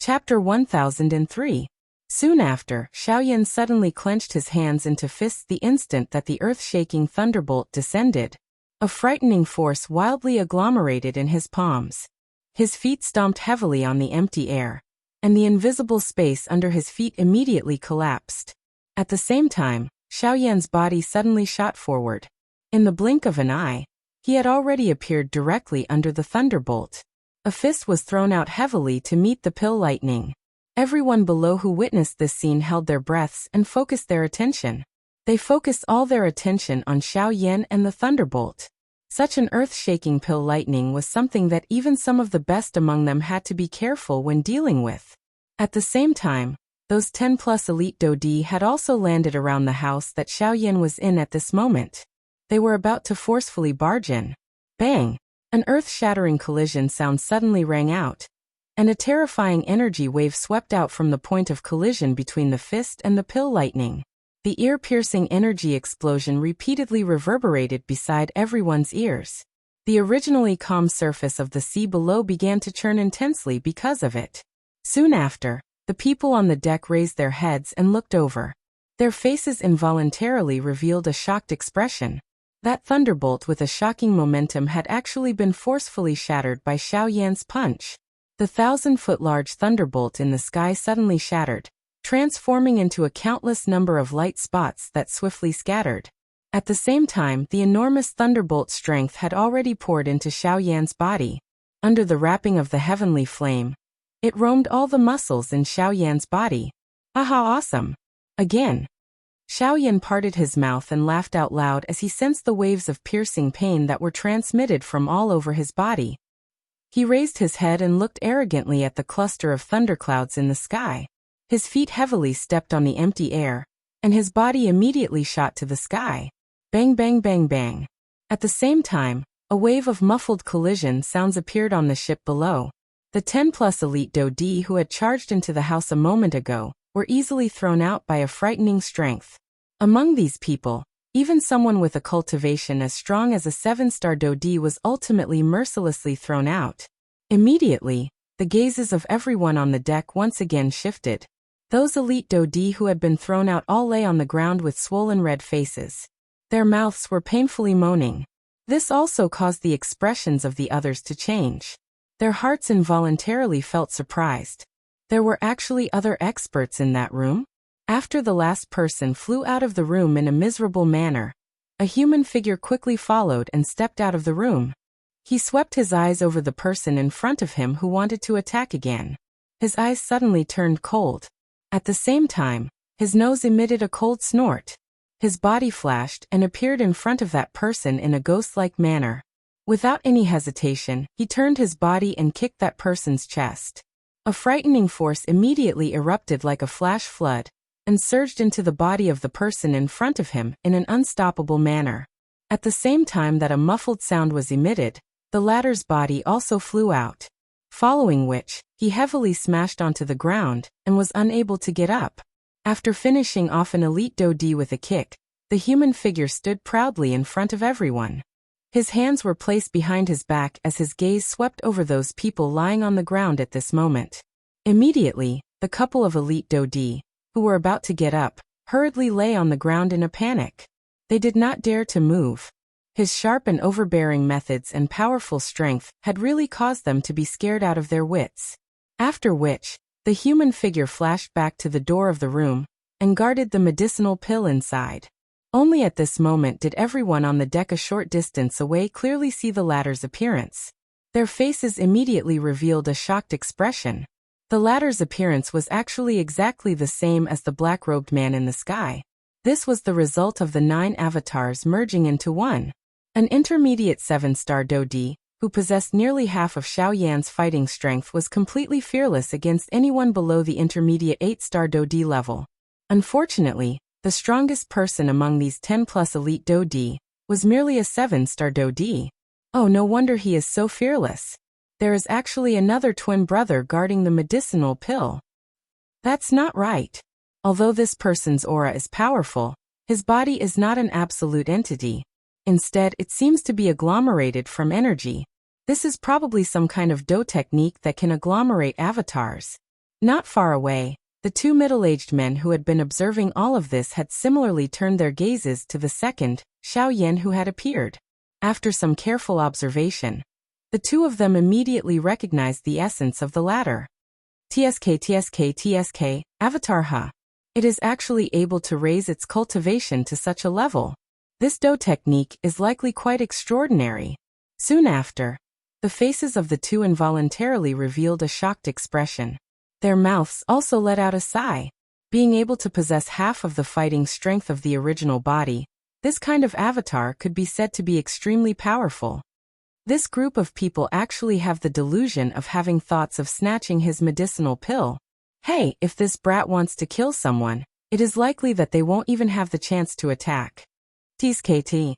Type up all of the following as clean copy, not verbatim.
Chapter 1003. Soon after, Xiaoyan suddenly clenched his hands into fists the instant that the earth-shaking thunderbolt descended. A frightening force wildly agglomerated in his palms. His feet stomped heavily on the empty air, and the invisible space under his feet immediately collapsed. At the same time, Xiaoyan's body suddenly shot forward. In the blink of an eye, he had already appeared directly under the thunderbolt. A fist was thrown out heavily to meet the pill lightning. Everyone below who witnessed this scene held their breaths and focused their attention. They focused all their attention on Xiaoyan and the thunderbolt. Such an earth-shaking pill lightning was something that even some of the best among them had to be careful when dealing with. At the same time, those 10+ elite Dodi had also landed around the house that Xiaoyan was in at this moment. They were about to forcefully barge in. Bang! An earth-shattering collision sound suddenly rang out, and a terrifying energy wave swept out from the point of collision between the fist and the pill lightning. The ear-piercing energy explosion repeatedly reverberated beside everyone's ears. The originally calm surface of the sea below began to churn intensely because of it. Soon after, the people on the deck raised their heads and looked over. Their faces involuntarily revealed a shocked expression. That thunderbolt with a shocking momentum had actually been forcefully shattered by Xiaoyan's punch. The 1,000-foot-large thunderbolt in the sky suddenly shattered, transforming into a countless number of light spots that swiftly scattered. At the same time, the enormous thunderbolt strength had already poured into Xiaoyan's body. Under the wrapping of the heavenly flame, it roamed all the muscles in Xiaoyan's body. Aha, awesome! Again. Xiaoyan parted his mouth and laughed out loud as he sensed the waves of piercing pain that were transmitted from all over his body. He raised his head and looked arrogantly at the cluster of thunderclouds in the sky. His feet heavily stepped on the empty air, and his body immediately shot to the sky. Bang bang bang bang. At the same time, a wave of muffled collision sounds appeared on the ship below. The 10+ elite Dodi who had charged into the house a moment ago were easily thrown out by a frightening strength. Among these people, even someone with a cultivation as strong as a 7-star Dodi was ultimately mercilessly thrown out. Immediately, the gazes of everyone on the deck once again shifted. Those elite Dodi who had been thrown out all lay on the ground with swollen red faces. Their mouths were painfully moaning. This also caused the expressions of the others to change. Their hearts involuntarily felt surprised. There were actually other experts in that room? After the last person flew out of the room in a miserable manner, a human figure quickly followed and stepped out of the room. He swept his eyes over the person in front of him who wanted to attack again. His eyes suddenly turned cold. At the same time, his nose emitted a cold snort. His body flashed and appeared in front of that person in a ghost-like manner. Without any hesitation, he turned his body and kicked that person's chest. A frightening force immediately erupted like a flash flood, and surged into the body of the person in front of him in an unstoppable manner. At the same time that a muffled sound was emitted, the latter's body also flew out. Following which, he heavily smashed onto the ground, and was unable to get up. After finishing off an elite Dodi with a kick, the human figure stood proudly in front of everyone. His hands were placed behind his back as his gaze swept over those people lying on the ground at this moment. Immediately, the couple of elite Dodi, who were about to get up, hurriedly lay on the ground in a panic. They did not dare to move. His sharp and overbearing methods and powerful strength had really caused them to be scared out of their wits. After which, the human figure flashed back to the door of the room, and guarded the medicinal pill inside. Only at this moment did everyone on the deck a short distance away clearly see the latter's appearance. Their faces immediately revealed a shocked expression. The latter's appearance was actually exactly the same as the black-robed man in the sky. This was the result of the 9 avatars merging into one. An intermediate 7-star Dodi, who possessed nearly half of Xiaoyan's fighting strength, was completely fearless against anyone below the intermediate 8-star Dodi level. Unfortunately, the strongest person among these 10+ elite Dodi was merely a 7-star Dodi. Oh, no wonder he is so fearless. There is actually another twin brother guarding the medicinal pill. That's not right. Although this person's aura is powerful, his body is not an absolute entity. Instead, it seems to be agglomerated from energy. This is probably some kind of Do technique that can agglomerate avatars. Not far away, the two middle-aged men who had been observing all of this had similarly turned their gazes to the second, Xiaoyan, who had appeared. After some careful observation, the two of them immediately recognized the essence of the latter. TSK, Avatar Ha. It is actually able to raise its cultivation to such a level. This Do technique is likely quite extraordinary. Soon after, the faces of the two involuntarily revealed a shocked expression. Their mouths also let out a sigh. Being able to possess half of the fighting strength of the original body, this kind of avatar could be said to be extremely powerful. This group of people actually have the delusion of having thoughts of snatching his medicinal pill. Hey, if this brat wants to kill someone, it is likely that they won't even have the chance to attack. TSKT.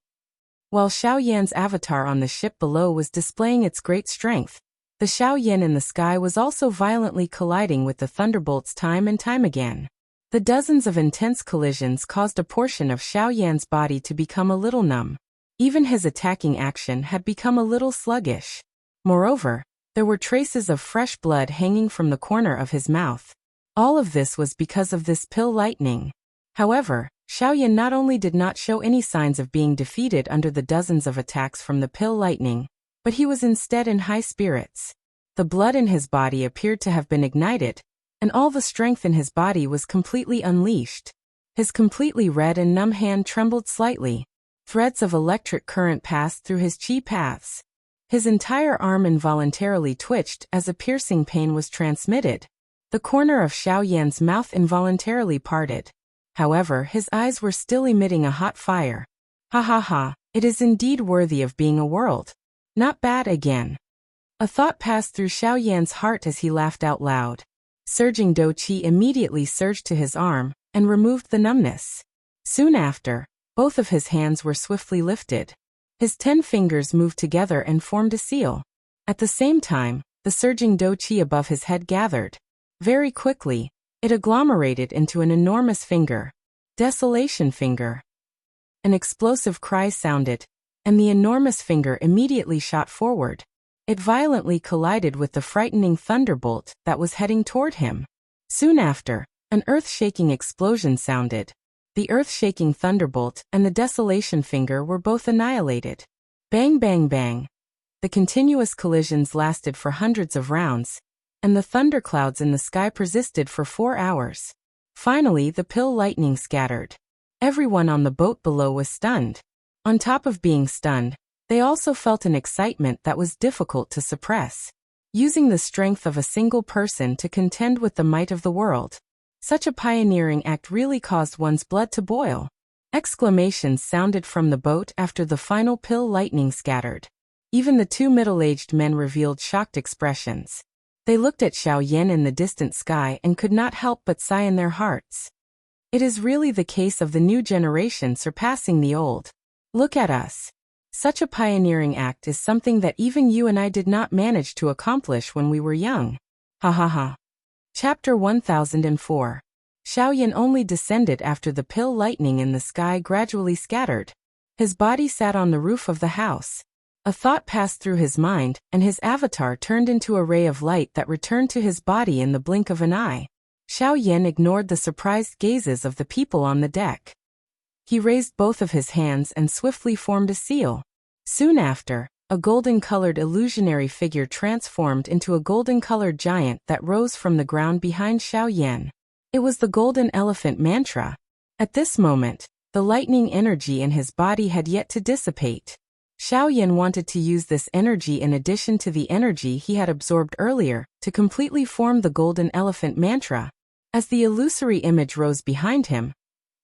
While Xiaoyan's avatar on the ship below was displaying its great strength, the Xiaoyan in the sky was also violently colliding with the thunderbolts time and time again. The dozens of intense collisions caused a portion of Xiaoyan's body to become a little numb. Even his attacking action had become a little sluggish. Moreover, there were traces of fresh blood hanging from the corner of his mouth. All of this was because of this pill lightning. However, Xiaoyan not only did not show any signs of being defeated under the dozens of attacks from the pill lightning, but he was instead in high spirits. The blood in his body appeared to have been ignited, and all the strength in his body was completely unleashed. His completely red and numb hand trembled slightly. Threads of electric current passed through his chi paths. His entire arm involuntarily twitched as a piercing pain was transmitted. The corner of Xiaoyan's mouth involuntarily parted. However, his eyes were still emitting a hot fire. Ha ha ha, it is indeed worthy of being a world. Not bad again. A thought passed through Xiaoyan's heart as he laughed out loud. Surging Do Qi immediately surged to his arm and removed the numbness. Soon after, both of his hands were swiftly lifted. His 10 fingers moved together and formed a seal. At the same time, the surging Do Qi above his head gathered. Very quickly, it agglomerated into an enormous finger. Desolation finger. An explosive cry sounded, and the enormous finger immediately shot forward. It violently collided with the frightening thunderbolt that was heading toward him. Soon after, an earth-shaking explosion sounded. The earth-shaking thunderbolt and the desolation finger were both annihilated. Bang bang bang. The continuous collisions lasted for hundreds of rounds, and the thunderclouds in the sky persisted for 4 hours. Finally, the pill lightning scattered. Everyone on the boat below was stunned. On top of being stunned, they also felt an excitement that was difficult to suppress. Using the strength of a single person to contend with the might of the world. Such a pioneering act really caused one's blood to boil. Exclamations sounded from the boat after the final pill lightning scattered. Even the two middle-aged men revealed shocked expressions. They looked at Xiaoyan in the distant sky and could not help but sigh in their hearts. It is really the case of the new generation surpassing the old. Look at us. Such a pioneering act is something that even you and I did not manage to accomplish when we were young. Ha ha ha. Chapter 1004. Xiaoyan only descended after the pill lightning in the sky gradually scattered. His body sat on the roof of the house. A thought passed through his mind, and his avatar turned into a ray of light that returned to his body in the blink of an eye. Xiaoyan ignored the surprised gazes of the people on the deck. He raised both of his hands and swiftly formed a seal. Soon after, a golden-colored illusionary figure transformed into a golden-colored giant that rose from the ground behind Xiaoyan. It was the golden elephant mantra. At this moment, the lightning energy in his body had yet to dissipate. Xiaoyan wanted to use this energy in addition to the energy he had absorbed earlier to completely form the golden elephant mantra. As the illusory image rose behind him,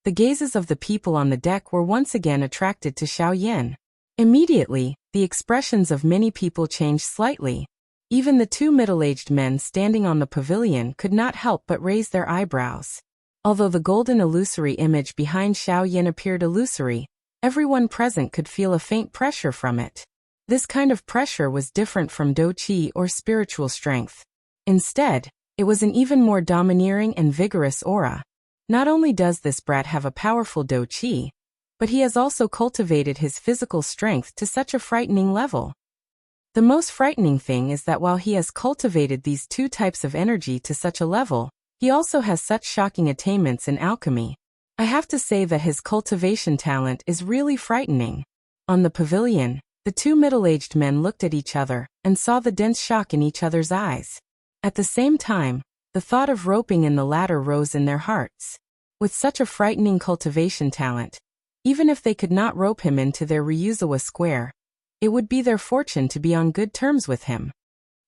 the gazes of the people on the deck were once again attracted to Xiaoyan. Immediately, the expressions of many people changed slightly. Even the two middle-aged men standing on the pavilion could not help but raise their eyebrows. Although the golden illusory image behind Xiaoyan appeared illusory, everyone present could feel a faint pressure from it. This kind of pressure was different from Do Qi or spiritual strength. Instead, it was an even more domineering and vigorous aura. Not only does this brat have a powerful Do Qi, but he has also cultivated his physical strength to such a frightening level. The most frightening thing is that while he has cultivated these two types of energy to such a level, he also has such shocking attainments in alchemy. I have to say that his cultivation talent is really frightening. On the pavilion, the two middle-aged men looked at each other and saw the dense shock in each other's eyes. At the same time, the thought of roping in the latter rose in their hearts. With such a frightening cultivation talent, even if they could not rope him into their Ryuzawa square, it would be their fortune to be on good terms with him.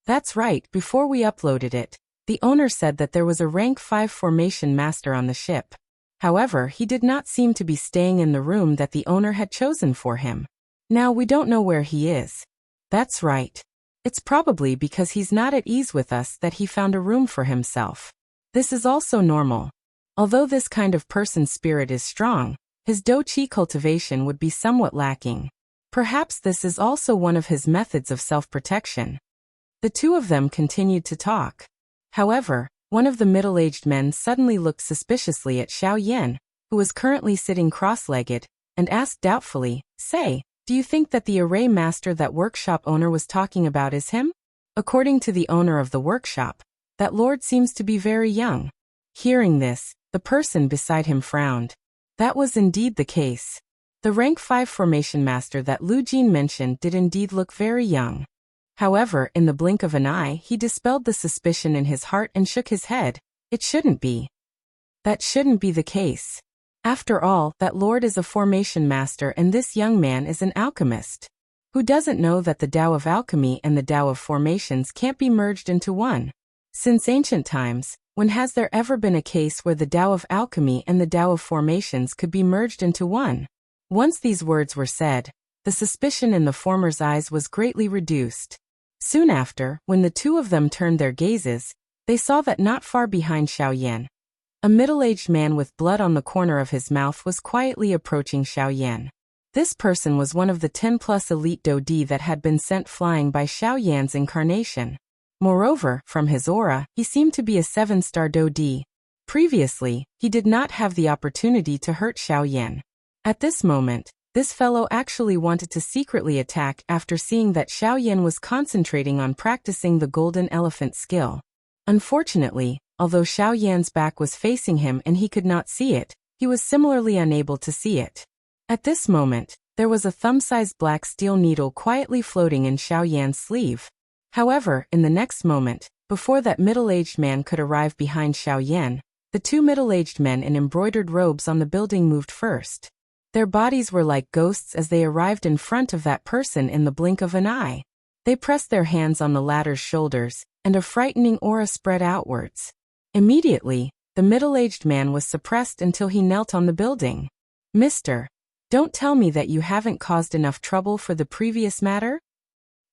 That's right, before we uploaded it, the owner said that there was a rank 5 formation master on the ship. However, he did not seem to be staying in the room that the owner had chosen for him. Now we don't know where he is. That's right. It's probably because he's not at ease with us that he found a room for himself. This is also normal. Although this kind of person's spirit is strong, his do-chi cultivation would be somewhat lacking. Perhaps this is also one of his methods of self-protection. The two of them continued to talk. However, one of the middle-aged men suddenly looked suspiciously at Xiao Yan, who was currently sitting cross-legged, and asked doubtfully, "Say, do you think that the array master that workshop owner was talking about is him?" According to the owner of the workshop, that lord seems to be very young. Hearing this, the person beside him frowned. That was indeed the case. The rank 5 formation master that Lu Jin mentioned did indeed look very young. However, in the blink of an eye, he dispelled the suspicion in his heart and shook his head. It shouldn't be. That shouldn't be the case. After all, that lord is a formation master and this young man is an alchemist. Who doesn't know that the Tao of alchemy and the Tao of formations can't be merged into one? Since ancient times, when has there ever been a case where the Tao of alchemy and the Tao of formations could be merged into one? Once these words were said, the suspicion in the former's eyes was greatly reduced. Soon after, when the two of them turned their gazes, they saw that not far behind Xiao Yan, a middle-aged man with blood on the corner of his mouth was quietly approaching Xiao Yan. This person was one of the 10+ elite Dodi that had been sent flying by Xiao Yan's incarnation. Moreover, from his aura, he seemed to be a 7-star Dodi. Previously, he did not have the opportunity to hurt Xiao Yan. At this moment, this fellow actually wanted to secretly attack after seeing that Xiao Yan was concentrating on practicing the golden elephant skill. Unfortunately, although Xiao Yan's back was facing him and he could not see it, he was similarly unable to see it. At this moment, there was a thumb-sized black steel needle quietly floating in Xiao Yan's sleeve. However, in the next moment, before that middle-aged man could arrive behind Xiao Yan, the two middle-aged men in embroidered robes on the building moved first. Their bodies were like ghosts as they arrived in front of that person in the blink of an eye. They pressed their hands on the latter's shoulders, and a frightening aura spread outwards. Immediately, the middle-aged man was suppressed until he knelt on the building. "Mister, don't tell me that you haven't caused enough trouble for the previous matter?"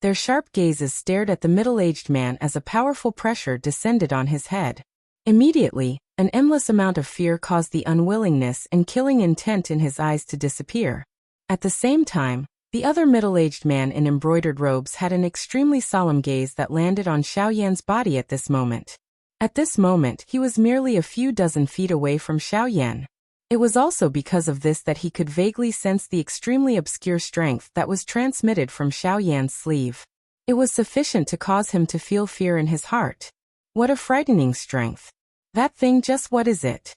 Their sharp gazes stared at the middle-aged man as a powerful pressure descended on his head. Immediately, an endless amount of fear caused the unwillingness and killing intent in his eyes to disappear. At the same time, the other middle-aged man in embroidered robes had an extremely solemn gaze that landed on Xiao Yan's body at this moment. At this moment, he was merely a few dozen feet away from Xiao Yan. It was also because of this that he could vaguely sense the extremely obscure strength that was transmitted from Xiao Yan's sleeve. It was sufficient to cause him to feel fear in his heart. What a frightening strength. That thing, just what is it?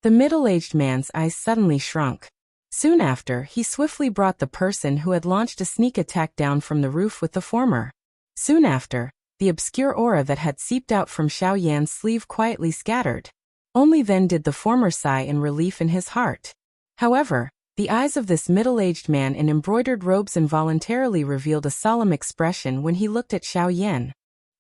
The middle-aged man's eyes suddenly shrunk. Soon after, he swiftly brought the person who had launched a sneak attack down from the roof with the former. Soon after, the obscure aura that had seeped out from Xiao Yan's sleeve quietly scattered. Only then did the former sigh in relief in his heart. However, the eyes of this middle-aged man in embroidered robes involuntarily revealed a solemn expression when he looked at Xiao Yan.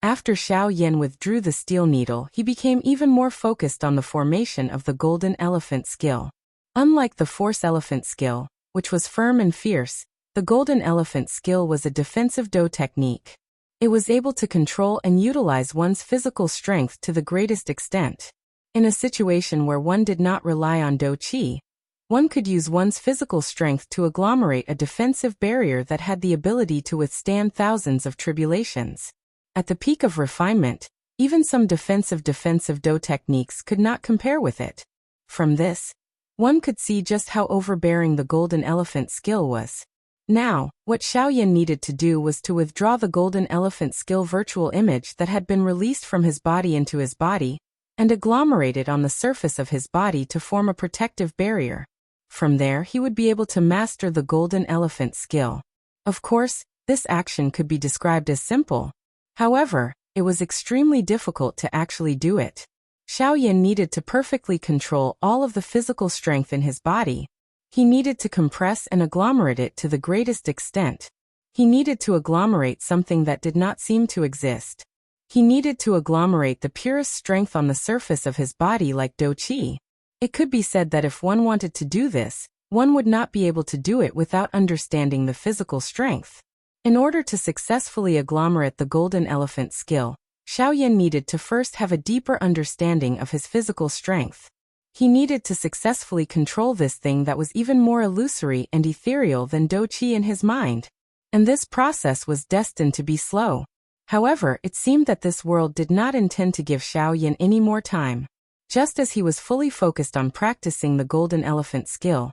After Xiao Yan withdrew the steel needle, he became even more focused on the formation of the golden elephant skill. Unlike the force elephant skill, which was firm and fierce, the golden elephant skill was a defensive do technique. It was able to control and utilize one's physical strength to the greatest extent. In a situation where one did not rely on do-chi, one could use one's physical strength to agglomerate a defensive barrier that had the ability to withstand thousands of tribulations. At the peak of refinement, even some defensive do techniques could not compare with it. From this, one could see just how overbearing the golden elephant skill was. Now, what Xiaoyan needed to do was to withdraw the golden elephant skill virtual image that had been released from his body into his body, and agglomerate it on the surface of his body to form a protective barrier. From there he would be able to master the golden elephant skill. Of course, this action could be described as simple. However, it was extremely difficult to actually do it. Xiaoyan needed to perfectly control all of the physical strength in his body. He needed to compress and agglomerate it to the greatest extent. He needed to agglomerate something that did not seem to exist. He needed to agglomerate the purest strength on the surface of his body like Do Qi. It could be said that if one wanted to do this, one would not be able to do it without understanding the physical strength. In order to successfully agglomerate the golden elephant skill, Xiaoyan needed to first have a deeper understanding of his physical strength. He needed to successfully control this thing that was even more illusory and ethereal than Do Qi in his mind. And this process was destined to be slow. However, it seemed that this world did not intend to give Xiaoyan any more time. Just as he was fully focused on practicing the golden elephant skill,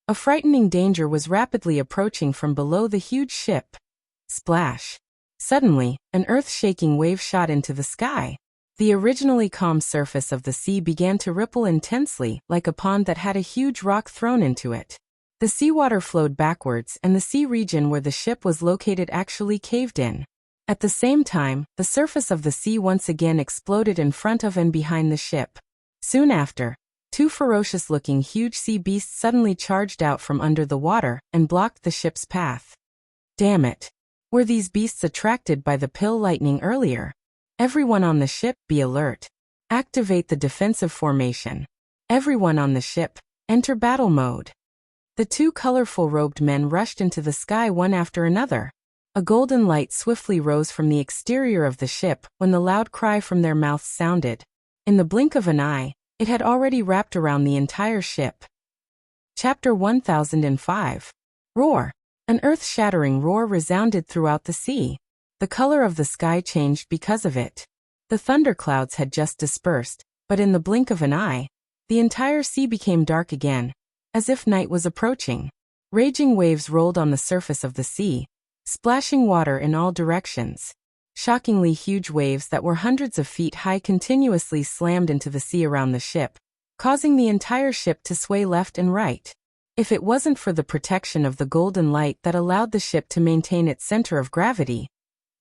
a frightening danger was rapidly approaching from below the huge ship. Splash! Suddenly, an earth-shaking wave shot into the sky. The originally calm surface of the sea began to ripple intensely, like a pond that had a huge rock thrown into it. The seawater flowed backwards, and the sea region where the ship was located actually caved in. At the same time, the surface of the sea once again exploded in front of and behind the ship. Soon after, two ferocious-looking huge sea beasts suddenly charged out from under the water and blocked the ship's path. Damn it! Were these beasts attracted by the pill lightning earlier? Everyone on the ship, be alert. Activate the defensive formation. Everyone on the ship, enter battle mode. The two colorful robed men rushed into the sky one after another. A golden light swiftly rose from the exterior of the ship when the loud cry from their mouths sounded. In the blink of an eye, it had already wrapped around the entire ship. Chapter 1005. Roar. An earth-shattering roar resounded throughout the sea. The color of the sky changed because of it. The thunderclouds had just dispersed, but in the blink of an eye, the entire sea became dark again, as if night was approaching. Raging waves rolled on the surface of the sea, splashing water in all directions. Shockingly huge waves that were hundreds of feet high continuously slammed into the sea around the ship, causing the entire ship to sway left and right. If it wasn't for the protection of the golden light that allowed the ship to maintain its center of gravity,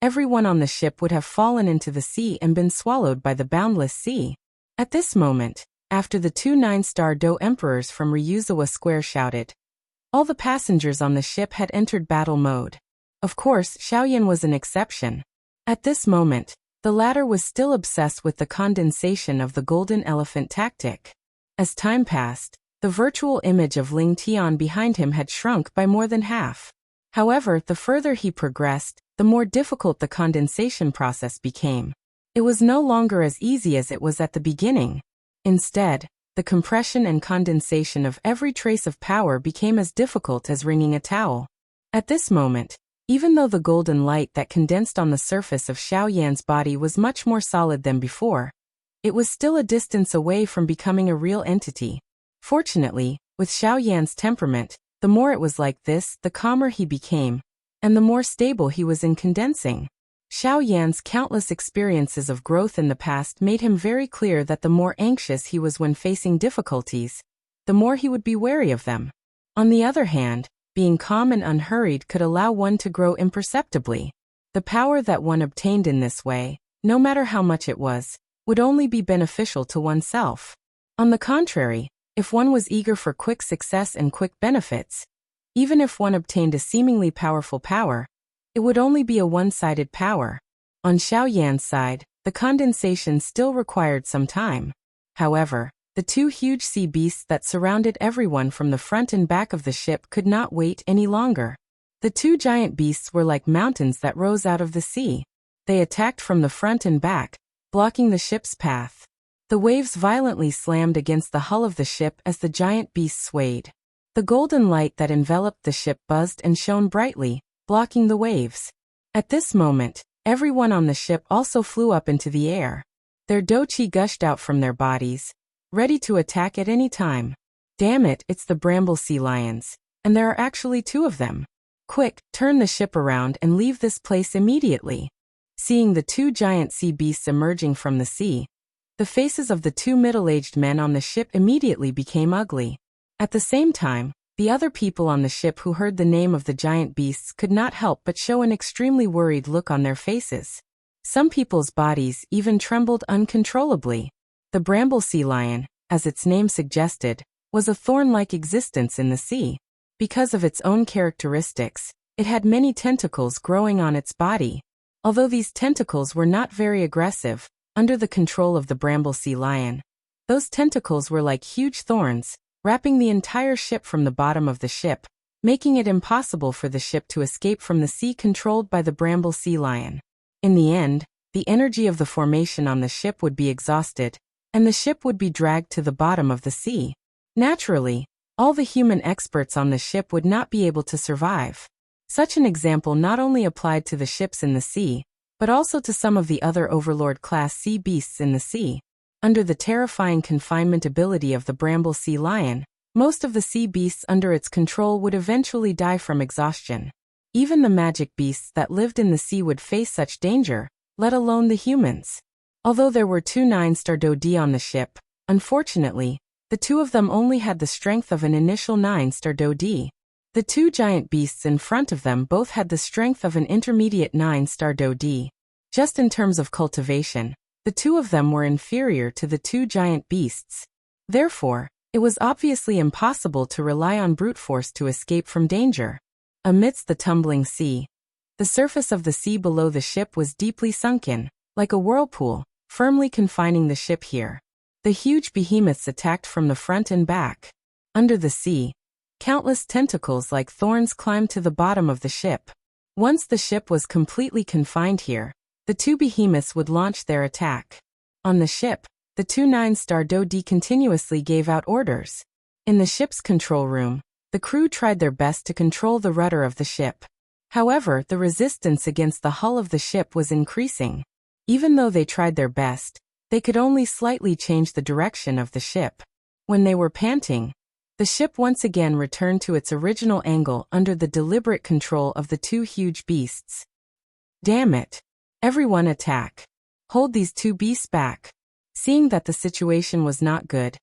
everyone on the ship would have fallen into the sea and been swallowed by the boundless sea. At this moment, after the two 9-star Do emperors from Ryuzawa Square shouted, all the passengers on the ship had entered battle mode. Of course, Xiaoyan was an exception. At this moment, the latter was still obsessed with the condensation of the golden elephant tactic. As time passed, the virtual image of Ling Tian behind him had shrunk by more than half. However, the further he progressed, the more difficult the condensation process became. It was no longer as easy as it was at the beginning. Instead, the compression and condensation of every trace of power became as difficult as wringing a towel. At this moment, even though the golden light that condensed on the surface of Xiaoyan's body was much more solid than before, it was still a distance away from becoming a real entity. Fortunately, with Xiaoyan's temperament, the more it was like this, the calmer he became, and the more stable he was in condensing. Xiaoyan's countless experiences of growth in the past made him very clear that the more anxious he was when facing difficulties, the more he would be wary of them. On the other hand, being calm and unhurried could allow one to grow imperceptibly. The power that one obtained in this way, no matter how much it was, would only be beneficial to oneself. On the contrary, if one was eager for quick success and quick benefits, even if one obtained a seemingly powerful power, it would only be a one-sided power. On Xiaoyan's side, the condensation still required some time. However, the two huge sea beasts that surrounded everyone from the front and back of the ship could not wait any longer. The two giant beasts were like mountains that rose out of the sea. They attacked from the front and back, blocking the ship's path. The waves violently slammed against the hull of the ship as the giant beasts swayed. The golden light that enveloped the ship buzzed and shone brightly, blocking the waves. At this moment, everyone on the ship also flew up into the air. Their Do Qi gushed out from their bodies, ready to attack at any time. Damn it, it's the Bramble Sea Lions, and there are actually two of them. Quick, turn the ship around and leave this place immediately." Seeing the two giant sea beasts emerging from the sea, the faces of the two middle-aged men on the ship immediately became ugly. At the same time, the other people on the ship who heard the name of the giant beasts could not help but show an extremely worried look on their faces. Some people's bodies even trembled uncontrollably. The bramble sea lion, as its name suggested, was a thorn-like existence in the sea. Because of its own characteristics, it had many tentacles growing on its body. Although these tentacles were not very aggressive, under the control of the bramble sea lion, those tentacles were like huge thorns, wrapping the entire ship from the bottom of the ship, making it impossible for the ship to escape from the sea controlled by the bramble sea lion. In the end, the energy of the formation on the ship would be exhausted, and the ship would be dragged to the bottom of the sea. Naturally, all the human experts on the ship would not be able to survive. Such an example not only applied to the ships in the sea, but also to some of the other Overlord-class sea beasts in the sea. Under the terrifying confinement ability of the bramble sea lion, most of the sea beasts under its control would eventually die from exhaustion. Even the magic beasts that lived in the sea would face such danger, let alone the humans. Although there were 2 9-star Dodi on the ship, unfortunately, the two of them only had the strength of an initial 9-star Dodi. The two giant beasts in front of them both had the strength of an intermediate 9-star Dodi. Just in terms of cultivation, the two of them were inferior to the two giant beasts. Therefore, it was obviously impossible to rely on brute force to escape from danger. Amidst the tumbling sea, the surface of the sea below the ship was deeply sunken, like a whirlpool, firmly confining the ship here. The huge behemoths attacked from the front and back. Under the sea, countless tentacles like thorns climbed to the bottom of the ship. Once the ship was completely confined here, the two behemoths would launch their attack. On the ship, the two 9-star Dodi continuously gave out orders. In the ship's control room, the crew tried their best to control the rudder of the ship. However, the resistance against the hull of the ship was increasing. Even though they tried their best, they could only slightly change the direction of the ship. When they were panting, the ship once again returned to its original angle under the deliberate control of the two huge beasts. "Damn it! Everyone attack! Hold these two beasts back!" Seeing that the situation was not good,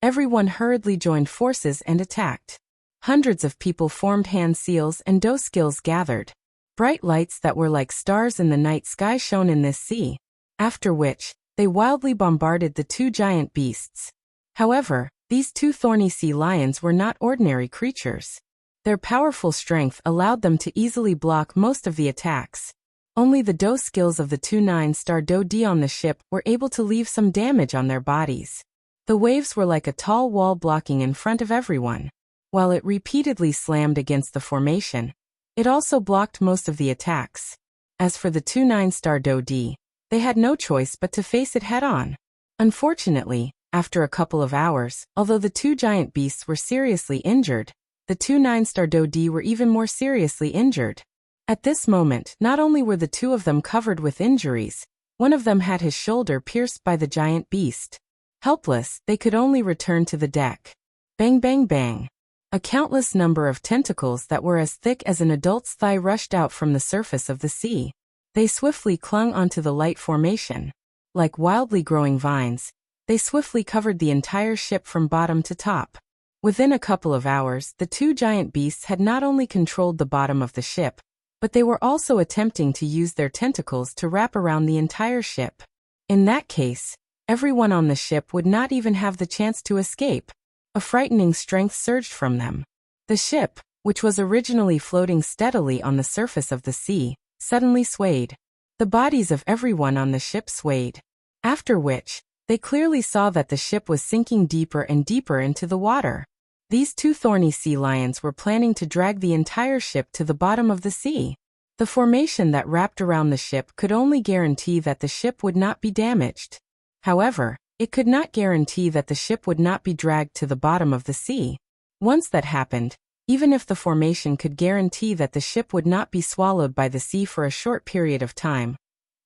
everyone hurriedly joined forces and attacked. Hundreds of people formed hand seals and dough skills gathered. Bright lights that were like stars in the night sky shone in this sea, after which, they wildly bombarded the two giant beasts. However, these two thorny sea lions were not ordinary creatures. Their powerful strength allowed them to easily block most of the attacks. Only the dough skills of the two 9-star Dodi on the ship were able to leave some damage on their bodies. The waves were like a tall wall blocking in front of everyone. While it repeatedly slammed against the formation, it also blocked most of the attacks. As for the two 9-star Dodi, they had no choice but to face it head-on. Unfortunately, after a couple of hours, although the two giant beasts were seriously injured, the two 9-star Dodi were even more seriously injured. At this moment, not only were the two of them covered with injuries, one of them had his shoulder pierced by the giant beast. Helpless, they could only return to the deck. Bang bang bang. A countless number of tentacles that were as thick as an adult's thigh rushed out from the surface of the sea. They swiftly clung onto the light formation. Like wildly growing vines, they swiftly covered the entire ship from bottom to top. Within a couple of hours, the two giant beasts had not only controlled the bottom of the ship, but they were also attempting to use their tentacles to wrap around the entire ship. In that case, everyone on the ship would not even have the chance to escape. A frightening strength surged from them. The ship, which was originally floating steadily on the surface of the sea, suddenly swayed. The bodies of everyone on the ship swayed. After which, they clearly saw that the ship was sinking deeper and deeper into the water. These two thorny sea lions were planning to drag the entire ship to the bottom of the sea. The formation that wrapped around the ship could only guarantee that the ship would not be damaged. However, it could not guarantee that the ship would not be dragged to the bottom of the sea. Once that happened, even if the formation could guarantee that the ship would not be swallowed by the sea for a short period of time,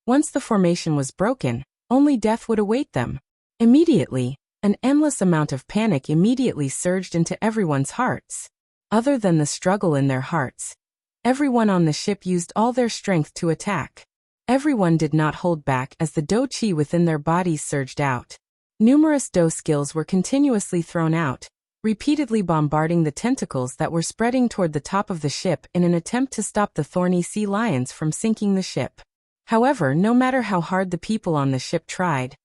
once the formation was broken, only death would await them. Immediately, an endless amount of panic immediately surged into everyone's hearts. Other than the struggle in their hearts, Everyone on the ship used all their strength to attack. Everyone did not hold back as the do chi within their bodies surged out. Numerous do skills were continuously thrown out, repeatedly bombarding the tentacles that were spreading toward the top of the ship in an attempt to stop the thorny sea lions from sinking the ship. However, no matter how hard the people on the ship tried,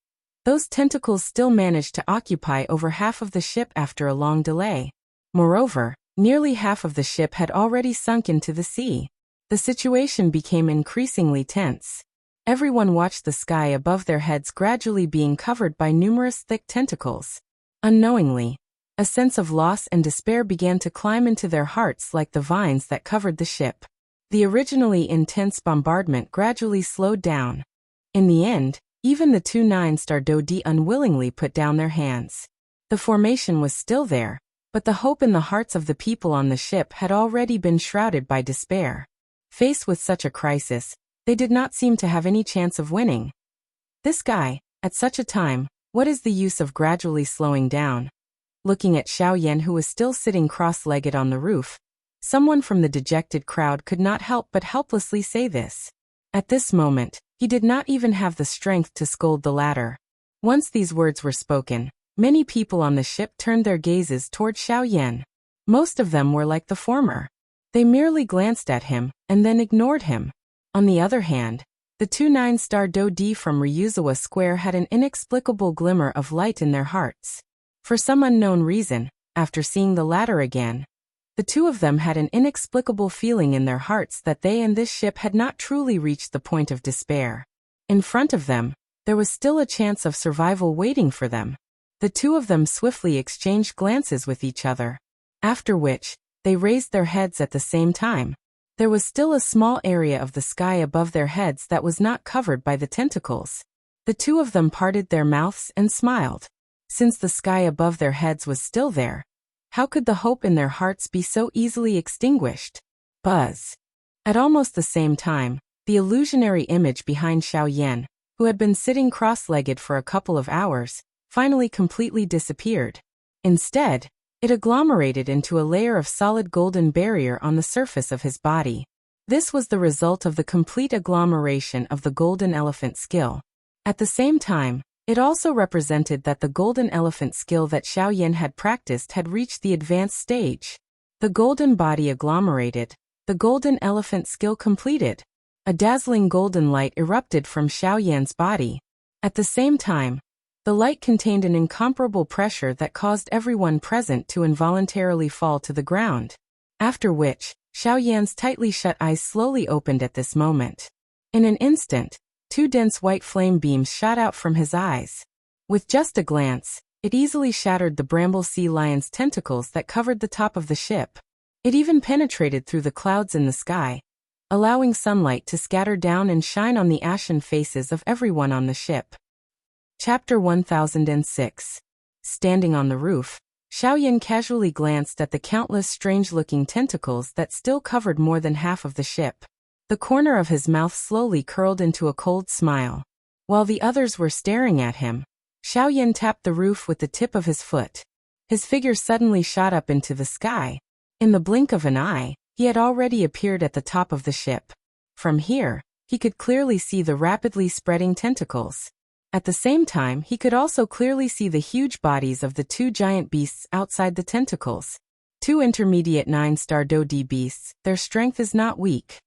those tentacles still managed to occupy over half of the ship after a long delay. Moreover, nearly half of the ship had already sunk into the sea. The situation became increasingly tense. Everyone watched the sky above their heads gradually being covered by numerous thick tentacles. Unknowingly, a sense of loss and despair began to climb into their hearts like the vines that covered the ship. The originally intense bombardment gradually slowed down. In the end, even the two 9-star do unwillingly put down their hands. The formation was still there, but the hope in the hearts of the people on the ship had already been shrouded by despair. Faced with such a crisis, they did not seem to have any chance of winning. This guy, at such a time, what is the use of gradually slowing down? Looking at Xiaoyan, who was still sitting cross-legged on the roof, someone from the dejected crowd could not help but helplessly say this. At this moment, he did not even have the strength to scold the latter. Once these words were spoken, many people on the ship turned their gazes toward Xiaoyan. Most of them were like the former. They merely glanced at him, and then ignored him. On the other hand, the two 9-star do from Ryuzawa Square had an inexplicable glimmer of light in their hearts. For some unknown reason, after seeing the latter again, the two of them had an inexplicable feeling in their hearts that they and this ship had not truly reached the point of despair. In front of them, there was still a chance of survival waiting for them. The two of them swiftly exchanged glances with each other, after which, they raised their heads at the same time. There was still a small area of the sky above their heads that was not covered by the tentacles. The two of them parted their mouths and smiled. Since the sky above their heads was still there, how could the hope in their hearts be so easily extinguished? Buzz. At almost the same time, the illusionary image behind Xiaoyan, who had been sitting cross-legged for a couple of hours, finally completely disappeared. Instead, it agglomerated into a layer of solid golden barrier on the surface of his body. This was the result of the complete agglomeration of the golden elephant skill. At the same time, it also represented that the golden elephant skill that Xiaoyan had practiced had reached the advanced stage. The golden body agglomerated, the golden elephant skill completed. A dazzling golden light erupted from Xiaoyan's body. At the same time, the light contained an incomparable pressure that caused everyone present to involuntarily fall to the ground. After which, Xiaoyan's tightly shut eyes slowly opened at this moment. In an instant, two dense white flame beams shot out from his eyes. With just a glance, it easily shattered the bramble sea lion's tentacles that covered the top of the ship. It even penetrated through the clouds in the sky, allowing sunlight to scatter down and shine on the ashen faces of everyone on the ship. Chapter 1006. Standing on the roof, Xiaoyan casually glanced at the countless strange-looking tentacles that still covered more than half of the ship. The corner of his mouth slowly curled into a cold smile. While the others were staring at him, Xiaoyan tapped the roof with the tip of his foot. His figure suddenly shot up into the sky. In the blink of an eye, he had already appeared at the top of the ship. From here, he could clearly see the rapidly spreading tentacles. At the same time, he could also clearly see the huge bodies of the two giant beasts outside the tentacles. Two intermediate 9-star do beasts, their strength is not weak.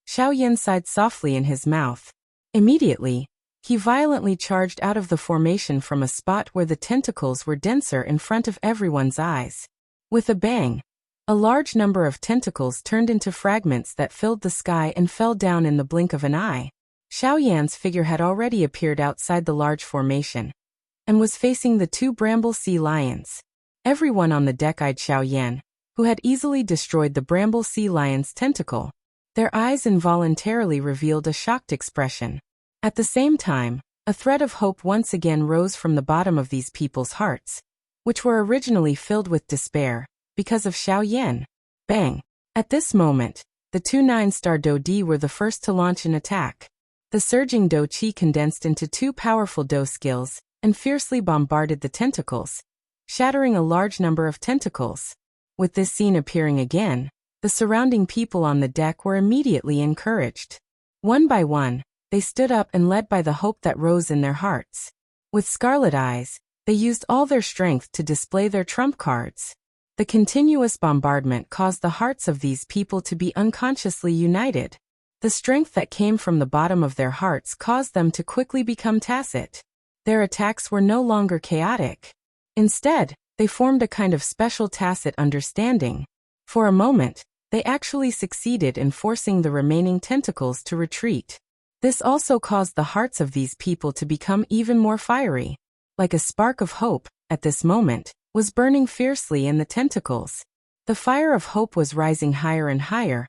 Xiaoyan sighed softly in his mouth. Immediately, he violently charged out of the formation from a spot where the tentacles were denser in front of everyone's eyes. With a bang, a large number of tentacles turned into fragments that filled the sky and fell down in the blink of an eye. Xiaoyan's figure had already appeared outside the large formation, and was facing the two bramble sea lions. Everyone on the deck eyed Xiaoyan, who had easily destroyed the bramble sea lion's tentacle. Their eyes involuntarily revealed a shocked expression. At the same time, a thread of hope once again rose from the bottom of these people's hearts, which were originally filled with despair, because of Xiaoyan. Bang! At this moment, the two 9-star do were the first to launch an attack. The surging do chi condensed into two powerful do skills, and fiercely bombarded the tentacles, shattering a large number of tentacles. With this scene appearing again, The surrounding people on the deck were immediately encouraged. One by one, they stood up and led by the hope that rose in their hearts. With scarlet eyes, they used all their strength to display their trump cards. The continuous bombardment caused the hearts of these people to be unconsciously united. The strength that came from the bottom of their hearts caused them to quickly become tacit. Their attacks were no longer chaotic. Instead, they formed a kind of special tacit understanding. For a moment, they actually succeeded in forcing the remaining tentacles to retreat. This also caused the hearts of these people to become even more fiery. Like a spark of hope, at this moment, was burning fiercely in the tentacles. The fire of hope was rising higher and higher,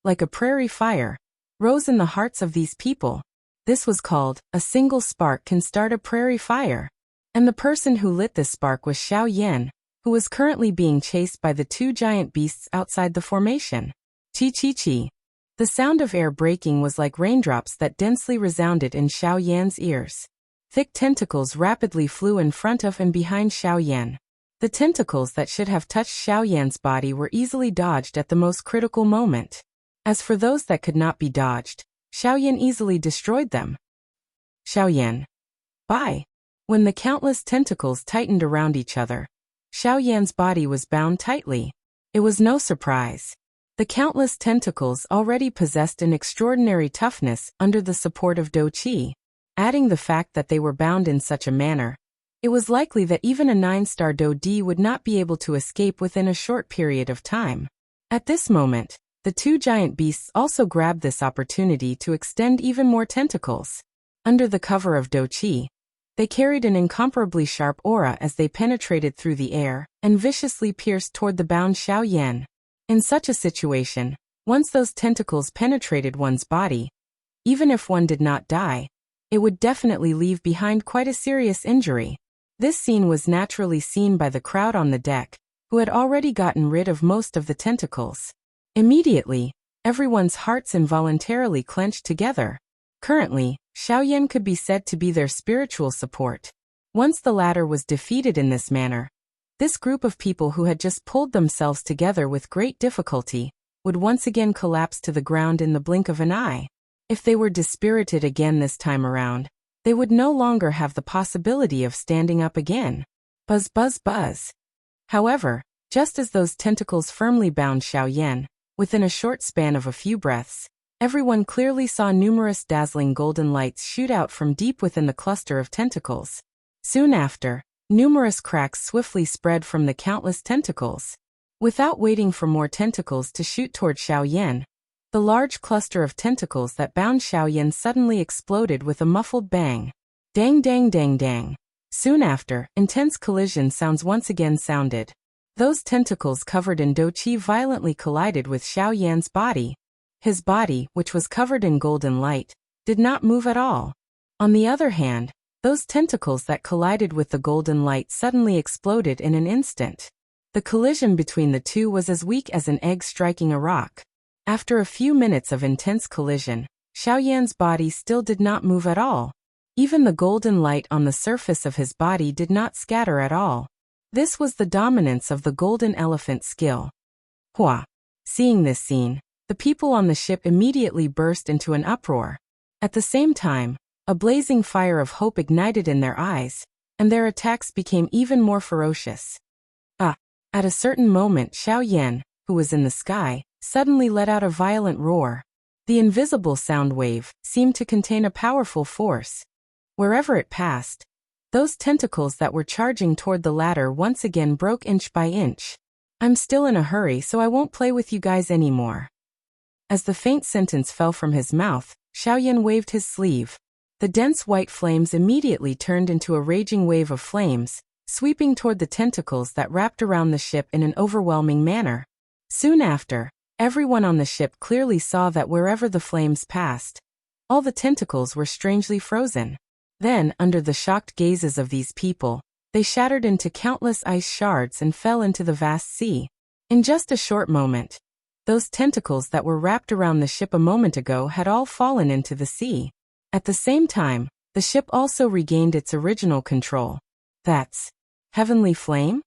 like a prairie fire, rose in the hearts of these people. This was called, a single spark can start a prairie fire. And the person who lit this spark was Xiao Yan, who was currently being chased by the two giant beasts outside the formation. Chi-chi-chi. The sound of air breaking was like raindrops that densely resounded in Xiao Yan's ears. Thick tentacles rapidly flew in front of and behind Xiao Yan. The tentacles that should have touched Xiao Yan's body were easily dodged at the most critical moment. As for those that could not be dodged, Xiao Yan easily destroyed them. Xiao Yan. Bye. When the countless tentacles tightened around each other, Xiao Yan's body was bound tightly. It was no surprise. The countless tentacles already possessed an extraordinary toughness under the support of Do Qi. Adding the fact that they were bound in such a manner, it was likely that even a 9-star Do Di would not be able to escape within a short period of time. At this moment, the two giant beasts also grabbed this opportunity to extend even more tentacles. Under the cover of Do Qi, they carried an incomparably sharp aura as they penetrated through the air and viciously pierced toward the bound Xiao Yan. In such a situation, once those tentacles penetrated one's body, even if one did not die, it would definitely leave behind quite a serious injury. This scene was naturally seen by the crowd on the deck, who had already gotten rid of most of the tentacles. Immediately, everyone's hearts involuntarily clenched together. Currently, Xiao Yan could be said to be their spiritual support. Once the latter was defeated in this manner, this group of people who had just pulled themselves together with great difficulty would once again collapse to the ground in the blink of an eye. If they were dispirited again this time around, they would no longer have the possibility of standing up again. Buzz, buzz, buzz. However, just as those tentacles firmly bound Xiao Yan, within a short span of a few breaths, everyone clearly saw numerous dazzling golden lights shoot out from deep within the cluster of tentacles. Soon after, numerous cracks swiftly spread from the countless tentacles. Without waiting for more tentacles to shoot toward Xiao Yan, the large cluster of tentacles that bound Xiao Yan suddenly exploded with a muffled bang. Dang dang dang dang. Soon after, intense collision sounds once again sounded. Those tentacles covered in Do Qi violently collided with Xiao Yan's body. His body, which was covered in golden light, did not move at all. On the other hand, those tentacles that collided with the golden light suddenly exploded in an instant. The collision between the two was as weak as an egg striking a rock. After a few minutes of intense collision, Xiao Yan's body still did not move at all. Even the golden light on the surface of his body did not scatter at all. This was the dominance of the golden elephant skill. Hua! Seeing this scene, the people on the ship immediately burst into an uproar. At the same time, a blazing fire of hope ignited in their eyes, and their attacks became even more ferocious. At a certain moment Xiao Yan, who was in the sky, suddenly let out a violent roar. The invisible sound wave seemed to contain a powerful force. Wherever it passed, those tentacles that were charging toward the ladder once again broke inch by inch. I'm still in a hurry, so I won't play with you guys anymore. As the faint sentence fell from his mouth, Xiao Yan waved his sleeve. The dense white flames immediately turned into a raging wave of flames, sweeping toward the tentacles that wrapped around the ship in an overwhelming manner. Soon after, everyone on the ship clearly saw that wherever the flames passed, all the tentacles were strangely frozen. Then, under the shocked gazes of these people, they shattered into countless ice shards and fell into the vast sea. In just a short moment, those tentacles that were wrapped around the ship a moment ago had all fallen into the sea. At the same time, the ship also regained its original control. That's heavenly flame?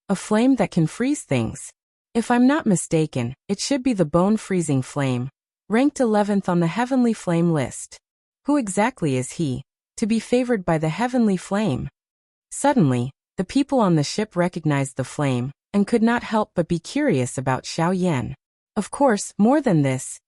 A flame that can freeze things. If I'm not mistaken, it should be the bone-freezing flame, ranked 11th on the heavenly flame list. Who exactly is he, to be favored by the heavenly flame? Suddenly, the people on the ship recognized the flame, and could not help but be curious about Xiao Yan. Of course, more than this,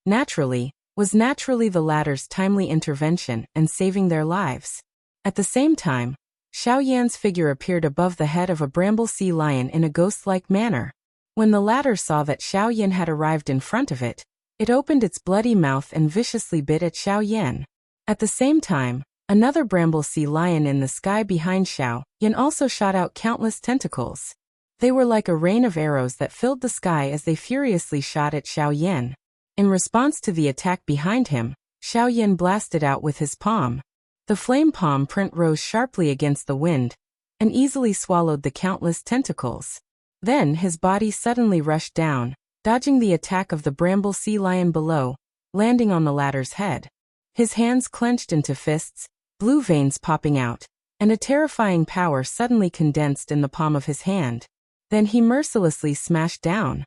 was naturally the latter's timely intervention and saving their lives. At the same time, Xiao Yan's figure appeared above the head of a bramble sea lion in a ghost-like manner. When the latter saw that Xiao Yan had arrived in front of it, it opened its bloody mouth and viciously bit at Xiao Yan. At the same time, another bramble sea lion in the sky behind Xiao Yan also shot out countless tentacles. They were like a rain of arrows that filled the sky as they furiously shot at Xiao Yan. In response to the attack behind him, Xiao Yan blasted out with his palm. The flame palm print rose sharply against the wind and easily swallowed the countless tentacles. Then his body suddenly rushed down, dodging the attack of the bramble sea lion below, landing on the latter's head. His hands clenched into fists, blue veins popping out, and a terrifying power suddenly condensed in the palm of his hand. Then he mercilessly smashed down.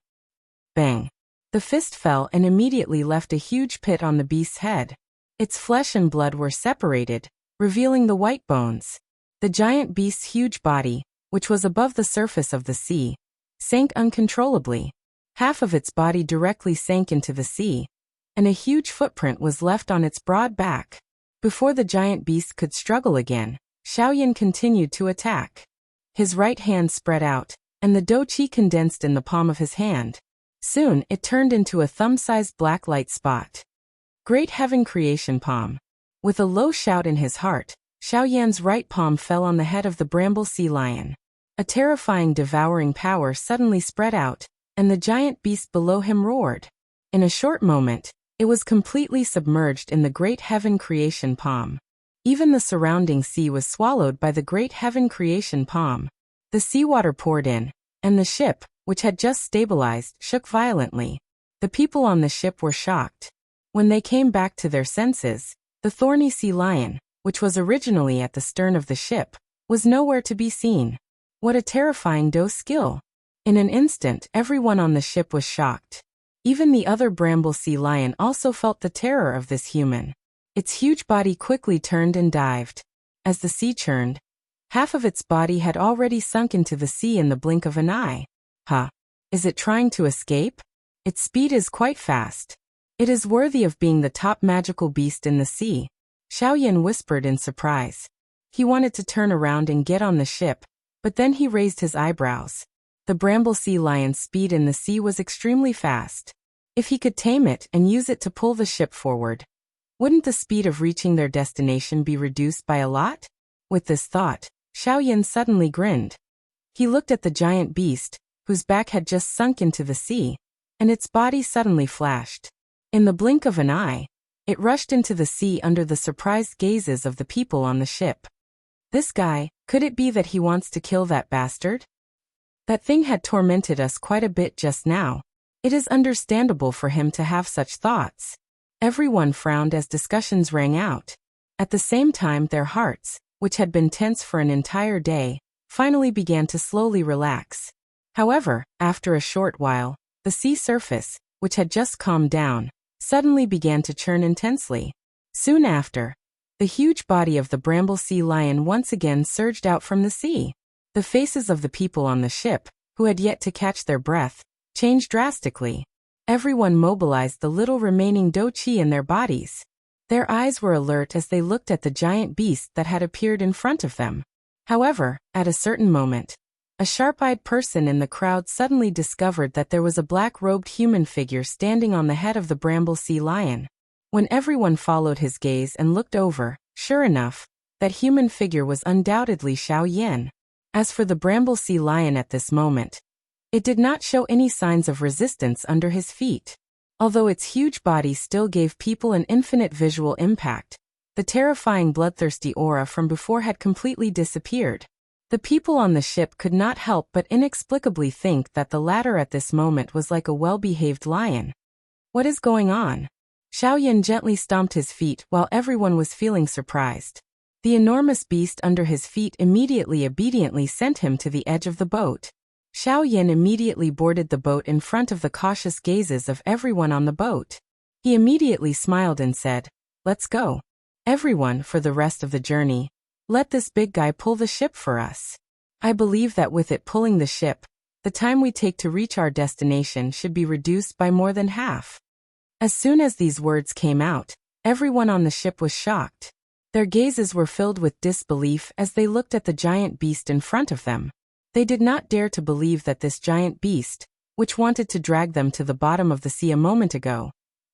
Bang! The fist fell and immediately left a huge pit on the beast's head. Its flesh and blood were separated, revealing the white bones. The giant beast's huge body, which was above the surface of the sea, sank uncontrollably. Half of its body directly sank into the sea, and a huge footprint was left on its broad back. Before the giant beast could struggle again, Xiao Yan continued to attack. His right hand spread out, and the dou qi condensed in the palm of his hand. Soon, it turned into a thumb-sized black light spot. Great Heaven Creation Palm. With a low shout in his heart, Xiao Yan's right palm fell on the head of the bramble sea lion. A terrifying devouring power suddenly spread out, and the giant beast below him roared. In a short moment, it was completely submerged in the Great Heaven Creation Palm. Even the surrounding sea was swallowed by the Great Heaven Creation Palm. The seawater poured in, and the ship, which had just stabilized, shook violently. The people on the ship were shocked. When they came back to their senses, the thorny sea lion, which was originally at the stern of the ship, was nowhere to be seen. What a terrifying skill! In an instant, everyone on the ship was shocked. Even the other bramble sea lion also felt the terror of this human. Its huge body quickly turned and dived. As the sea churned, half of its body had already sunk into the sea in the blink of an eye. Is it trying to escape? Its speed is quite fast. It is worthy of being the top magical beast in the sea, Xiao Yan whispered in surprise. He wanted to turn around and get on the ship, but then he raised his eyebrows. The bramble sea lion's speed in the sea was extremely fast. If he could tame it and use it to pull the ship forward, wouldn't the speed of reaching their destination be reduced by a lot? With this thought, Xiao Yan suddenly grinned. He looked at the giant beast, whose back had just sunk into the sea, and its body suddenly flashed. In the blink of an eye, it rushed into the sea under the surprised gazes of the people on the ship. This guy, could it be that he wants to kill that bastard? That thing had tormented us quite a bit just now. It is understandable for him to have such thoughts. Everyone frowned as discussions rang out. At the same time, their hearts, which had been tense for an entire day, finally began to slowly relax. However, after a short while, the sea surface, which had just calmed down, suddenly began to churn intensely. Soon after, the huge body of the bramble sea lion once again surged out from the sea. The faces of the people on the ship, who had yet to catch their breath, changed drastically. Everyone mobilized the little remaining dou qi in their bodies. Their eyes were alert as they looked at the giant beast that had appeared in front of them. However, at a certain moment, a sharp-eyed person in the crowd suddenly discovered that there was a black-robed human figure standing on the head of the bramble sea lion. When everyone followed his gaze and looked over, sure enough, that human figure was undoubtedly Xiao Yan. As for the bramble sea lion at this moment, it did not show any signs of resistance under his feet. Although its huge body still gave people an infinite visual impact, the terrifying bloodthirsty aura from before had completely disappeared. The people on the ship could not help but inexplicably think that the latter at this moment was like a well-behaved lion. What is going on? Xiao Yan gently stomped his feet while everyone was feeling surprised. The enormous beast under his feet immediately obediently sent him to the edge of the boat. Xiao Yan immediately boarded the boat in front of the cautious gazes of everyone on the boat. He immediately smiled and said, "Let's go. Everyone, for the rest of the journey, let this big guy pull the ship for us. I believe that with it pulling the ship, the time we take to reach our destination should be reduced by more than half." As soon as these words came out, everyone on the ship was shocked. Their gazes were filled with disbelief as they looked at the giant beast in front of them. They did not dare to believe that this giant beast, which wanted to drag them to the bottom of the sea a moment ago,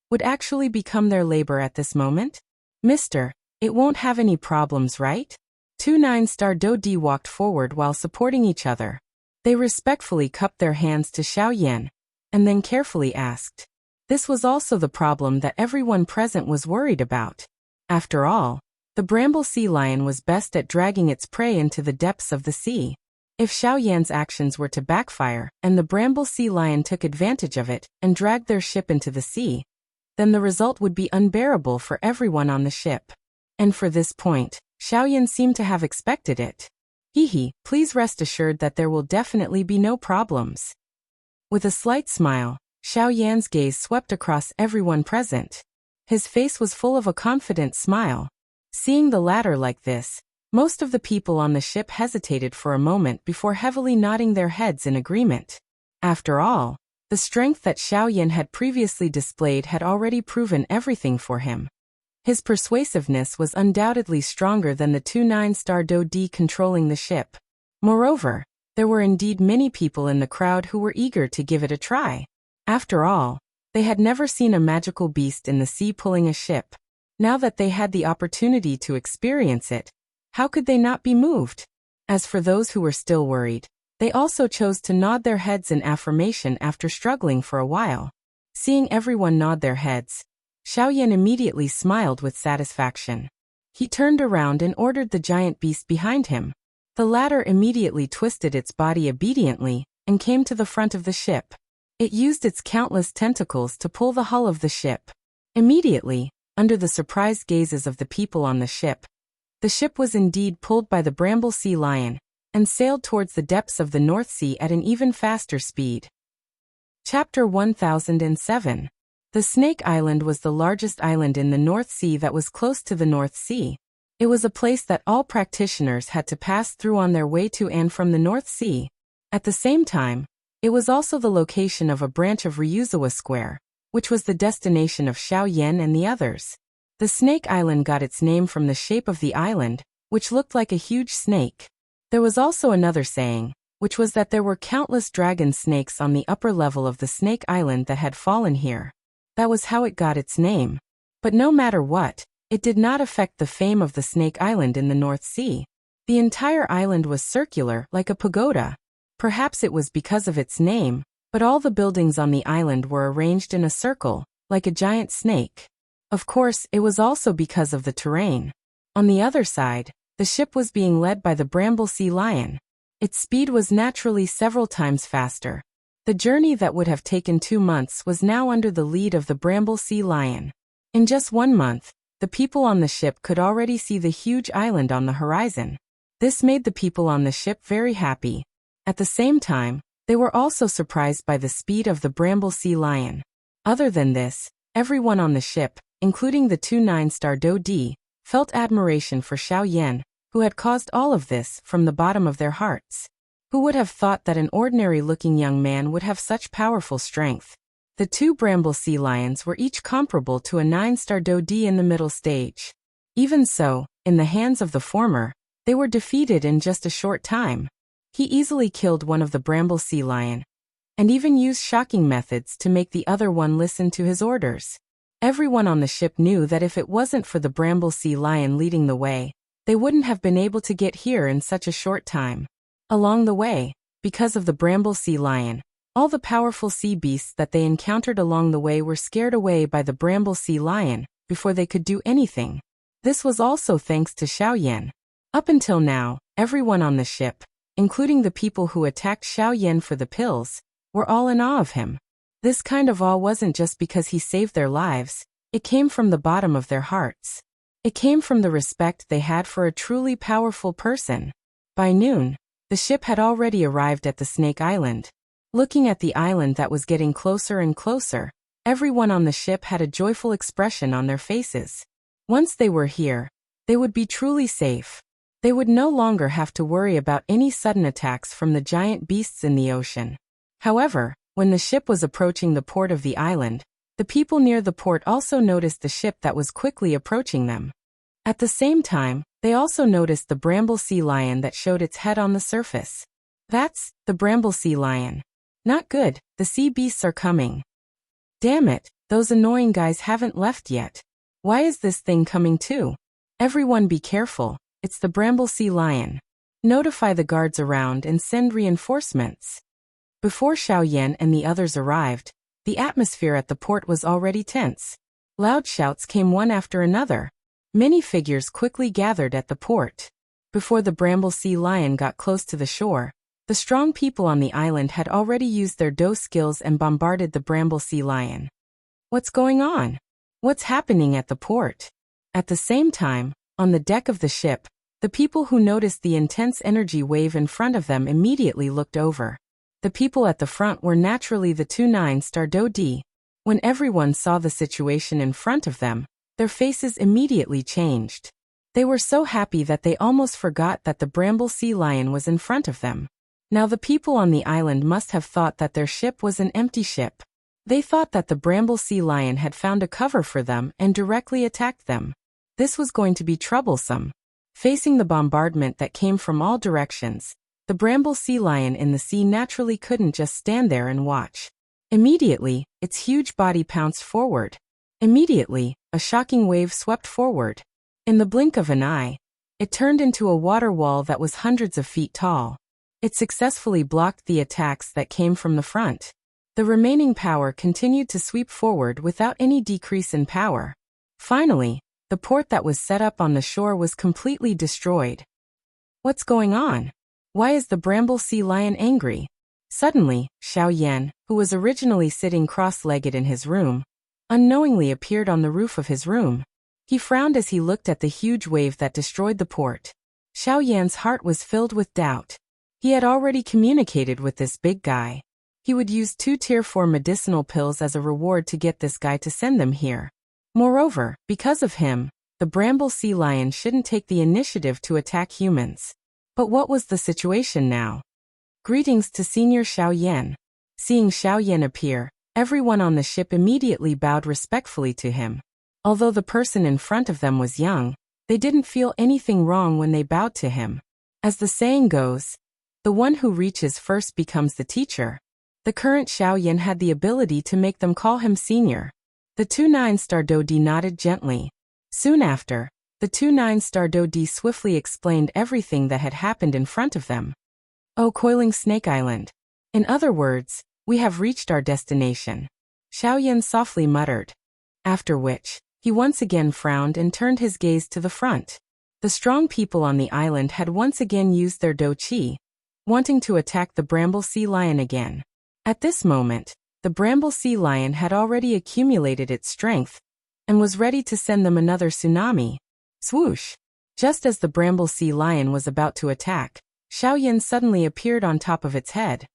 would actually become their labor at this moment. "Mister, it won't have any problems, right?" Two 9-star Do-D walked forward while supporting each other. They respectfully cupped their hands to Xiao Yan, and then carefully asked. This was also the problem that everyone present was worried about. After all, the bramble sea lion was best at dragging its prey into the depths of the sea. If Xiao Yan's actions were to backfire, and the bramble sea lion took advantage of it and dragged their ship into the sea, then the result would be unbearable for everyone on the ship. And for this point, Xiao Yan seemed to have expected it. Please rest assured that there will definitely be no problems." With a slight smile, Xiao Yan's gaze swept across everyone present. His face was full of a confident smile. Seeing the latter like this, most of the people on the ship hesitated for a moment before heavily nodding their heads in agreement. After all, the strength that Xiao Yan had previously displayed had already proven everything for him. His persuasiveness was undoubtedly stronger than the two 9-star Do-D controlling the ship. Moreover, there were indeed many people in the crowd who were eager to give it a try. After all, they had never seen a magical beast in the sea pulling a ship. Now that they had the opportunity to experience it, how could they not be moved? As for those who were still worried, they also chose to nod their heads in affirmation after struggling for a while. Seeing everyone nod their heads, Xiao Yan immediately smiled with satisfaction. He turned around and ordered the giant beast behind him. The latter immediately twisted its body obediently and came to the front of the ship. It used its countless tentacles to pull the hull of the ship. Immediately, under the surprised gazes of the people on the ship was indeed pulled by the bramble sea lion and sailed towards the depths of the North Sea at an even faster speed. Chapter 1007. The Snake Island was the largest island in the North Sea that was close to the North Sea. It was a place that all practitioners had to pass through on their way to and from the North Sea. At the same time, it was also the location of a branch of Ryuzawa Square, which was the destination of Xiao Yan and the others. The Snake Island got its name from the shape of the island, which looked like a huge snake. There was also another saying, which was that there were countless dragon snakes on the upper level of the Snake Island that had fallen here. That was how it got its name. But no matter what, it did not affect the fame of the Snake Island in the North Sea. The entire island was circular, like a pagoda. Perhaps it was because of its name, but all the buildings on the island were arranged in a circle, like a giant snake. Of course, it was also because of the terrain. On the other side, the ship was being led by the bramble sea lion. Its speed was naturally several times faster. The journey that would have taken 2 months was now under the lead of the bramble sea lion. In just 1 month, the people on the ship could already see the huge island on the horizon. This made the people on the ship very happy. At the same time, they were also surprised by the speed of the bramble sea lion. Other than this, everyone on the ship, including the two 9-star Do-D, felt admiration for Xiao Yan, who had caused all of this from the bottom of their hearts. Who would have thought that an ordinary-looking young man would have such powerful strength? The two bramble sea lions were each comparable to a 9-star Do-D in the middle stage. Even so, in the hands of the former, they were defeated in just a short time. He easily killed one of the bramble sea lion, and even used shocking methods to make the other one listen to his orders. Everyone on the ship knew that if it wasn't for the bramble sea lion leading the way, they wouldn't have been able to get here in such a short time. Along the way, because of the bramble sea lion, all the powerful sea beasts that they encountered along the way were scared away by the bramble sea lion before they could do anything. This was also thanks to Xiao Yan. Up until now, everyone on the ship, including the people who attacked Xiao Yan for the pills, were all in awe of him. This kind of awe wasn't just because he saved their lives, it came from the bottom of their hearts. It came from the respect they had for a truly powerful person. By noon, The ship had already arrived at the Snake Island. Looking at the island that was getting closer and closer, everyone on the ship had a joyful expression on their faces. Once they were here, they would be truly safe. They would no longer have to worry about any sudden attacks from the giant beasts in the ocean. However, when the ship was approaching the port of the island, the people near the port also noticed the ship that was quickly approaching them. At the same time, they also noticed the bramble sea lion that showed its head on the surface. That's the bramble sea lion. Not good, the sea beasts are coming. Damn it, those annoying guys haven't left yet. Why is this thing coming too? Everyone be careful, it's the bramble sea lion. Notify the guards around and send reinforcements. Before Xiaoyan and the others arrived, the atmosphere at the port was already tense. Loud shouts came one after another. Many figures quickly gathered at the port. Before the bramble sea lion got close to the shore, the strong people on the island had already used their Do skills and bombarded the bramble sea lion. What's going on? What's happening at the port? At the same time, on the deck of the ship, the people who noticed the intense energy wave in front of them immediately looked over. The people at the front were naturally the 2 9-star Do D. When everyone saw the situation in front of them, their faces immediately changed. They were so happy that they almost forgot that the bramble sea lion was in front of them. Now the people on the island must have thought that their ship was an empty ship. They thought that the bramble sea lion had found a cover for them and directly attacked them. This was going to be troublesome. Facing the bombardment that came from all directions, the bramble sea lion in the sea naturally couldn't just stand there and watch. Immediately, its huge body pounced forward. Immediately, a shocking wave swept forward. In the blink of an eye, it turned into a water wall that was hundreds of feet tall. It successfully blocked the attacks that came from the front. The remaining power continued to sweep forward without any decrease in power. Finally, the port that was set up on the shore was completely destroyed. What's going on? Why is the bramble sea lion angry? Suddenly, Xiaoyan, who was originally sitting cross-legged in his room, unknowingly appeared on the roof of his room. He frowned as he looked at the huge wave that destroyed the port. Xiaoyan's heart was filled with doubt. He had already communicated with this big guy. He would use 2 tier 4 medicinal pills as a reward to get this guy to send them here. Moreover, because of him, the bramble sea lion shouldn't take the initiative to attack humans. But what was the situation now? Greetings to Senior Xiaoyan. Seeing Xiaoyan appear, everyone on the ship immediately bowed respectfully to him. Although the person in front of them was young, they didn't feel anything wrong when they bowed to him. As the saying goes, the one who reaches first becomes the teacher. The current Xiaoyan had the ability to make them call him senior. The 2 9-star Do D nodded gently. Soon after, the 2 9-star Do D swiftly explained everything that had happened in front of them. Oh, coiling Snake Island. In other words, we have reached our destination. Xiaoyan softly muttered. After which, he once again frowned and turned his gaze to the front. The strong people on the island had once again used their Do Qi, wanting to attack the bramble sea lion again. At this moment, the bramble sea lion had already accumulated its strength and was ready to send them another tsunami. Swoosh! Just as the bramble sea lion was about to attack, Xiaoyan suddenly appeared on top of its head.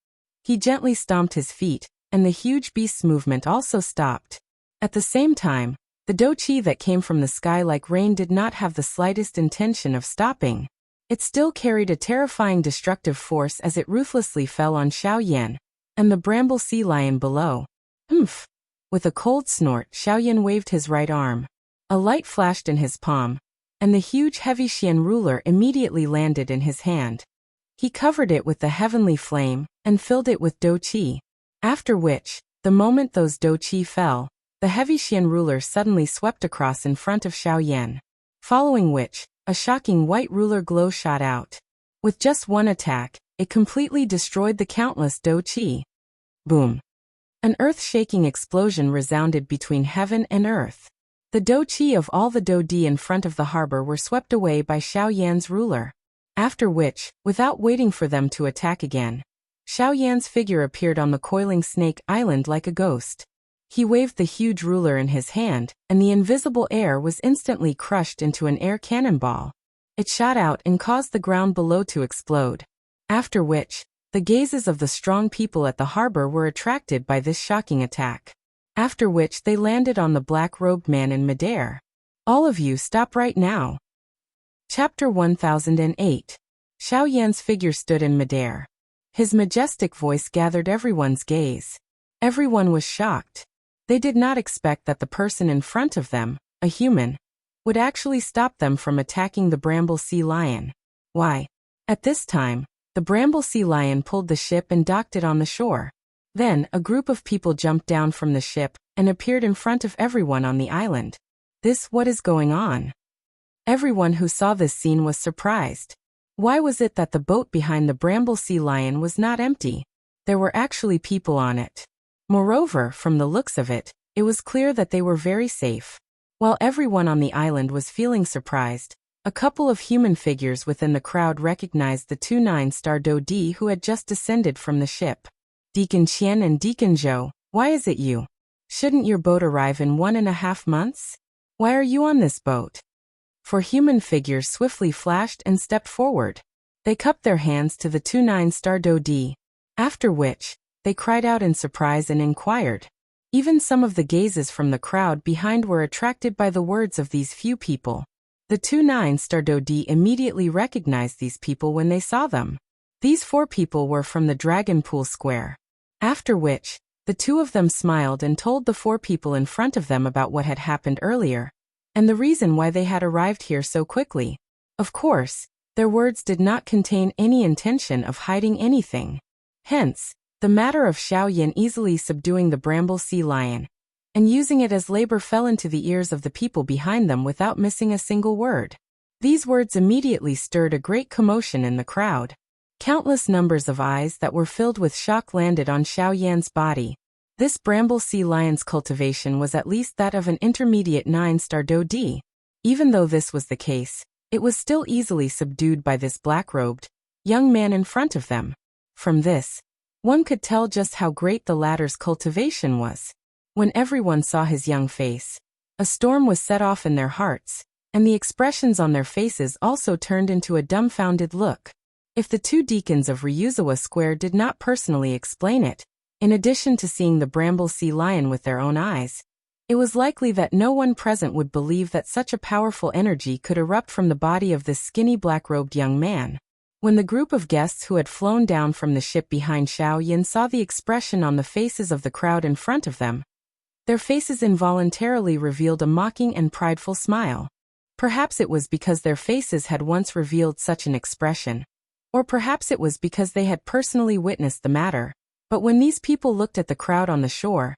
He gently stomped his feet, and the huge beast's movement also stopped. At the same time, the Do Qi that came from the sky like rain did not have the slightest intention of stopping. It still carried a terrifying destructive force as it ruthlessly fell on Xiaoyan and the bramble sea lion below. Humph! With a cold snort, Xiaoyan waved his right arm. A light flashed in his palm, and the huge heavy Xian ruler immediately landed in his hand. He covered it with the heavenly flame and filled it with Do Qi. After which, the moment those Do Qi fell, the heavy Xian ruler suddenly swept across in front of Xiaoyan. Following which, a shocking white ruler glow shot out. With just one attack, it completely destroyed the countless Do Qi. Boom! An earth-shaking explosion resounded between heaven and earth. The Do Qi of all the Do Di in front of the harbor were swept away by Xiaoyan's ruler. After which, without waiting for them to attack again, Xiaoyan's figure appeared on the coiling Snake Island like a ghost. He waved the huge ruler in his hand, and the invisible air was instantly crushed into an air cannonball. It shot out and caused the ground below to explode. After which, the gazes of the strong people at the harbor were attracted by this shocking attack. After which they landed on the black-robed man in midair. All of you stop right now. Chapter 1008. Xiao Yan's figure stood in midair. His majestic voice gathered everyone's gaze. Everyone was shocked. They did not expect that the person in front of them, a human, would actually stop them from attacking the Bramble Sea Lion. Why? At this time, the Bramble Sea Lion pulled the ship and docked it on the shore. Then, a group of people jumped down from the ship and appeared in front of everyone on the island. What is going on? Everyone who saw this scene was surprised. Why was it that the boat behind the Bramble Sea Lion was not empty? There were actually people on it. Moreover, from the looks of it, it was clear that they were very safe. While everyone on the island was feeling surprised, a couple of human figures within the crowd recognized the two 9-star Dodi who had just descended from the ship. Deacon Qian and Deacon Zhou, why is it you? Shouldn't your boat arrive in 1.5 months? Why are you on this boat? Four human figures swiftly flashed and stepped forward. They cupped their hands to the two 9-star Dodi. After which, they cried out in surprise and inquired. Even some of the gazes from the crowd behind were attracted by the words of these few people. The two 9-star Dodi immediately recognized these people when they saw them. These 4 people were from the Dragon Pool Square. After which, the 2 of them smiled and told the 4 people in front of them about what had happened earlier, and the reason why they had arrived here so quickly. Of course, their words did not contain any intention of hiding anything. Hence, the matter of Xiao Yan easily subduing the Bramble Sea Lion and using it as labor fell into the ears of the people behind them without missing a single word. These words immediately stirred a great commotion in the crowd. Countless numbers of eyes that were filled with shock landed on Xiao Yan's body. This Bramble Sea Lion's cultivation was at least that of an intermediate 9-star Dodi. Even though this was the case, it was still easily subdued by this black-robed young man in front of them. From this, one could tell just how great the latter's cultivation was. When everyone saw his young face, a storm was set off in their hearts, and the expressions on their faces also turned into a dumbfounded look. If the 2 deacons of Ryuzawa Square did not personally explain it, in addition to seeing the Bramble Sea Lion with their own eyes, it was likely that no one present would believe that such a powerful energy could erupt from the body of this skinny black-robed young man. When the group of guests who had flown down from the ship behind Xiao Yan saw the expression on the faces of the crowd in front of them, their faces involuntarily revealed a mocking and prideful smile. Perhaps it was because their faces had once revealed such an expression, or perhaps it was because they had personally witnessed the matter. But when these people looked at the crowd on the shore,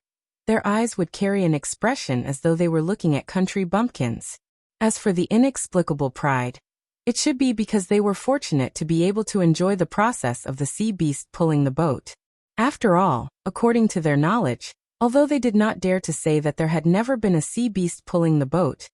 their eyes would carry an expression as though they were looking at country bumpkins. As for the inexplicable pride, it should be because they were fortunate to be able to enjoy the process of the sea beast pulling the boat. After all, according to their knowledge, although they did not dare to say that there had never been a sea beast pulling the boat,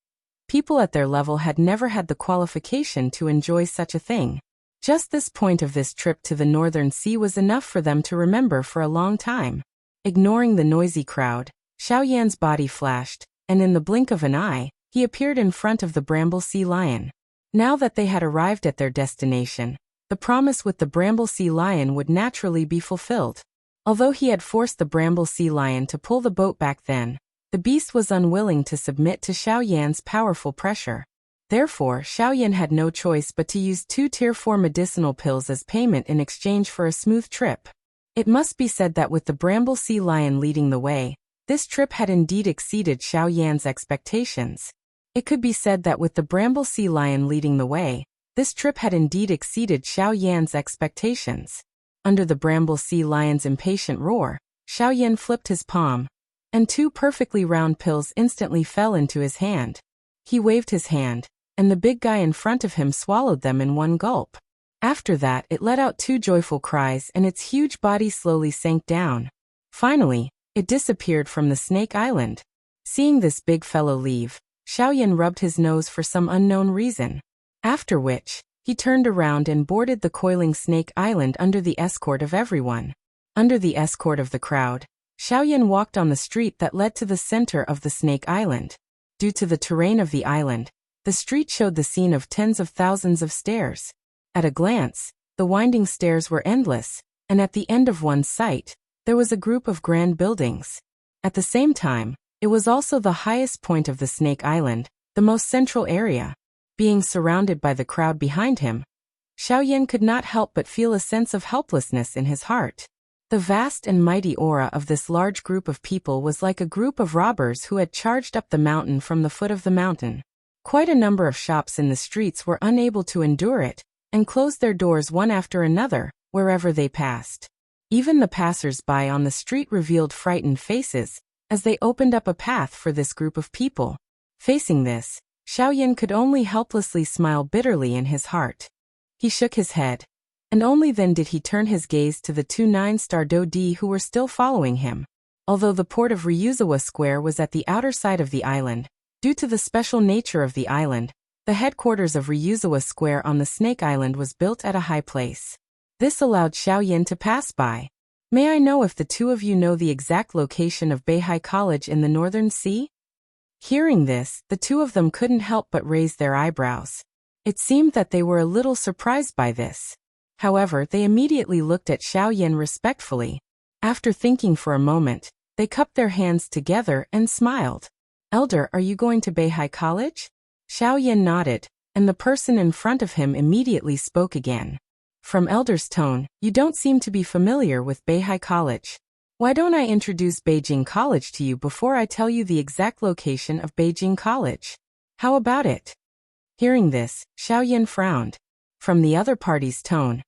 people at their level had never had the qualification to enjoy such a thing. Just this point of this trip to the Northern Sea was enough for them to remember for a long time. Ignoring the noisy crowd, Xiao Yan's body flashed, and in the blink of an eye, he appeared in front of the Bramble Sea Lion. Now that they had arrived at their destination, the promise with the Bramble Sea Lion would naturally be fulfilled. Although he had forced the Bramble Sea Lion to pull the boat back then, the beast was unwilling to submit to Xiao Yan's powerful pressure. Therefore, Xiao Yan had no choice but to use 2 Tier 4 medicinal pills as payment in exchange for a smooth trip. It must be said that with the Bramble Sea Lion leading the way, this trip had indeed exceeded Xiao Yan's expectations. It could be said that with the Bramble Sea Lion leading the way, this trip had indeed exceeded Xiao Yan's expectations. Under the Bramble Sea Lion's impatient roar, Xiao Yan flipped his palm, and 2 perfectly round pills instantly fell into his hand. He waved his hand, and the big guy in front of him swallowed them in one gulp. After that, it let out 2 joyful cries and its huge body slowly sank down. Finally, it disappeared from the Snake Island. Seeing this big fellow leave, Xiao Yan rubbed his nose for some unknown reason. After which, he turned around and boarded the coiling Snake Island under the escort of everyone. Under the escort of the crowd, Xiao Yan walked on the street that led to the center of the Snake Island. Due to the terrain of the island, the street showed the scene of tens of thousands of stairs. At a glance, the winding stairs were endless, and at the end of one sight, there was a group of grand buildings. At the same time, it was also the highest point of the Snake Island, the most central area. Being surrounded by the crowd behind him, Xiaoyan could not help but feel a sense of helplessness in his heart. The vast and mighty aura of this large group of people was like a group of robbers who had charged up the mountain from the foot of the mountain. Quite a number of shops in the streets were unable to endure it, and closed their doors one after another, wherever they passed. Even the passers-by on the street revealed frightened faces, as they opened up a path for this group of people. Facing this, Xiaoyan could only helplessly smile bitterly in his heart. He shook his head, and only then did he turn his gaze to the two 9-star Dodi who were still following him. Although the port of Ryuzawa Square was at the outer side of the island, due to the special nature of the island, the headquarters of Ryuzawa Square on the Snake Island was built at a high place. This allowed Xiaoyan to pass by. May I know if the two of you know the exact location of Beihai College in the Northern Sea? Hearing this, the two of them couldn't help but raise their eyebrows. It seemed that they were a little surprised by this. However, they immediately looked at Xiaoyan respectfully. After thinking for a moment, they cupped their hands together and smiled. "Elder, are you going to Beihai College?" Xiaoyan nodded, and the person in front of him immediately spoke again. "From Elder's tone, you don't seem to be familiar with Beihai College. Why don't I introduce Beijing College to you before I tell you the exact location of Beijing College? How about it?" Hearing this, Xiaoyan frowned. From the other party's tone,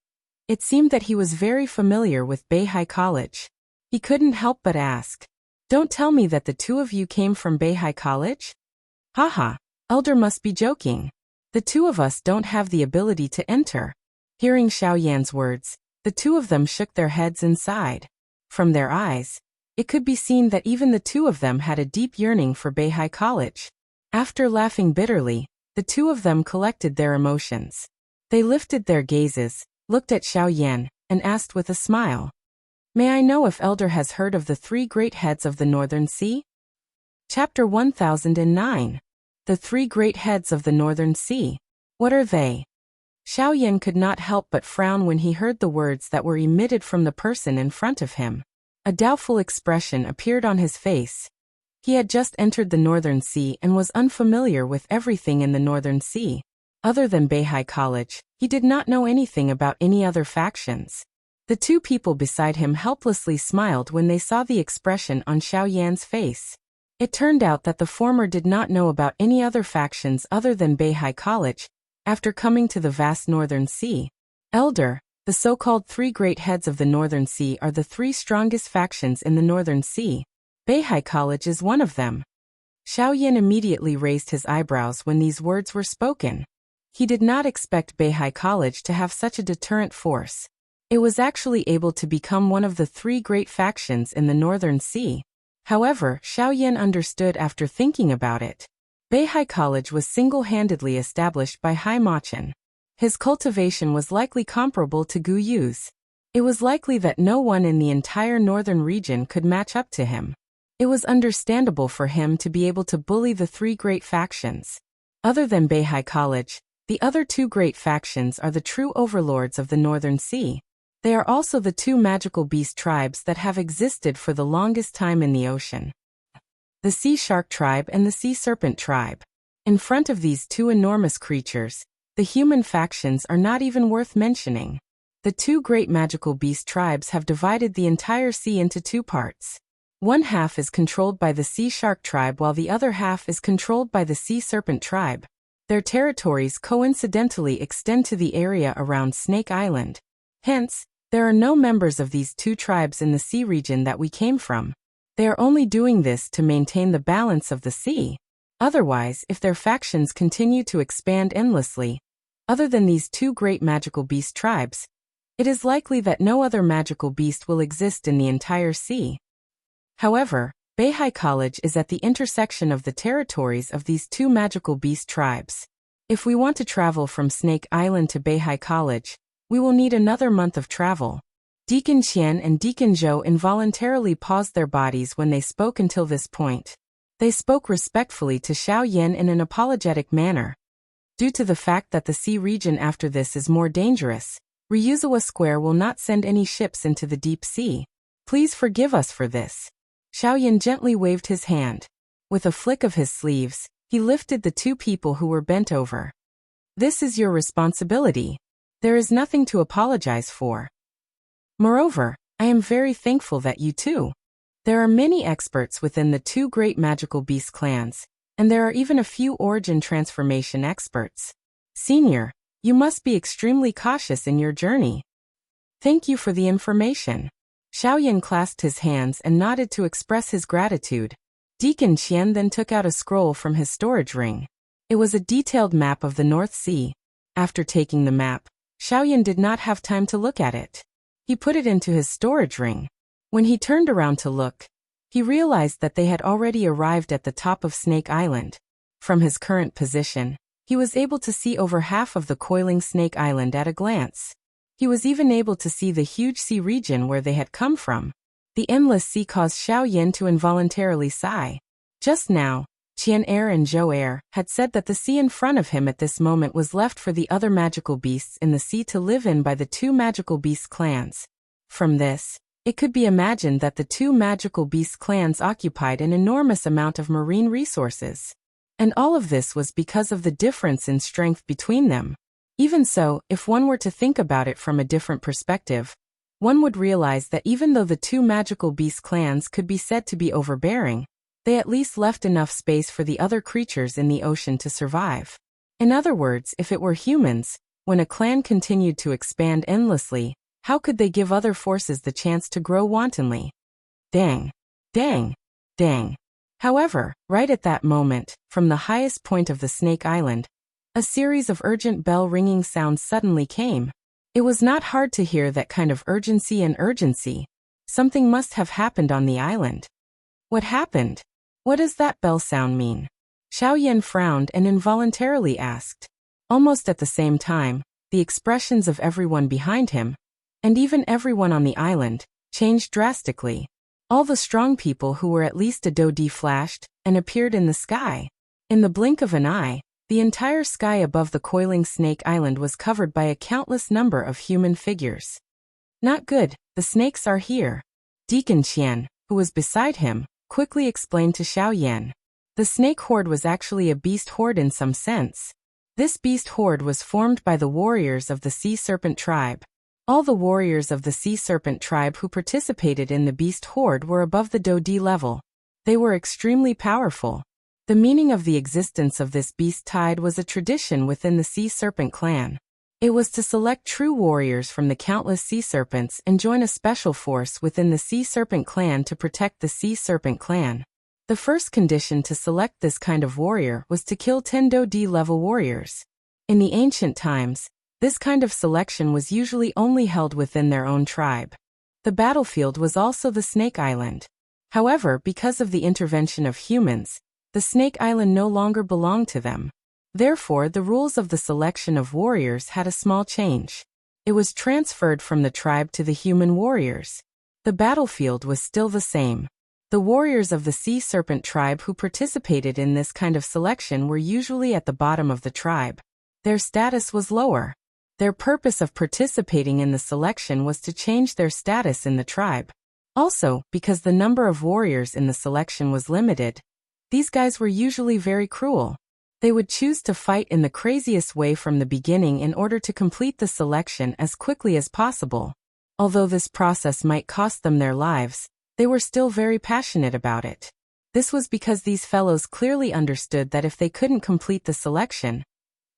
it seemed that he was very familiar with Beihai College. He couldn't help but ask, "Don't tell me that the two of you came from Beihai College?" "Haha, Elder must be joking. The two of us don't have the ability to enter." Hearing Xiaoyan's words, the two of them shook their heads and sighed. From their eyes, it could be seen that even the two of them had a deep yearning for Beihai College. After laughing bitterly, the two of them collected their emotions. They lifted their gazes, looked at Xiaoyan, and asked with a smile, "May I know if Elder has heard of the three great heads of the Northern Sea?" Chapter 1009. The Three Great Heads of the Northern Sea. What are they? Xiaoyan could not help but frown when he heard the words that were emitted from the person in front of him. A doubtful expression appeared on his face. He had just entered the Northern Sea and was unfamiliar with everything in the Northern Sea. Other than Beihai College, he did not know anything about any other factions. The two people beside him helplessly smiled when they saw the expression on Xiaoyan's face. It turned out that the former did not know about any other factions other than Beihai College, after coming to the vast Northern Sea. "Elder, the so-called three great heads of the Northern Sea are the three strongest factions in the Northern Sea. Beihai College is one of them." Xiaoyan immediately raised his eyebrows when these words were spoken. He did not expect Beihai College to have such a deterrent force. It was actually able to become one of the three great factions in the Northern Sea. However, Xiaoyan understood after thinking about it. Beihai College was single-handedly established by Hai Machen. His cultivation was likely comparable to Gu Yu's. It was likely that no one in the entire northern region could match up to him. It was understandable for him to be able to bully the three great factions. Other than Beihai College, the other two great factions are the true overlords of the Northern Sea. They are also the two magical beast tribes that have existed for the longest time in the ocean. The Sea Shark tribe and the Sea Serpent tribe. In front of these two enormous creatures, the human factions are not even worth mentioning. The two great magical beast tribes have divided the entire sea into two parts. One half is controlled by the Sea Shark tribe while the other half is controlled by the Sea Serpent tribe. Their territories coincidentally extend to the area around Snake Island. Hence, there are no members of these two tribes in the sea region that we came from. They are only doing this to maintain the balance of the sea. Otherwise, if their factions continue to expand endlessly, other than these two great magical beast tribes, it is likely that no other magical beast will exist in the entire sea. However, Beihai College is at the intersection of the territories of these two magical beast tribes. If we want to travel from Snake Island to Beihai College, we will need another month of travel. Deacon Qian and Deacon Zhou involuntarily paused their bodies when they spoke until this point. They spoke respectfully to Xiaoyan in an apologetic manner. Due to the fact that the sea region after this is more dangerous, Ryuzawa Square will not send any ships into the deep sea. Please forgive us for this. Xiaoyan gently waved his hand. With a flick of his sleeves, he lifted the two people who were bent over. This is your responsibility. There is nothing to apologize for. Moreover, I am very thankful that you too. There are many experts within the two great magical beast clans, and there are even a few origin transformation experts. Senior, you must be extremely cautious in your journey. Thank you for the information. Xiaoyan clasped his hands and nodded to express his gratitude. Deacon Qian then took out a scroll from his storage ring. It was a detailed map of the North Sea. After taking the map, Xiaoyan did not have time to look at it. He put it into his storage ring. When he turned around to look, he realized that they had already arrived at the top of Snake Island. From his current position, he was able to see over half of the coiling Snake Island at a glance. He was even able to see the huge sea region where they had come from. The endless sea caused Xiaoyan to involuntarily sigh. Just now, Qian Air and Zhou Air had said that the sea in front of him at this moment was left for the other magical beasts in the sea to live in by the two magical beast clans. From this, it could be imagined that the two magical beast clans occupied an enormous amount of marine resources. And all of this was because of the difference in strength between them. Even so, if one were to think about it from a different perspective, one would realize that even though the two magical beast clans could be said to be overbearing, they at least left enough space for the other creatures in the ocean to survive. In other words, if it were humans, when a clan continued to expand endlessly, how could they give other forces the chance to grow wantonly? Dang. Dang. Dang. However, right at that moment, from the highest point of the Snake Island, a series of urgent bell-ringing sounds suddenly came. It was not hard to hear that kind of urgency and urgency. Something must have happened on the island. What happened? What does that bell sound mean? Xiaoyan frowned and involuntarily asked. Almost at the same time, the expressions of everyone behind him, and even everyone on the island, changed drastically. All the strong people who were at least a dodi flashed and appeared in the sky. In the blink of an eye, the entire sky above the coiling Snake Island was covered by a countless number of human figures. Not good, the snakes are here. Deacon Qian, who was beside him, quickly explained to Xiaoyan. The snake horde was actually a beast horde in some sense. This beast horde was formed by the warriors of the Sea Serpent tribe. All the warriors of the Sea Serpent tribe who participated in the beast horde were above the Dodi level. They were extremely powerful. The meaning of the existence of this beast tide was a tradition within the Sea Serpent clan. It was to select true warriors from the countless sea serpents and join a special force within the Sea Serpent clan to protect the Sea Serpent clan. The first condition to select this kind of warrior was to kill 10 Dodi level warriors. In the ancient times, this kind of selection was usually only held within their own tribe. The battlefield was also the Snake Island. However, because of the intervention of humans, the Snake Island no longer belonged to them. Therefore, the rules of the selection of warriors had a small change. It was transferred from the tribe to the human warriors. The battlefield was still the same. The warriors of the Sea Serpent tribe who participated in this kind of selection were usually at the bottom of the tribe. Their status was lower. Their purpose of participating in the selection was to change their status in the tribe. Also, because the number of warriors in the selection was limited, these guys were usually very cruel. They would choose to fight in the craziest way from the beginning in order to complete the selection as quickly as possible. Although this process might cost them their lives, they were still very passionate about it. This was because these fellows clearly understood that if they couldn't complete the selection,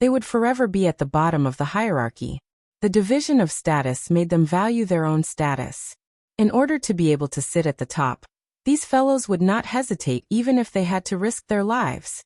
they would forever be at the bottom of the hierarchy. The division of status made them value their own status. In order to be able to sit at the top, these fellows would not hesitate even if they had to risk their lives.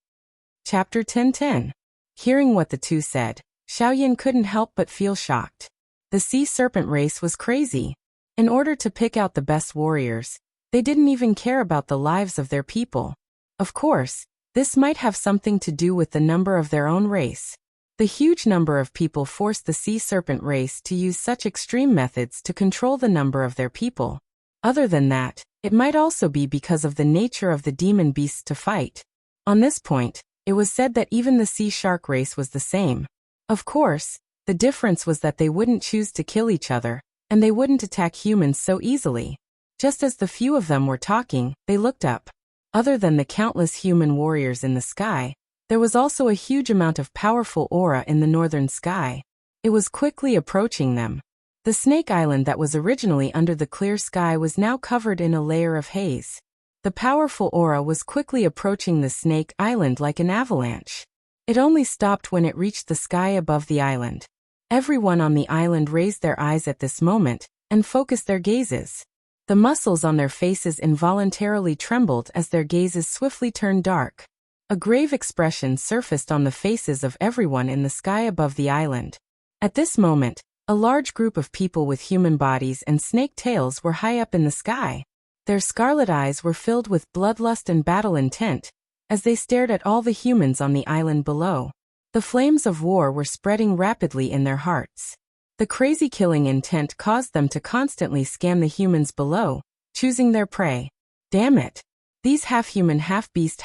Chapter 10:10. Hearing what the two said, Xiaoyan couldn't help but feel shocked. The Sea Serpent race was crazy. In order to pick out the best warriors, they didn't even care about the lives of their people. Of course, this might have something to do with the number of their own race. The huge number of people forced the Sea Serpent race to use such extreme methods to control the number of their people. Other than that, it might also be because of the nature of the demon beasts to fight. On this point, it was said that even the Sea Shark race was the same. Of course, The difference was that they wouldn't choose to kill each other, and they wouldn't attack humans so easily. Just as the few of them were talking, they looked up. Other than the countless human warriors in the sky, there was also a huge amount of powerful aura in the northern sky. It was quickly approaching them. The Snake Island that was originally under the clear sky was now covered in a layer of haze. The powerful aura was quickly approaching the Snake Island like an avalanche. It only stopped when it reached the sky above the island. Everyone on the island raised their eyes at this moment and focused their gazes. The muscles on their faces involuntarily trembled as their gazes swiftly turned dark. A grave expression surfaced on the faces of everyone in the sky above the island. At this moment, a large group of people with human bodies and snake tails were high up in the sky. Their scarlet eyes were filled with bloodlust and battle intent as they stared at all the humans on the island below. The flames of war were spreading rapidly in their hearts. The crazy killing intent caused them to constantly scan the humans below, choosing their prey. Damn it! These half-human, half-beast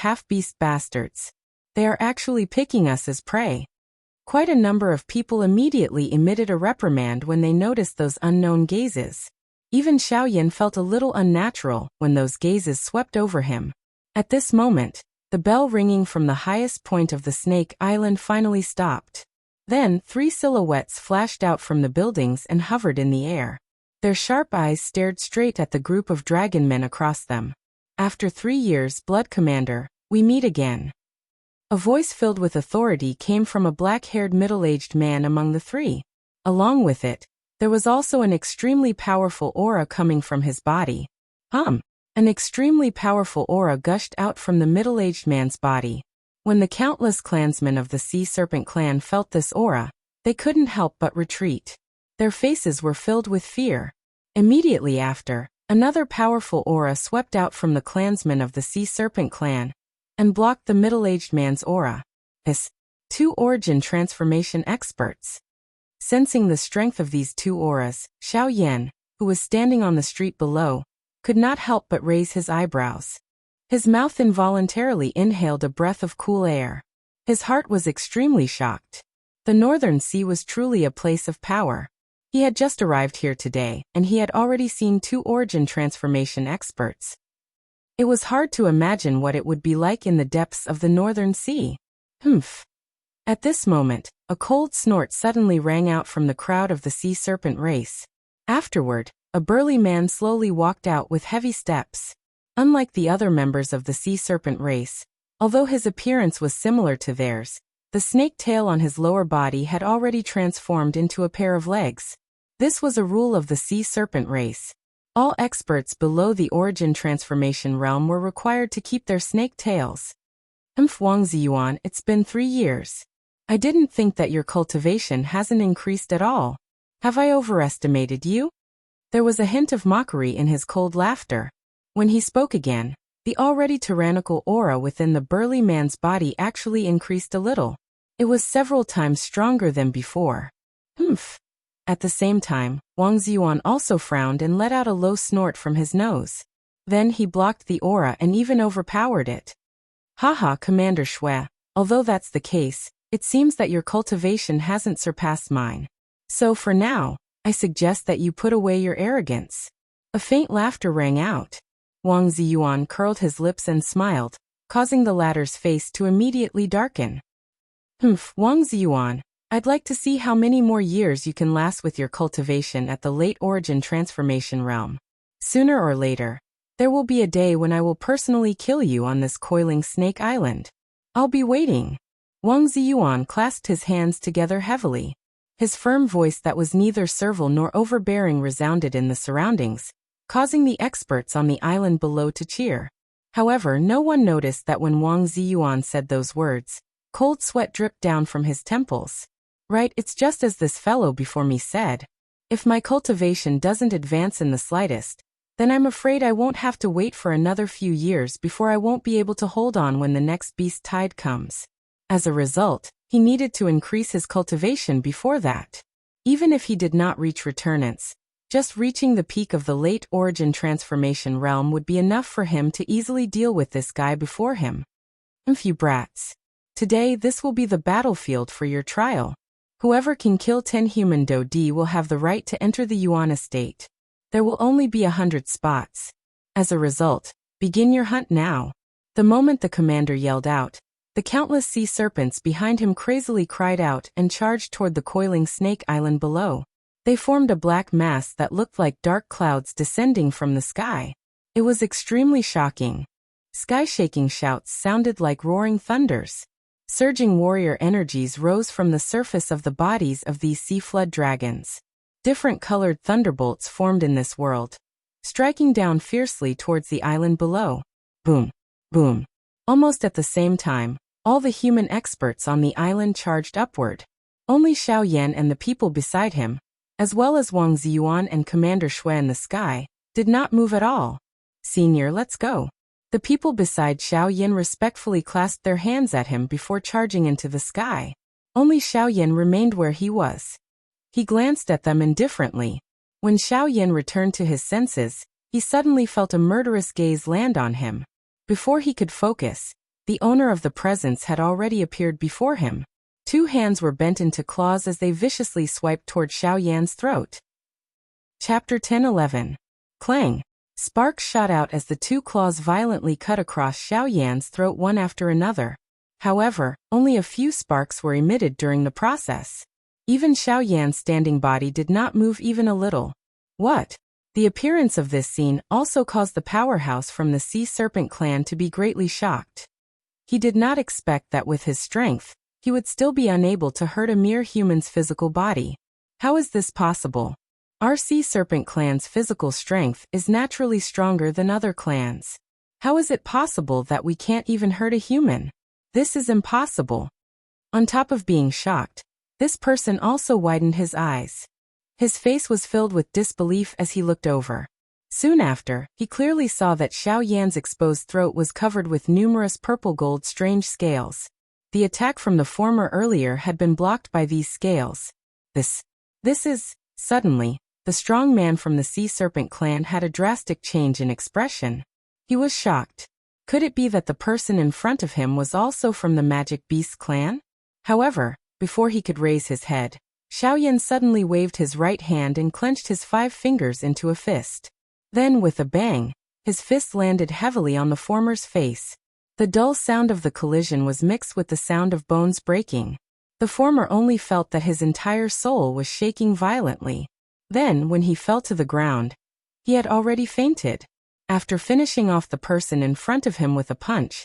bastards. They are actually picking us as prey. Quite a number of people immediately emitted a reprimand when they noticed those unknown gazes. Even Xiaoyan felt a little unnatural when those gazes swept over him. At this moment, the bell ringing from the highest point of the Snake Island finally stopped. Then, 3 silhouettes flashed out from the buildings and hovered in the air. Their sharp eyes stared straight at the group of dragon men across them. After 3 years, Blood Commander, we meet again. A voice filled with authority came from a black-haired middle-aged man among the 3. Along with it, there was also an extremely powerful aura coming from his body. An extremely powerful aura gushed out from the middle-aged man's body. When the countless clansmen of the Sea Serpent clan felt this aura, they couldn't help but retreat. Their faces were filled with fear. Immediately after, another powerful aura swept out from the clansmen of the Sea Serpent clan and blocked the middle-aged man's aura. 2 origin transformation experts. Sensing the strength of these 2 auras, Xiaoyan, who was standing on the street below, could not help but raise his eyebrows. His mouth involuntarily inhaled a breath of cool air. His heart was extremely shocked. The Northern Sea was truly a place of power. He had just arrived here today, and he had already seen 2 origin transformation experts. It was hard to imagine what it would be like in the depths of the Northern Sea. At this moment, a cold snort suddenly rang out from the crowd of the Sea Serpent race. Afterward, a burly man slowly walked out with heavy steps. Unlike the other members of the Sea Serpent race, although his appearance was similar to theirs, the snake tail on his lower body had already transformed into a pair of legs. This was a rule of the Sea Serpent race. All experts below the origin transformation realm were required to keep their snake tails. Wang Ziyuan, it's been 3 years. I didn't think that your cultivation hasn't increased at all. Have I overestimated you? There was a hint of mockery in his cold laughter. When he spoke again, the already tyrannical aura within the burly man's body actually increased a little. It was several times stronger than before. At the same time, Wang Ziyuan also frowned and let out a low snort from his nose. Then he blocked the aura and even overpowered it. Haha, Commander Shui, although that's the case, it seems that your cultivation hasn't surpassed mine. So for now, I suggest that you put away your arrogance. A faint laughter rang out. Wang Ziyuan curled his lips and smiled, causing the latter's face to immediately darken. Wang Ziyuan, I'd like to see how many more years you can last with your cultivation at the late origin transformation realm. Sooner or later, there will be a day when I will personally kill you on this coiling Snake Island. I'll be waiting. Wang Ziyuan clasped his hands together heavily. His firm voice that was neither servile nor overbearing resounded in the surroundings, causing the experts on the island below to cheer. However, no one noticed that when Wang Ziyuan said those words, cold sweat dripped down from his temples. Right, it's just as this fellow before me said. If my cultivation doesn't advance in the slightest, then I'm afraid I won't have to wait for another few years before I won't be able to hold on when the next beast tide comes. As a result, he needed to increase his cultivation before that. Even if he did not reach returnance, just reaching the peak of the late origin transformation realm would be enough for him to easily deal with this guy before him. You brats. Today this will be the battlefield for your trial. Whoever can kill 10 human Dodi will have the right to enter the Yuan estate. There will only be 100 spots. As a result, begin your hunt now. The moment the commander yelled out, the countless sea serpents behind him crazily cried out and charged toward the coiling snake island below. They formed a black mass that looked like dark clouds descending from the sky. It was extremely shocking. Sky-shaking shouts sounded like roaring thunders. Surging warrior energies rose from the surface of the bodies of these sea flood dragons. Different colored thunderbolts formed in this world, striking down fiercely towards the island below. Boom, boom. Almost at the same time, all the human experts on the island charged upward. Only Xiao Yan and the people beside him, as well as Wang Ziyuan and Commander Shui in the sky, did not move at all. Senior, let's go. The people beside Xiao Yan respectfully clasped their hands at him before charging into the sky. Only Xiao Yan remained where he was. He glanced at them indifferently. When Xiao Yan returned to his senses, he suddenly felt a murderous gaze land on him. Before he could focus, the owner of the presence had already appeared before him. 2 hands were bent into claws as they viciously swiped toward Xiao Yan's throat. Chapter 10:11. Clang. Sparks shot out as the 2 claws violently cut across Xiao Yan's throat one after another. However, only a few sparks were emitted during the process. Even Xiao Yan's standing body did not move even a little. What? The appearance of this scene also caused the powerhouse from the Sea Serpent clan to be greatly shocked. He did not expect that with his strength, he would still be unable to hurt a mere human's physical body. How is this possible? Our Sea Serpent clan's physical strength is naturally stronger than other clans. How is it possible that we can't even hurt a human? This is impossible. On top of being shocked, this person also widened his eyes. His face was filled with disbelief as he looked over. Soon after, he clearly saw that Xiao Yan's exposed throat was covered with numerous purple-gold strange scales. The attack from the former earlier had been blocked by these scales. This is... Suddenly, the strong man from the Sea Serpent clan had a drastic change in expression. He was shocked. Could it be that the person in front of him was also from the Magic Beast clan? However, before he could raise his head, Xiao Yan suddenly waved his right hand and clenched his 5 fingers into a fist. Then, with a bang, his fist landed heavily on the former's face. The dull sound of the collision was mixed with the sound of bones breaking. The former only felt that his entire soul was shaking violently. Then, when he fell to the ground, he had already fainted. After finishing off the person in front of him with a punch,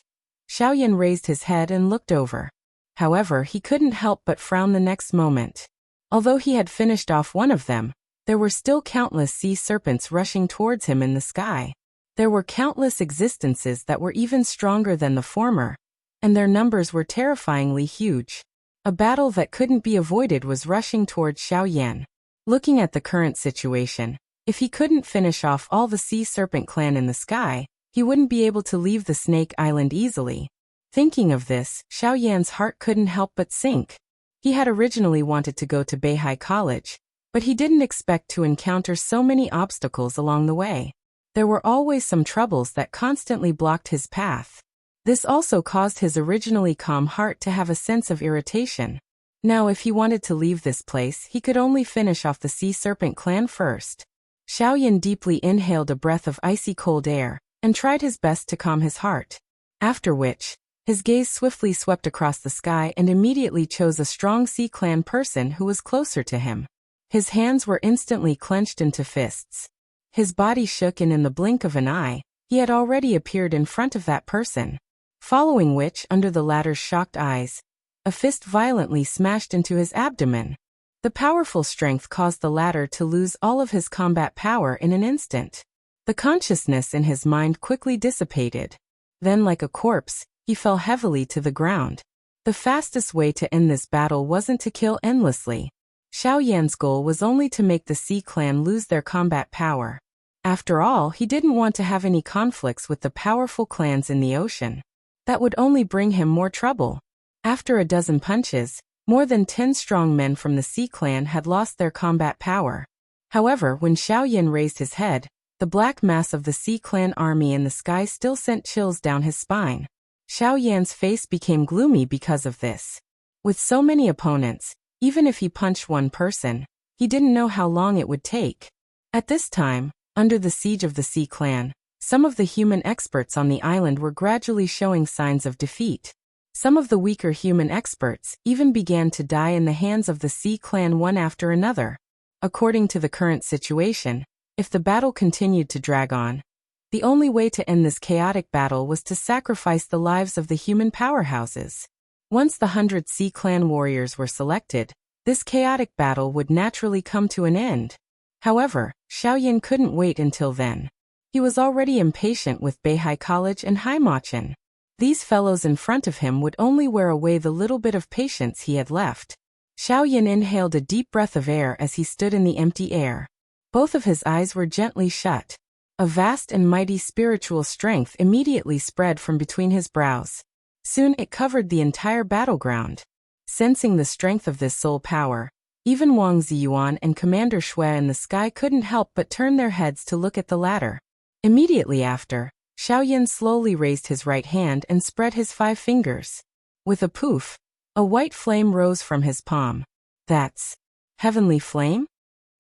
Xiao Yan raised his head and looked over. However, he couldn't help but frown the next moment. Although he had finished off one of them, there were still countless sea serpents rushing towards him in the sky. There were countless existences that were even stronger than the former, and their numbers were terrifyingly huge. A battle that couldn't be avoided was rushing towards Xiao Yan. Looking at the current situation, if he couldn't finish off all the Sea Serpent clan in the sky, he wouldn't be able to leave the Snake Island easily. Thinking of this, Xiao Yan's heart couldn't help but sink. He had originally wanted to go to Beihai College, but he didn't expect to encounter so many obstacles along the way. There were always some troubles that constantly blocked his path. This also caused his originally calm heart to have a sense of irritation. Now if he wanted to leave this place, he could only finish off the Sea Serpent clan first. Xiao Yan deeply inhaled a breath of icy cold air, and tried his best to calm his heart. After which, his gaze swiftly swept across the sky and immediately chose a strong Sea Clan person who was closer to him. His hands were instantly clenched into fists. His body shook and in the blink of an eye, he had already appeared in front of that person. Following which, under the latter's shocked eyes, a fist violently smashed into his abdomen. The powerful strength caused the latter to lose all of his combat power in an instant. The consciousness in his mind quickly dissipated. Then, like a corpse, he fell heavily to the ground. The fastest way to end this battle wasn't to kill endlessly. Xiao Yan's goal was only to make the Sea Clan lose their combat power. After all, he didn't want to have any conflicts with the powerful clans in the ocean. That would only bring him more trouble. After a dozen punches, more than 10 strong men from the Sea Clan had lost their combat power. However, when Xiao Yan raised his head, the black mass of the Sea Clan army in the sky still sent chills down his spine. Xiao Yan's face became gloomy because of this. With so many opponents, Even if he punched one person, he didn't know how long it would take. At this time, under the siege of the Sea Clan, some of the human experts on the island were gradually showing signs of defeat. Some of the weaker human experts even began to die in the hands of the Sea Clan one after another. According to the current situation, if the battle continued to drag on, the only way to end this chaotic battle was to sacrifice the lives of the human powerhouses. Once the 100 Sea Clan warriors were selected, this chaotic battle would naturally come to an end. However, Xiaoyan couldn't wait until then. He was already impatient with Beihai College and Haimachan. These fellows in front of him would only wear away the little bit of patience he had left. Xiaoyan inhaled a deep breath of air as he stood in the empty air. Both of his eyes were gently shut. A vast and mighty spiritual strength immediately spread from between his brows. Soon it covered the entire battleground. Sensing the strength of this soul power, even Wang Ziyuan and Commander Shui in the sky couldn't help but turn their heads to look at the latter. Immediately after, Xiaoyan slowly raised his right hand and spread his 5 fingers. With a poof, a white flame rose from his palm. That's heavenly flame?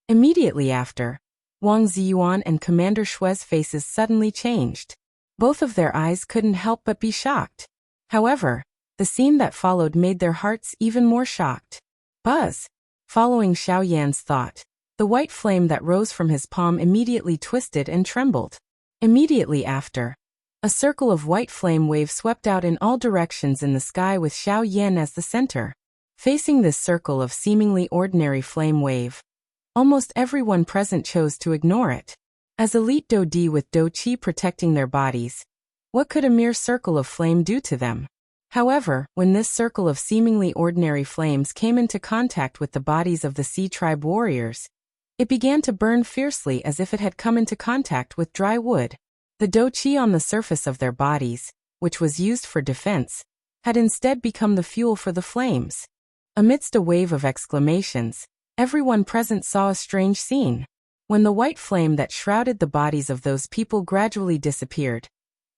Immediately after, Wang Ziyuan and Commander Shui's faces suddenly changed. Both of their eyes couldn't help but be shocked. However, the scene that followed made their hearts even more shocked. Buzz! Following Xiaoyan's thought, the white flame that rose from his palm immediately twisted and trembled. Immediately after, a circle of white flame wave swept out in all directions in the sky with Xiaoyan as the center. Facing this circle of seemingly ordinary flame wave, almost everyone present chose to ignore it. As elite Do Di with Do Qi protecting their bodies, what could a mere circle of flame do to them? However, when this circle of seemingly ordinary flames came into contact with the bodies of the Sea Tribe warriors, it began to burn fiercely as if it had come into contact with dry wood. The Do Qi on the surface of their bodies, which was used for defense, had instead become the fuel for the flames. Amidst a wave of exclamations, everyone present saw a strange scene. When the white flame that shrouded the bodies of those people gradually disappeared,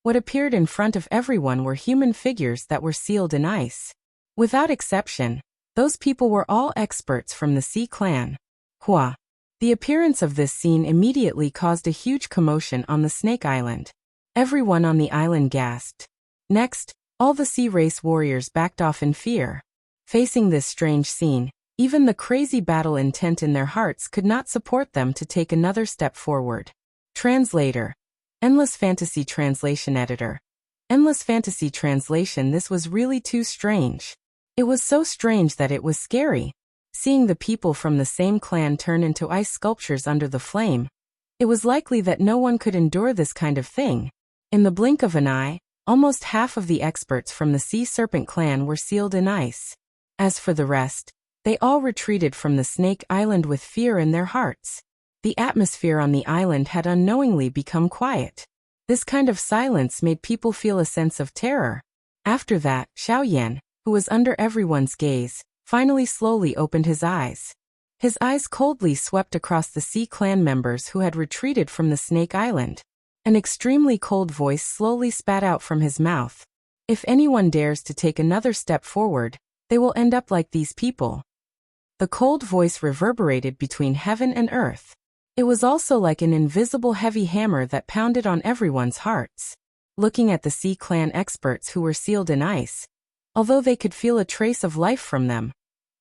what appeared in front of everyone were human figures that were sealed in ice. Without exception, those people were all experts from the Sea Clan. Hua! The appearance of this scene immediately caused a huge commotion on the Snake Island. Everyone on the island gasped. Next, all the Sea Race warriors backed off in fear. Facing this strange scene, even the crazy battle intent in their hearts could not support them to take another step forward. Translator. Endless Fantasy Translation Editor. Endless Fantasy Translation. This was really too strange. It was so strange that it was scary. Seeing the people from the same clan turn into ice sculptures under the flame, it was likely that no one could endure this kind of thing. In the blink of an eye, almost half of the experts from the Sea Serpent clan were sealed in ice. As for the rest, they all retreated from the Snake Island with fear in their hearts. The atmosphere on the island had unknowingly become quiet. This kind of silence made people feel a sense of terror. After that, Xiaoyan, who was under everyone's gaze, finally slowly opened his eyes. His eyes coldly swept across the Sea Clan members who had retreated from the Snake Island. An extremely cold voice slowly spat out from his mouth. If anyone dares to take another step forward, they will end up like these people. The cold voice reverberated between heaven and earth. It was also like an invisible heavy hammer that pounded on everyone's hearts. Looking at the Sea Clan experts who were sealed in ice, although they could feel a trace of life from them,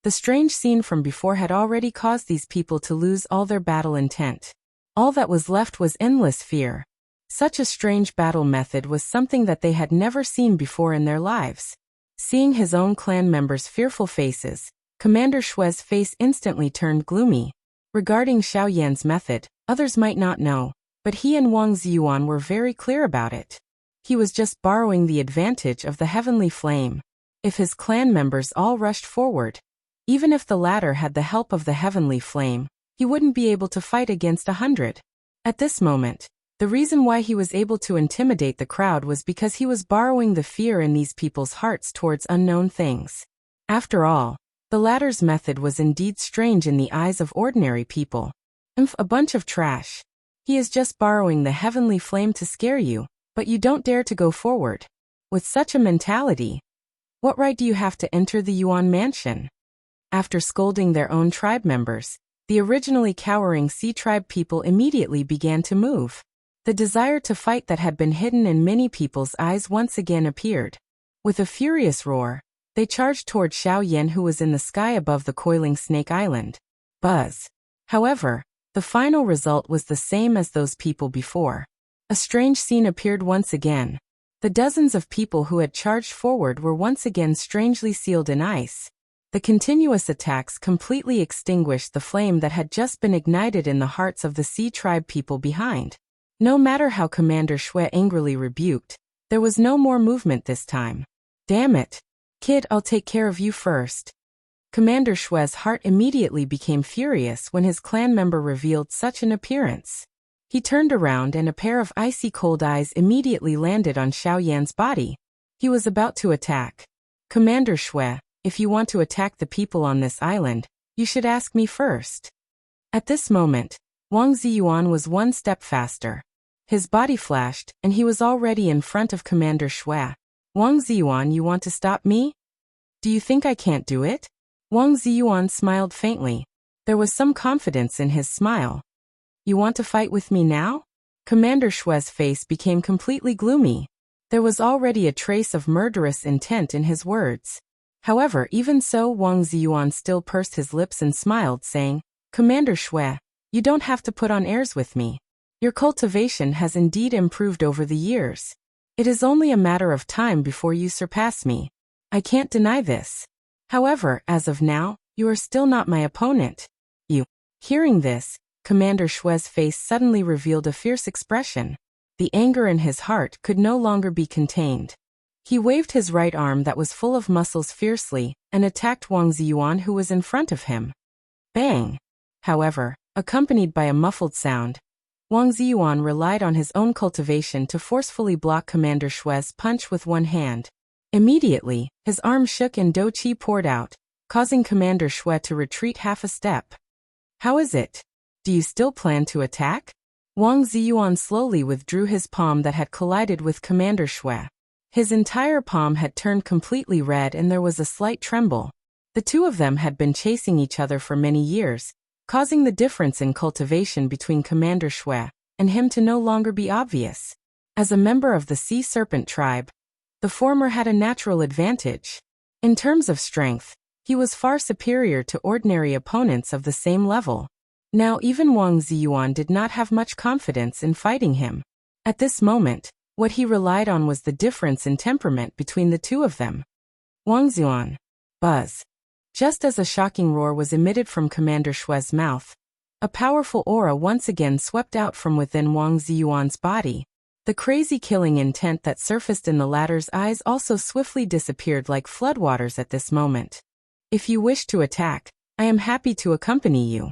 the strange scene from before had already caused these people to lose all their battle intent. All that was left was endless fear. Such a strange battle method was something that they had never seen before in their lives. Seeing his own clan members' fearful faces, Commander Shui's face instantly turned gloomy. Regarding Xiaoyan's method, others might not know, but he and Wang Ziyuan were very clear about it. He was just borrowing the advantage of the heavenly flame. If his clan members all rushed forward, even if the latter had the help of the heavenly flame, he wouldn't be able to fight against 100. At this moment, the reason why he was able to intimidate the crowd was because he was borrowing the fear in these people's hearts towards unknown things. After all, the latter's method was indeed strange in the eyes of ordinary people. A bunch of trash. He is just borrowing the heavenly flame to scare you, but you don't dare to go forward. With such a mentality, what right do you have to enter the Yuan mansion? After scolding their own tribe members, the originally cowering Sea Tribe people immediately began to move. The desire to fight that had been hidden in many people's eyes once again appeared. With a furious roar, they charged toward Xiao Yan, who was in the sky above the coiling Snake Island. Buzz. However, the final result was the same as those people before. A strange scene appeared once again. The dozens of people who had charged forward were once again strangely sealed in ice. The continuous attacks completely extinguished the flame that had just been ignited in the hearts of the Sea Tribe people behind. No matter how Commander Shui angrily rebuked, there was no more movement this time. Damn it. Kid, I'll take care of you first. Commander Shui's heart immediately became furious when his clan member revealed such an appearance. He turned around and a pair of icy cold eyes immediately landed on Xiao Yan's body. He was about to attack. Commander Shui, if you want to attack the people on this island, you should ask me first. At this moment, Wang Ziyuan was one step faster. His body flashed, and he was already in front of Commander Shui. Wang Ziyuan, you want to stop me? Do you think I can't do it? Wang Ziyuan smiled faintly. There was some confidence in his smile. You want to fight with me now? Commander Shui's face became completely gloomy. There was already a trace of murderous intent in his words. However, even so, Wang Ziyuan still pursed his lips and smiled, saying, Commander Shui, you don't have to put on airs with me. Your cultivation has indeed improved over the years. It is only a matter of time before you surpass me. I can't deny this. However, as of now, you are still not my opponent. You. Hearing this, Commander Shui's face suddenly revealed a fierce expression. The anger in his heart could no longer be contained. He waved his right arm that was full of muscles fiercely and attacked Wang Ziyuan, who was in front of him. Bang! However, accompanied by a muffled sound, Wang Ziyuan relied on his own cultivation to forcefully block Commander Shui's punch with one hand. Immediately, his arm shook and dou qi poured out, causing Commander Shui to retreat half a step. How is it? Do you still plan to attack? Wang Ziyuan slowly withdrew his palm that had collided with Commander Shui. His entire palm had turned completely red and there was a slight tremble. The two of them had been chasing each other for many years, causing the difference in cultivation between Commander Shui and him to no longer be obvious. As a member of the Sea Serpent tribe, the former had a natural advantage. In terms of strength, he was far superior to ordinary opponents of the same level. Now even Wang Ziyuan did not have much confidence in fighting him. At this moment, what he relied on was the difference in temperament between the two of them. Wang Ziyuan. Buzz. Just as a shocking roar was emitted from Commander Shui's mouth, a powerful aura once again swept out from within Wang Ziyuan's body. The crazy killing intent that surfaced in the latter's eyes also swiftly disappeared like floodwaters at this moment. If you wish to attack, I am happy to accompany you.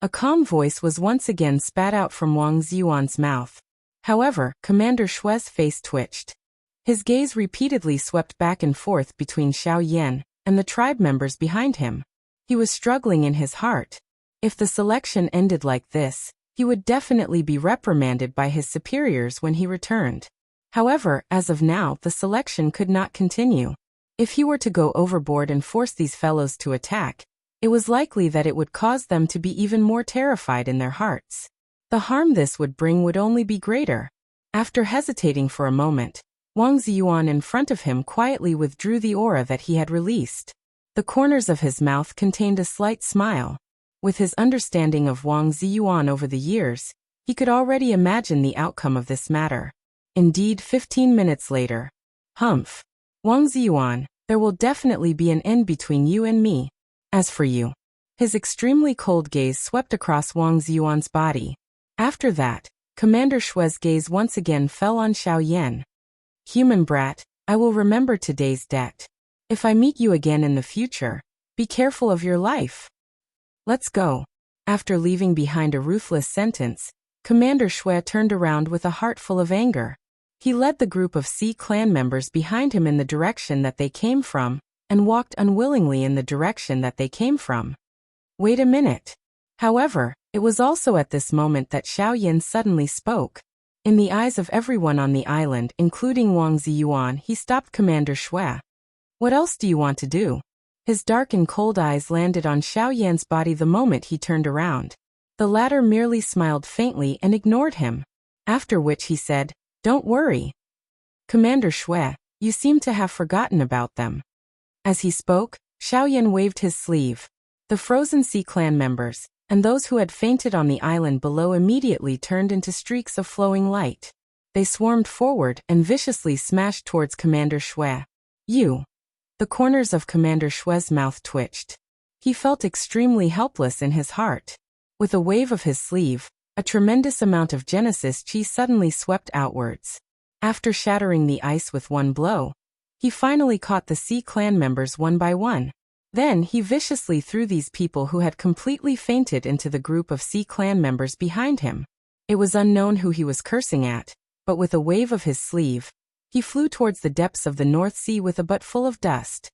A calm voice was once again spat out from Wang Ziyuan's mouth. However, Commander Shui's face twitched. His gaze repeatedly swept back and forth between Xiao Yan and the tribe members behind him. He was struggling in his heart. If the selection ended like this, he would definitely be reprimanded by his superiors when he returned. However, as of now, the selection could not continue. If he were to go overboard and force these fellows to attack, it was likely that it would cause them to be even more terrified in their hearts. The harm this would bring would only be greater. After hesitating for a moment, Wang Ziyuan in front of him quietly withdrew the aura that he had released. The corners of his mouth contained a slight smile. With his understanding of Wang Ziyuan over the years, he could already imagine the outcome of this matter. Indeed, 15 minutes later. Humph. Wang Ziyuan, there will definitely be an end between you and me. As for you. His extremely cold gaze swept across Wang Ziyuan's body. After that, Commander Shui's gaze once again fell on Xiao Yan. Human brat, I will remember today's debt. If I meet you again in the future, be careful of your life. Let's go. After leaving behind a ruthless sentence, Commander Shui turned around with a heart full of anger. He led the group of Sea clan members behind him in the direction that they came from, and walked unwillingly in the direction that they came from. Wait a minute. However, it was also at this moment that Xiao Yan suddenly spoke. In the eyes of everyone on the island, including Wang Ziyuan, he stopped Commander Shui. What else do you want to do? His dark and cold eyes landed on Xiao Yan's body the moment he turned around. The latter merely smiled faintly and ignored him, after which he said, "Don't worry, Commander Shui, you seem to have forgotten about them." As he spoke, Xiao Yan waved his sleeve. The Frozen Sea clan members, and those who had fainted on the island below immediately turned into streaks of flowing light. They swarmed forward and viciously smashed towards Commander Shui. "You." The corners of Commander Shui's mouth twitched. He felt extremely helpless in his heart. With a wave of his sleeve, a tremendous amount of Genesis Chi suddenly swept outwards. After shattering the ice with one blow, he finally caught the Sea clan members one by one. Then he viciously threw these people who had completely fainted into the group of Sea clan members behind him. It was unknown who he was cursing at, but with a wave of his sleeve, he flew towards the depths of the North Sea with a butt full of dust.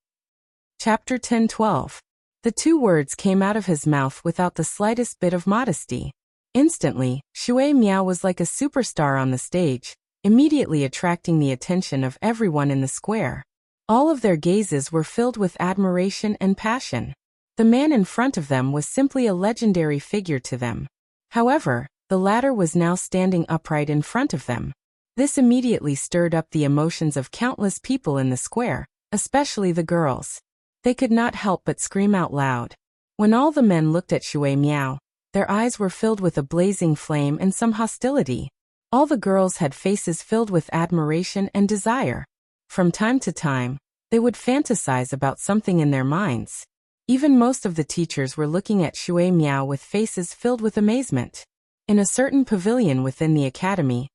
Chapter 10-12. The two words came out of his mouth without the slightest bit of modesty. Instantly, Shui Miao was like a superstar on the stage, immediately attracting the attention of everyone in the square. All of their gazes were filled with admiration and passion. The man in front of them was simply a legendary figure to them. However, the latter was now standing upright in front of them. This immediately stirred up the emotions of countless people in the square, especially the girls. They could not help but scream out loud. When all the men looked at Shui Miao, their eyes were filled with a blazing flame and some hostility. All the girls had faces filled with admiration and desire. From time to time, they would fantasize about something in their minds. Even most of the teachers were looking at Shui Miao with faces filled with amazement. In a certain pavilion within the academy,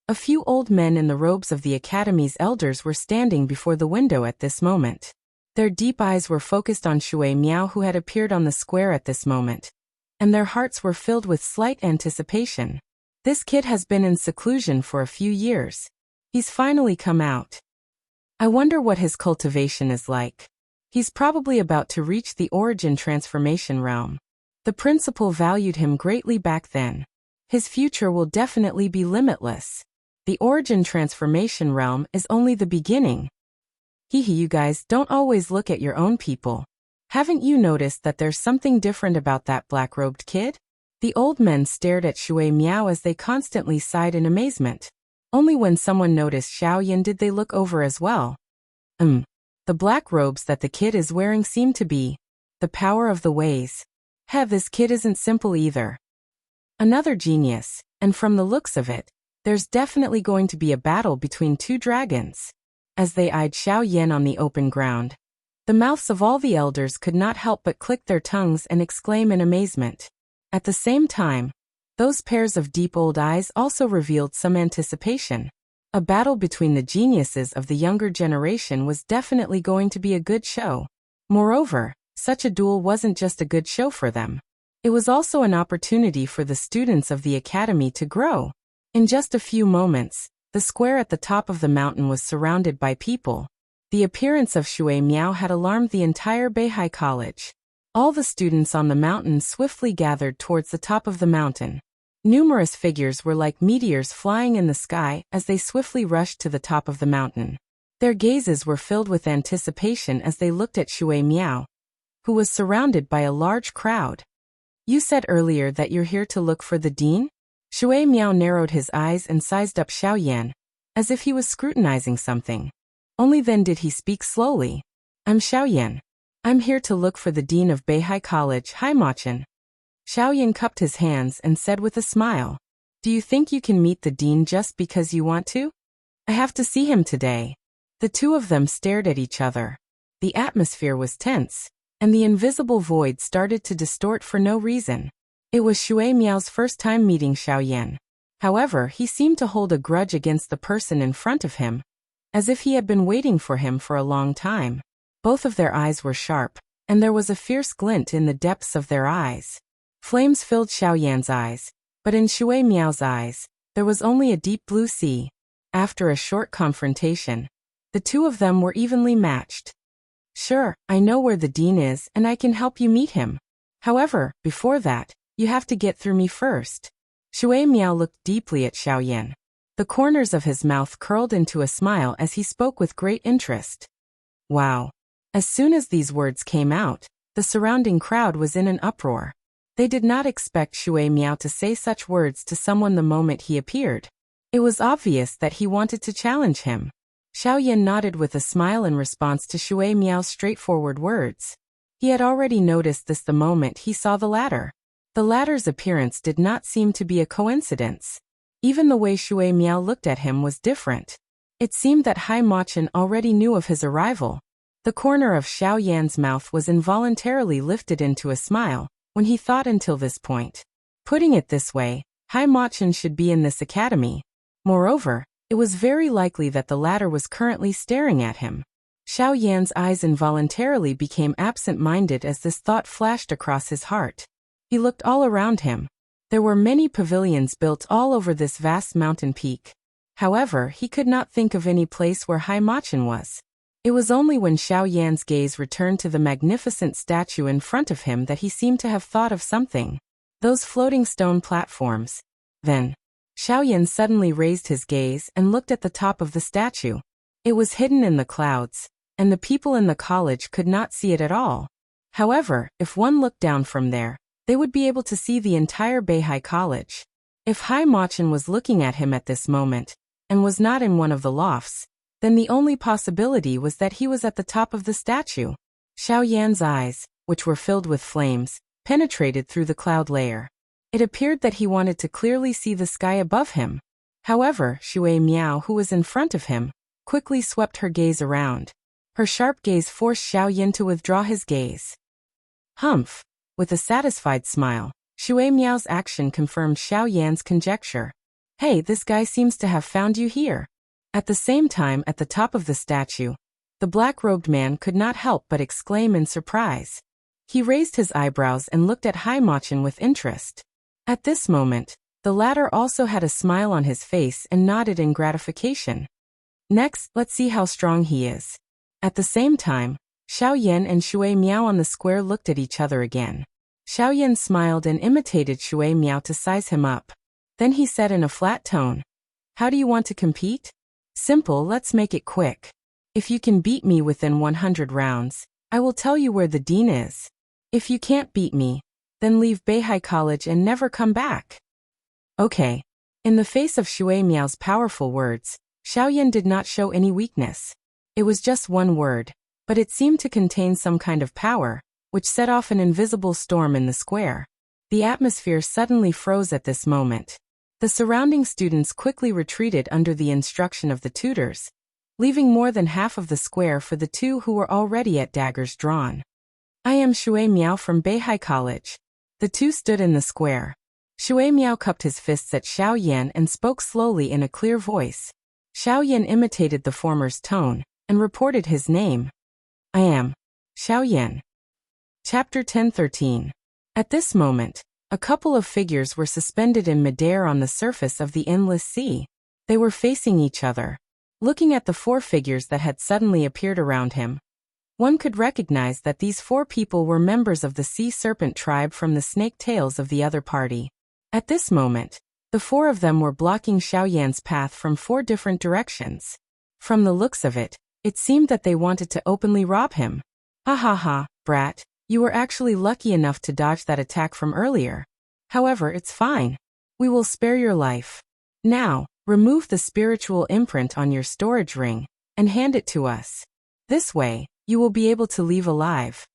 a few old men in the robes of the academy's elders were standing before the window at this moment. Their deep eyes were focused on Shui Miao, who had appeared on the square at this moment, and their hearts were filled with slight anticipation. This kid has been in seclusion for a few years. He's finally come out. I wonder what his cultivation is like. He's probably about to reach the origin transformation realm. The principal valued him greatly back then. His future will definitely be limitless. The origin transformation realm is only the beginning. You guys don't always look at your own people. Haven't you noticed that there's something different about that black-robed kid? The old men stared at Shui Miao as they constantly sighed in amazement. Only when someone noticed Xiao Yan did they look over as well. The black robes that the kid is wearing seem to be the power of the ways. This kid isn't simple either. Another genius, and from the looks of it, there's definitely going to be a battle between two dragons. As they eyed Xiao Yan on the open ground, the mouths of all the elders could not help but click their tongues and exclaim in amazement. At the same time, those pairs of deep old eyes also revealed some anticipation. A battle between the geniuses of the younger generation was definitely going to be a good show. Moreover, such a duel wasn't just a good show for them. It was also an opportunity for the students of the academy to grow. In just a few moments, the square at the top of the mountain was surrounded by people. The appearance of Shui Miao had alarmed the entire Beihai College. All the students on the mountain swiftly gathered towards the top of the mountain. Numerous figures were like meteors flying in the sky as they swiftly rushed to the top of the mountain. Their gazes were filled with anticipation as they looked at Shui Miao, who was surrounded by a large crowd. You said earlier that you're here to look for the dean? Shui Miao narrowed his eyes and sized up Xiao Yan, as if he was scrutinizing something. Only then did he speak slowly. I'm Xiao Yan. I'm here to look for the dean of Beihai College, Haimachan. Xiao Yan cupped his hands and said with a smile, Do you think you can meet the dean just because you want to? I have to see him today. The two of them stared at each other. The atmosphere was tense, and the invisible void started to distort for no reason. It was Shui Miao's first time meeting Xiao Yan. However, he seemed to hold a grudge against the person in front of him, as if he had been waiting for him for a long time. Both of their eyes were sharp, and there was a fierce glint in the depths of their eyes. Flames filled Xiao Yan's eyes, but in Shui Miao's eyes, there was only a deep blue sea. After a short confrontation, the two of them were evenly matched. Sure, I know where the dean is and I can help you meet him. However, before that, you have to get through me first. Shui Miao looked deeply at Xiao Yan. The corners of his mouth curled into a smile as he spoke with great interest. Wow. As soon as these words came out, the surrounding crowd was in an uproar. They did not expect Shui Miao to say such words to someone the moment he appeared. It was obvious that he wanted to challenge him. Xiaoyan nodded with a smile in response to Shui Miao's straightforward words. He had already noticed this the moment he saw the latter. The latter's appearance did not seem to be a coincidence. Even the way Shui Miao looked at him was different. It seemed that Hai Machun already knew of his arrival. The corner of Xiaoyan's mouth was involuntarily lifted into a smile when he thought until this point. Putting it this way, Hai Machun should be in this academy. Moreover, it was very likely that the latter was currently staring at him. Xiaoyan's eyes involuntarily became absent-minded as this thought flashed across his heart. He looked all around him. There were many pavilions built all over this vast mountain peak. However, he could not think of any place where Hai Machun was. It was only when Xiaoyan's gaze returned to the magnificent statue in front of him that he seemed to have thought of something. Those floating stone platforms. Then, Xiaoyan suddenly raised his gaze and looked at the top of the statue. It was hidden in the clouds, and the people in the college could not see it at all. However, if one looked down from there, they would be able to see the entire Beihai College. If Hai Machun was looking at him at this moment, and was not in one of the lofts, then the only possibility was that he was at the top of the statue. Xiaoyan's eyes, which were filled with flames, penetrated through the cloud layer. It appeared that he wanted to clearly see the sky above him. However, Shui Miao, who was in front of him, quickly swept her gaze around. Her sharp gaze forced Xiaoyan to withdraw his gaze. Humph! With a satisfied smile, Shui Miao's action confirmed Xiaoyan's conjecture. Hey, this guy seems to have found you here. At the same time, at the top of the statue, the black-robed man could not help but exclaim in surprise. He raised his eyebrows and looked at Hai Machun with interest. At this moment, the latter also had a smile on his face and nodded in gratification. Next, let's see how strong he is. At the same time, Xiaoyan and Shui Miao on the square looked at each other again. Xiaoyan smiled and imitated Shui Miao to size him up. Then he said in a flat tone, "How do you want to compete? Simple, let's make it quick. If you can beat me within 100 rounds, I will tell you where the dean is. If you can't beat me, then leave Beihai College and never come back." Okay. In the face of Shui Miao's powerful words, Xiaoyan did not show any weakness. It was just one word, but it seemed to contain some kind of power, which set off an invisible storm in the square. The atmosphere suddenly froze at this moment. The surrounding students quickly retreated under the instruction of the tutors, leaving more than half of the square for the two who were already at daggers drawn. "I am Shui Miao from Beihai College." The two stood in the square. Shui Miao cupped his fists at Xiaoyan and spoke slowly in a clear voice. Xiaoyan imitated the former's tone and reported his name. "I am Xiaoyan." Chapter 10:13. At this moment, a couple of figures were suspended in midair on the surface of the endless sea. They were facing each other. Looking at the four figures that had suddenly appeared around him, one could recognize that these four people were members of the sea serpent tribe from the snake tails of the other party. At this moment, the four of them were blocking Xiaoyan's path from four different directions. From the looks of it, it seemed that they wanted to openly rob him. "Ha ha ha, brat, you were actually lucky enough to dodge that attack from earlier. However, it's fine. We will spare your life. Now, remove the spiritual imprint on your storage ring and hand it to us. This way, you will be able to leave alive."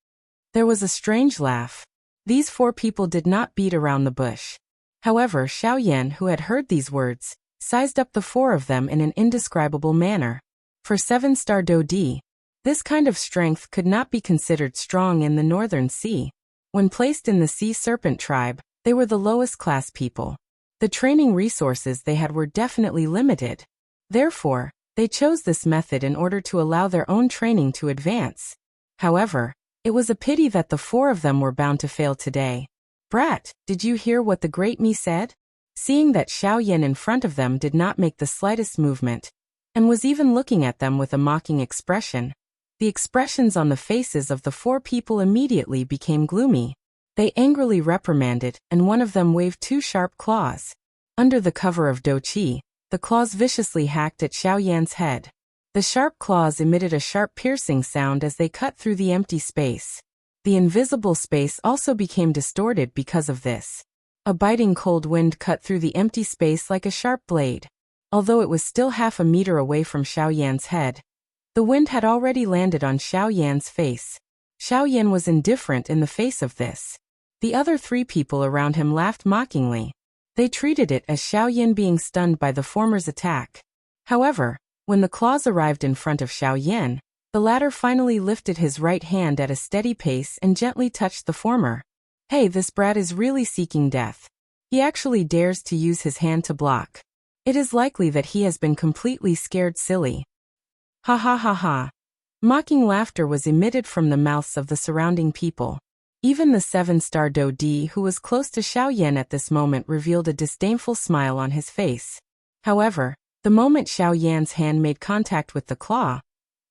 There was a strange laugh. These four people did not beat around the bush. However, Xiaoyan, who had heard these words, sized up the four of them in an indescribable manner. For 7-star Dodi, this kind of strength could not be considered strong in the Northern Sea. When placed in the Sea Serpent tribe, they were the lowest class people. The training resources they had were definitely limited. Therefore, they chose this method in order to allow their own training to advance. However, it was a pity that the four of them were bound to fail today. "Brat, did you hear what the Great Me said?" Seeing that Xiaoyan in front of them did not make the slightest movement, and was even looking at them with a mocking expression, the expressions on the faces of the four people immediately became gloomy. They angrily reprimanded, and one of them waved two sharp claws. Under the cover of Douqi, the claws viciously hacked at Xiaoyan's head. The sharp claws emitted a sharp piercing sound as they cut through the empty space. The invisible space also became distorted because of this. A biting cold wind cut through the empty space like a sharp blade. Although it was still half a meter away from Xiaoyan's head, the wind had already landed on Xiaoyan's face. Xiaoyan was indifferent in the face of this. The other 3 people around him laughed mockingly. They treated it as Xiaoyan being stunned by the former's attack. However, when the claws arrived in front of Xiaoyan, the latter finally lifted his right hand at a steady pace and gently touched the former. Hey, this brat is really seeking death. He actually dares to use his hand to block. It is likely that he has been completely scared silly. Ha ha ha ha. Mocking laughter was emitted from the mouths of the surrounding people. Even the 7-star Do Di, who was close to Xiaoyan at this moment, revealed a disdainful smile on his face. However, the moment Xiaoyan's hand made contact with the claw,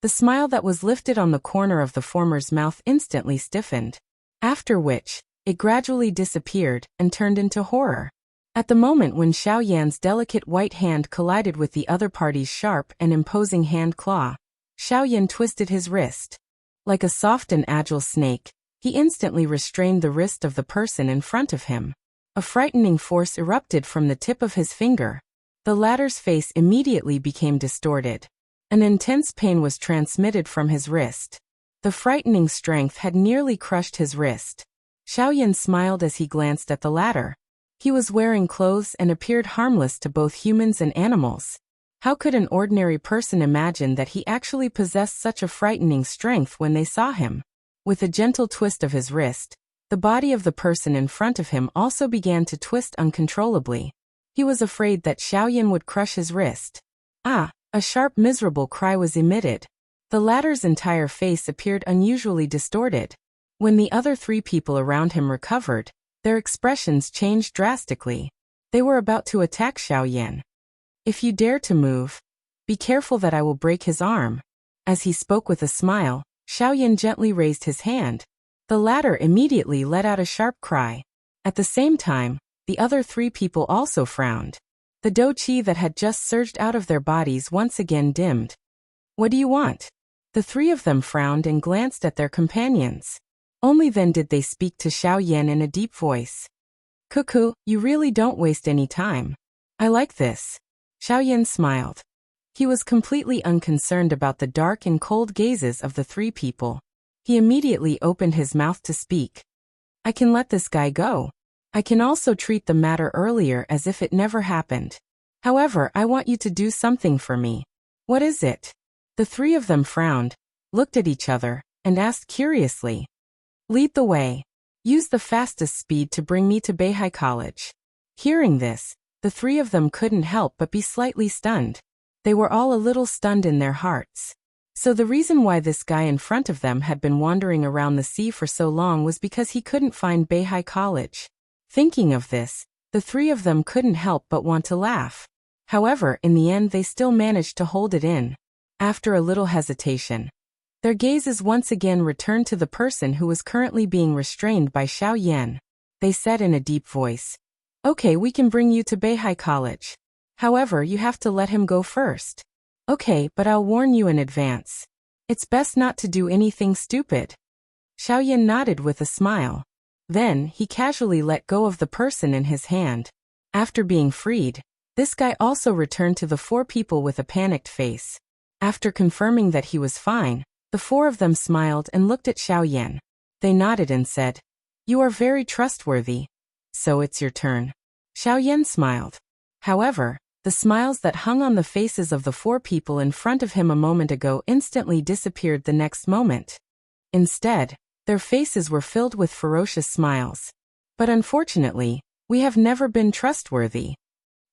the smile that was lifted on the corner of the former's mouth instantly stiffened. After which, it gradually disappeared and turned into horror. At the moment when Xiaoyan's delicate white hand collided with the other party's sharp and imposing hand claw, Xiaoyan twisted his wrist. Like a soft and agile snake, he instantly restrained the wrist of the person in front of him. A frightening force erupted from the tip of his finger. The latter's face immediately became distorted. An intense pain was transmitted from his wrist. The frightening strength had nearly crushed his wrist. Xiaoyan smiled as he glanced at the latter. He was wearing clothes and appeared harmless to both humans and animals. How could an ordinary person imagine that he actually possessed such a frightening strength when they saw him? With a gentle twist of his wrist, the body of the person in front of him also began to twist uncontrollably. He was afraid that Xiaoyan would crush his wrist. Ah! A sharp, miserable cry was emitted. The latter's entire face appeared unusually distorted. When the other 3 people around him recovered, their expressions changed drastically. They were about to attack Xiaoyan. If you dare to move, be careful that I will break his arm. As he spoke with a smile, Xiaoyan gently raised his hand. The latter immediately let out a sharp cry. At the same time, the other 3 people also frowned. The do qi that had just surged out of their bodies once again dimmed. What do you want? The 3 of them frowned and glanced at their companions. Only then did they speak to Xiaoyan in a deep voice. Cuckoo, you really don't waste any time. I like this. Xiaoyan smiled. He was completely unconcerned about the dark and cold gazes of the 3 people. He immediately opened his mouth to speak. I can let this guy go. I can also treat the matter earlier as if it never happened. However, I want you to do something for me. What is it? The 3 of them frowned, looked at each other, and asked curiously. Lead the way. Use the fastest speed to bring me to Beihai College. Hearing this, the 3 of them couldn't help but be slightly stunned. They were all a little stunned in their hearts. So the reason why this guy in front of them had been wandering around the sea for so long was because he couldn't find Beihai College. Thinking of this, the 3 of them couldn't help but want to laugh. However, in the end they still managed to hold it in. After a little hesitation, their gazes once again returned to the person who was currently being restrained by Xiaoyan. They said in a deep voice, Okay, we can bring you to Beihai College. However, you have to let him go first. Okay, but I'll warn you in advance. It's best not to do anything stupid. Xiaoyan nodded with a smile. Then, he casually let go of the person in his hand. After being freed, this guy also returned to the 4 people with a panicked face. After confirming that he was fine, the 4 of them smiled and looked at Xiaoyan. They nodded and said, You are very trustworthy. So it's your turn. Xiaoyan smiled. However, the smiles that hung on the faces of the 4 people in front of him a moment ago instantly disappeared the next moment. Instead, their faces were filled with ferocious smiles. But unfortunately, we have never been trustworthy.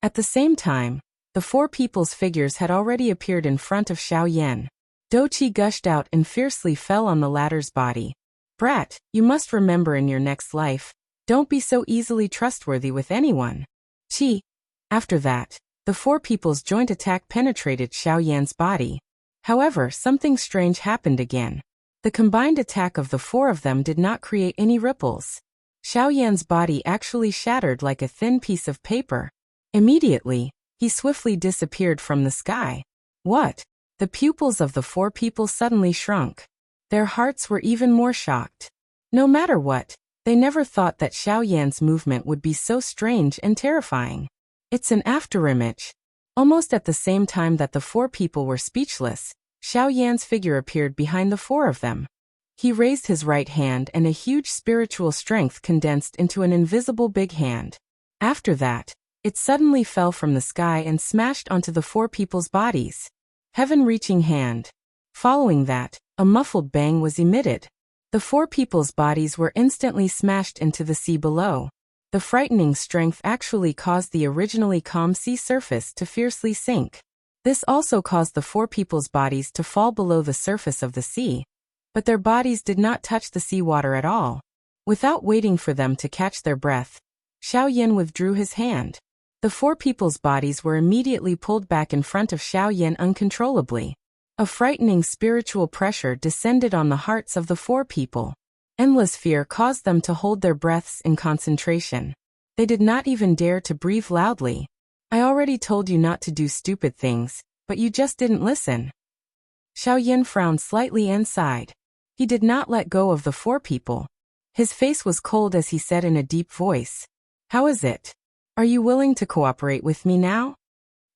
At the same time, the 4 people's figures had already appeared in front of Xiaoyan. Doqi gushed out and fiercely fell on the latter's body. Brat, you must remember in your next life, don't be so easily trustworthy with anyone. Qi. After that, the 4 people's joint attack penetrated Xiaoyan's body. However, something strange happened again. The combined attack of the 4 of them did not create any ripples. Xiaoyan's body actually shattered like a thin piece of paper. Immediately, he swiftly disappeared from the sky. What? The pupils of the four people suddenly shrunk. Their hearts were even more shocked. No matter what, they never thought that Xiaoyan's movement would be so strange and terrifying. It's an afterimage. Almost at the same time that the four people were speechless, Xiaoyan's figure appeared behind the four of them. He raised his right hand and a huge spiritual strength condensed into an invisible big hand. After that, it suddenly fell from the sky and smashed onto the four people's bodies. Heaven-reaching hand. Following that, a muffled bang was emitted. The four people's bodies were instantly smashed into the sea below. The frightening strength actually caused the originally calm sea surface to fiercely sink. This also caused the four people's bodies to fall below the surface of the sea, but their bodies did not touch the seawater at all. Without waiting for them to catch their breath, Xiaoyan withdrew his hand. The four people's bodies were immediately pulled back in front of Xiaoyan uncontrollably. A frightening spiritual pressure descended on the hearts of the four people. Endless fear caused them to hold their breaths in concentration. They did not even dare to breathe loudly. I already told you not to do stupid things, but you just didn't listen. Xiaoyan frowned slightly and sighed. He did not let go of the four people. His face was cold as he said in a deep voice, "How is it? Are you willing to cooperate with me now?"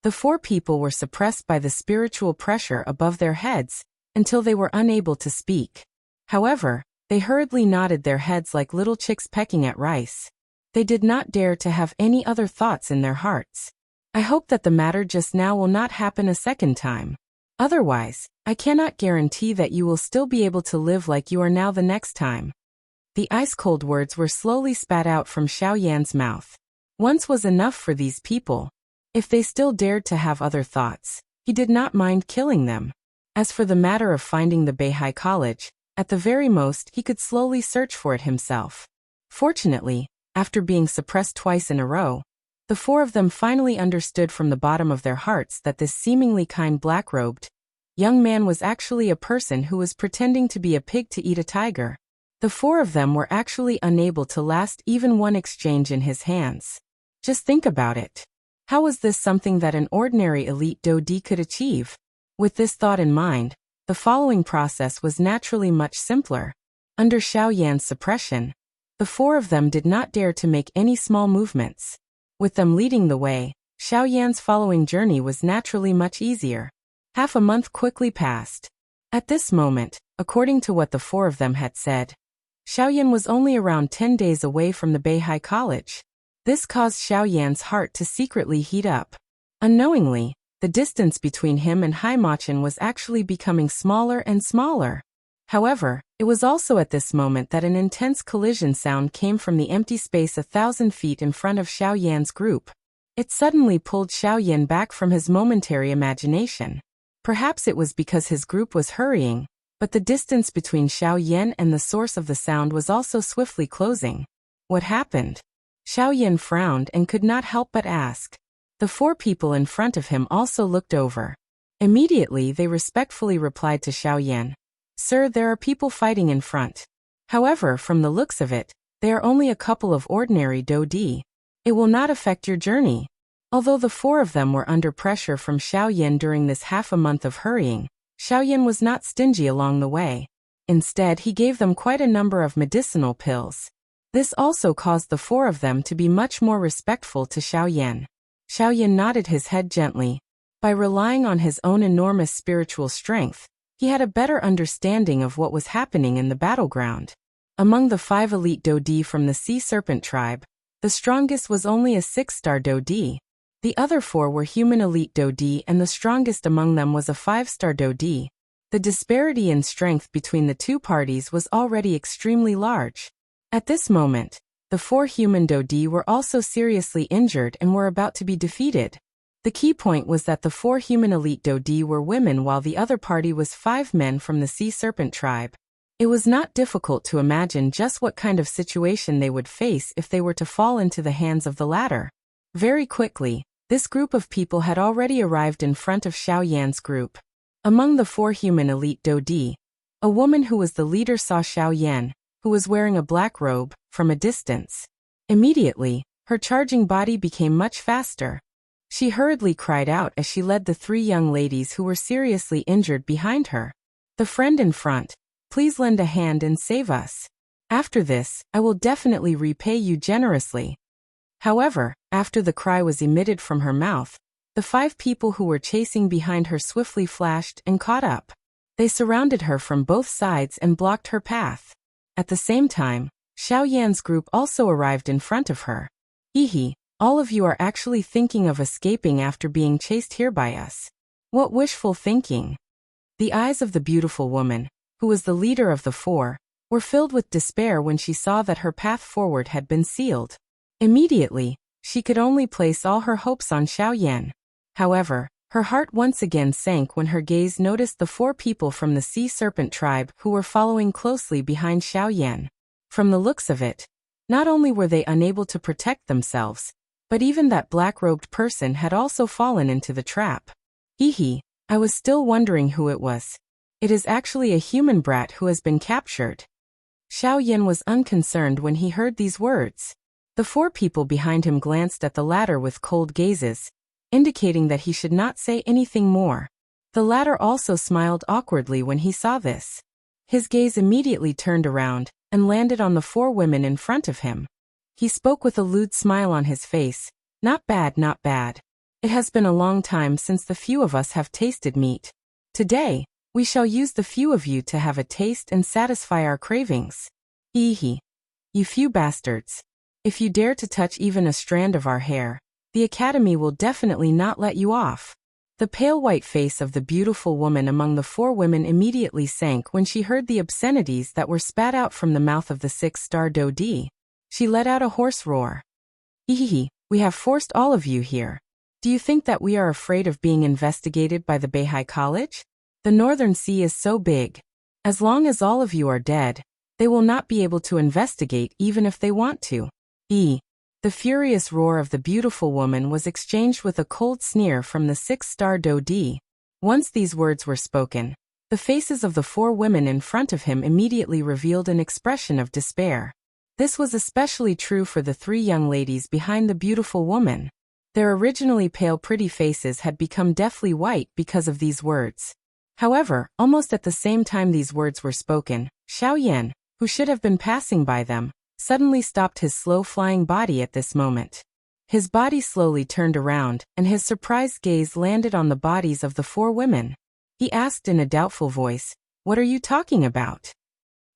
The four people were suppressed by the spiritual pressure above their heads until they were unable to speak. However, they hurriedly nodded their heads like little chicks pecking at rice. They did not dare to have any other thoughts in their hearts. I hope that the matter just now will not happen a second time. Otherwise, I cannot guarantee that you will still be able to live like you are now the next time. The ice-cold words were slowly spat out from Xiaoyan's mouth. Once was enough for these people. If they still dared to have other thoughts, he did not mind killing them. As for the matter of finding the Beihai College, at the very most he could slowly search for it himself. Fortunately, after being suppressed twice in a row, the four of them finally understood from the bottom of their hearts that this seemingly kind black-robed young man was actually a person who was pretending to be a pig to eat a tiger. The four of them were actually unable to last even one exchange in his hands. Just think about it. How was this something that an ordinary elite Dodi could achieve? With this thought in mind, the following process was naturally much simpler. Under Xiaoyan's suppression, the four of them did not dare to make any small movements. With them leading the way, Xiaoyan's following journey was naturally much easier. Half a month quickly passed. At this moment, according to what the four of them had said, Xiaoyan was only around 10 days away from the Beihai College. This caused Xiaoyan's heart to secretly heat up. Unknowingly, the distance between him and Haimachin was actually becoming smaller and smaller. However, it was also at this moment that an intense collision sound came from the empty space 1,000 feet in front of Xiaoyan's group. It suddenly pulled Xiaoyan back from his momentary imagination. Perhaps it was because his group was hurrying, but the distance between Xiaoyan and the source of the sound was also swiftly closing. What happened? Xiaoyan frowned and could not help but ask. The four people in front of him also looked over. Immediately they respectfully replied to Xiaoyan, "Sir, there are people fighting in front. However, from the looks of it, they are only a couple of ordinary Dodi. It will not affect your journey." Although the four of them were under pressure from Xiaoyan during this half a month of hurrying, Xiaoyan was not stingy along the way. Instead, he gave them quite a number of medicinal pills. This also caused the four of them to be much more respectful to Xiaoyan. Xiaoyan nodded his head gently. By relying on his own enormous spiritual strength, he had a better understanding of what was happening in the battleground. Among the 5 elite Dodi from the Sea Serpent tribe, the strongest was only a 6-star Dodi. The other 4 were human elite Dodi and the strongest among them was a 5-star Dodi. The disparity in strength between the two parties was already extremely large. At this moment, the 4 human Dodi were also seriously injured and were about to be defeated. The key point was that the 4 human elite Dodi were women while the other party was 5 men from the Sea Serpent tribe. It was not difficult to imagine just what kind of situation they would face if they were to fall into the hands of the latter. Very quickly, this group of people had already arrived in front of Xiaoyan's group. Among the 4 human elite Dodi, a woman who was the leader saw Xiaoyan, who was wearing a black robe, from a distance. Immediately, her charging body became much faster. She hurriedly cried out as she led the 3 young ladies who were seriously injured behind her. "The friend in front, please lend a hand and save us. After this, I will definitely repay you generously." However, after the cry was emitted from her mouth, the 5 people who were chasing behind her swiftly flashed and caught up. They surrounded her from both sides and blocked her path. At the same time, Xiao Yan's group also arrived in front of her. "Ehe, all of you are actually thinking of escaping after being chased here by us. What wishful thinking." The eyes of the beautiful woman, who was the leader of the 4, were filled with despair when she saw that her path forward had been sealed. Immediately, she could only place all her hopes on Xiao Yan. However, her heart once again sank when her gaze noticed the 4 people from the sea serpent tribe who were following closely behind Xiao Yan. From the looks of it, not only were they unable to protect themselves, but even that black-robed person had also fallen into the trap. "Ehe, I was still wondering who it was. It is actually a human brat who has been captured." Xiao Yan was unconcerned when he heard these words. The 4 people behind him glanced at the latter with cold gazes, indicating that he should not say anything more. The latter also smiled awkwardly when he saw this. His gaze immediately turned around and landed on the 4 women in front of him. He spoke with a lewd smile on his face. "Not bad, not bad. It has been a long time since the few of us have tasted meat. Today, we shall use the few of you to have a taste and satisfy our cravings. Ehe, you few bastards. If you dare to touch even a strand of our hair, the Academy will definitely not let you off." The pale white face of the beautiful woman among the 4 women immediately sank when she heard the obscenities that were spat out from the mouth of the 6-star Dodi. She let out a hoarse roar. "Ehe, we have forced all of you here. Do you think that we are afraid of being investigated by the Beihai College? The Northern Sea is so big. As long as all of you are dead, they will not be able to investigate even if they want to." The furious roar of the beautiful woman was exchanged with a cold sneer from the 6-star Dodi. Once these words were spoken, the faces of the 4 women in front of him immediately revealed an expression of despair. This was especially true for the 3 young ladies behind the beautiful woman. Their originally pale pretty faces had become deathly white because of these words. However, almost at the same time these words were spoken, Xiao Yan, who should have been passing by them, suddenly stopped his slow-flying body at this moment. His body slowly turned around, and his surprised gaze landed on the bodies of the 4 women. He asked in a doubtful voice, "What are you talking about?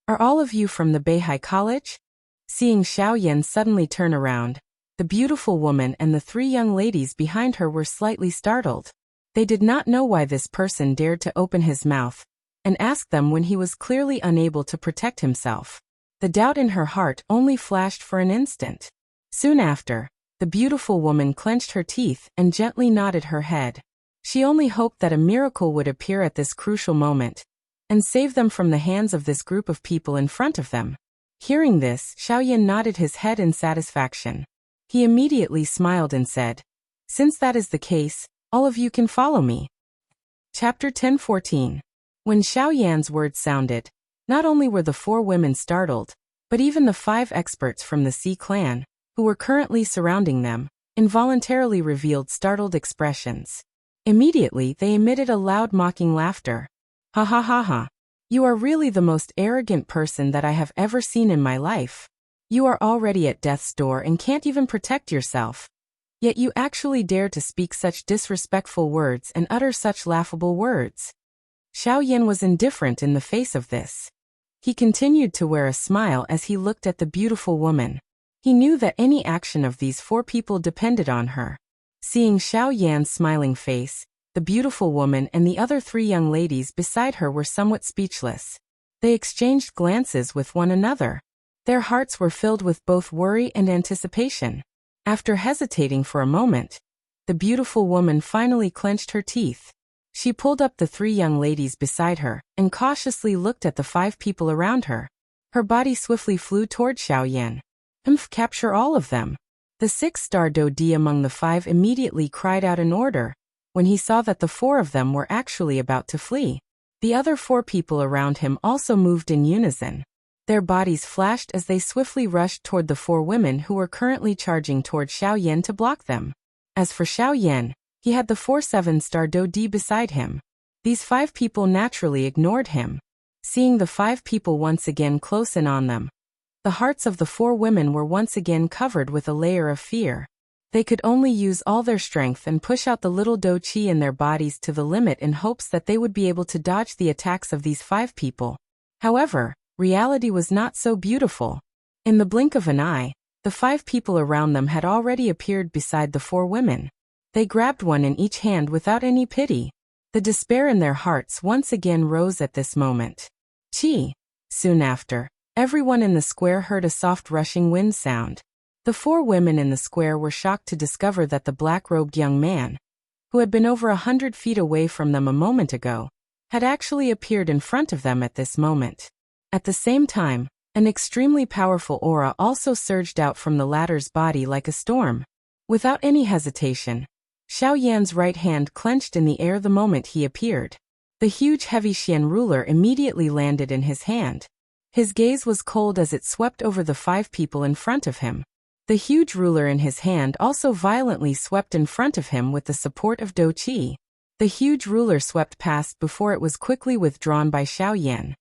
Are all of you from the Beihai College?" Seeing Xiao Yan suddenly turn around, the beautiful woman and the 3 young ladies behind her were slightly startled. They did not know why this person dared to open his mouth and ask them when he was clearly unable to protect himself. The doubt in her heart only flashed for an instant. Soon after, the beautiful woman clenched her teeth and gently nodded her head. She only hoped that a miracle would appear at this crucial moment and save them from the hands of this group of people in front of them. Hearing this, Xiao Yan nodded his head in satisfaction. He immediately smiled and said, "Since that is the case, all of you can follow me." Chapter 10:14. When Xiao Yan's words sounded, not only were the 4 women startled, but even the 5 experts from the Sea clan, who were currently surrounding them, involuntarily revealed startled expressions. Immediately they emitted a loud mocking laughter. "Ha ha ha ha. You are really the most arrogant person that I have ever seen in my life. You are already at death's door and can't even protect yourself. Yet you actually dare to speak such disrespectful words and utter such laughable words." Xiao Yan was indifferent in the face of this. He continued to wear a smile as he looked at the beautiful woman. He knew that any action of these 4 people depended on her. Seeing Xiao Yan's smiling face, the beautiful woman and the other 3 young ladies beside her were somewhat speechless. They exchanged glances with one another. Their hearts were filled with both worry and anticipation. After hesitating for a moment, the beautiful woman finally clenched her teeth. She pulled up the 3 young ladies beside her and cautiously looked at the 5 people around her. Her body swiftly flew toward Xiao Yan. Capture all of them." The 6-star Dodi among the 5 immediately cried out in order when he saw that the 4 of them were actually about to flee. The other 4 people around him also moved in unison. Their bodies flashed as they swiftly rushed toward the 4 women who were currently charging toward Xiao Yan to block them. As for Xiaoyan, he had the 4 7-star Dodi beside him. These 5 people naturally ignored him. Seeing the 5 people once again close in on them, the hearts of the 4 women were once again covered with a layer of fear. They could only use all their strength and push out the little Do Qi in their bodies to the limit in hopes that they would be able to dodge the attacks of these 5 people. However, reality was not so beautiful. In the blink of an eye, the 5 people around them had already appeared beside the 4 women. They grabbed one in each hand without any pity. The despair in their hearts once again rose at this moment. Chi. Soon after, everyone in the square heard a soft rushing wind sound. The 4 women in the square were shocked to discover that the black-robed young man, who had been over 100 feet away from them a moment ago, had actually appeared in front of them at this moment. At the same time, an extremely powerful aura also surged out from the latter's body like a storm. Without any hesitation, Xiaoyan's right hand clenched in the air the moment he appeared. The huge heavy Xian ruler immediately landed in his hand. His gaze was cold as it swept over the 5 people in front of him. The huge ruler in his hand also violently swept in front of him with the support of Do Qi. The huge ruler swept past before it was quickly withdrawn by Xiaoyan.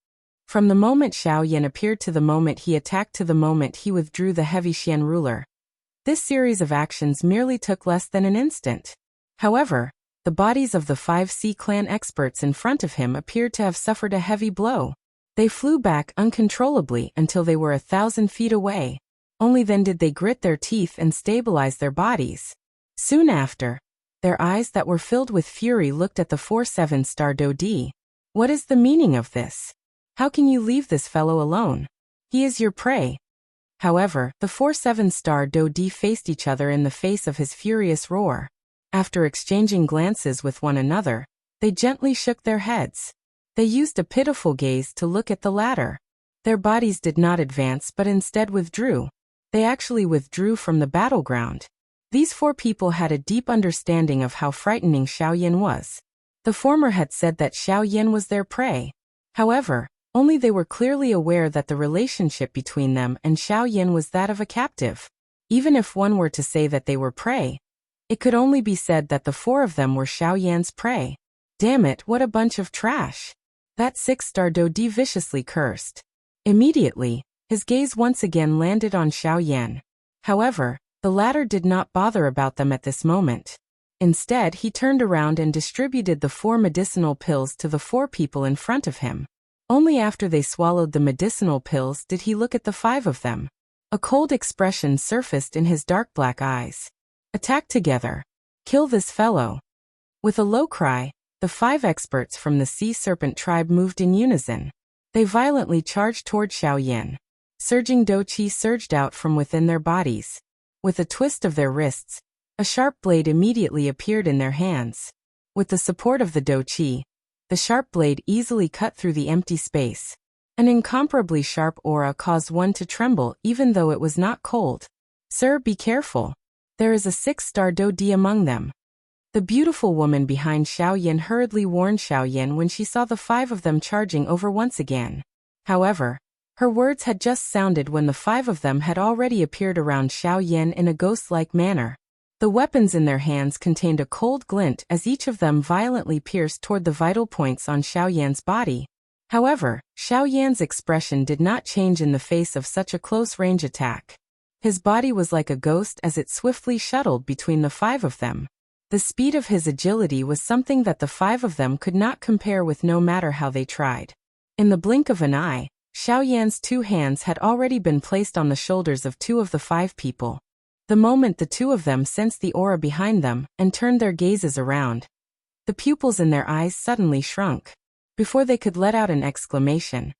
From the moment Xiaoyan appeared to the moment he attacked to the moment he withdrew the heavy Xian ruler, this series of actions merely took less than an instant. However, the bodies of the 5 Sea Clan experts in front of him appeared to have suffered a heavy blow. They flew back uncontrollably until they were 1,000 feet away. Only then did they grit their teeth and stabilize their bodies. Soon after, their eyes that were filled with fury looked at the 4 7-star Dodi. What is the meaning of this? How can you leave this fellow alone? He is your prey. However, the 4 7-star Dodi faced each other in the face of his furious roar. After exchanging glances with one another, they gently shook their heads. They used a pitiful gaze to look at the latter. Their bodies did not advance but instead withdrew. They actually withdrew from the battleground. These 4 people had a deep understanding of how frightening Xiaoyan was. The former had said that Xiaoyan was their prey. However, only they were clearly aware that the relationship between them and Xiaoyan was that of a captive. Even if one were to say that they were prey, it could only be said that the 4 of them were Xiaoyan's prey. Damn it, what a bunch of trash! That 6-star Dodi viciously cursed. Immediately, his gaze once again landed on Xiaoyan. However, the latter did not bother about them at this moment. Instead, he turned around and distributed the 4 medicinal pills to the 4 people in front of him. Only after they swallowed the medicinal pills did he look at the 5 of them. A cold expression surfaced in his dark black eyes. Attack together. Kill this fellow. With a low cry, the 5 experts from the Sea Serpent tribe moved in unison. They violently charged toward Xiaoyan. Surging Do Qi surged out from within their bodies. With a twist of their wrists, a sharp blade immediately appeared in their hands. With the support of the Do Qi, the sharp blade easily cut through the empty space. An incomparably sharp aura caused one to tremble even though it was not cold. Sir, be careful. There is a 6-star Dodi among them. The beautiful woman behind Xiaoyan hurriedly warned Xiaoyan when she saw the 5 of them charging over once again. However, her words had just sounded when the 5 of them had already appeared around Xiaoyan in a ghost-like manner. The weapons in their hands contained a cold glint as each of them violently pierced toward the vital points on Xiaoyan's body. However, Xiaoyan's expression did not change in the face of such a close-range attack. His body was like a ghost as it swiftly shuttled between the 5 of them. The speed of his agility was something that the 5 of them could not compare with no matter how they tried. In the blink of an eye, Xiaoyan's 2 hands had already been placed on the shoulders of 2 of the 5 people. The moment the 2 of them sensed the aura behind them and turned their gazes around, the pupils in their eyes suddenly shrunk. Before they could let out an exclamation,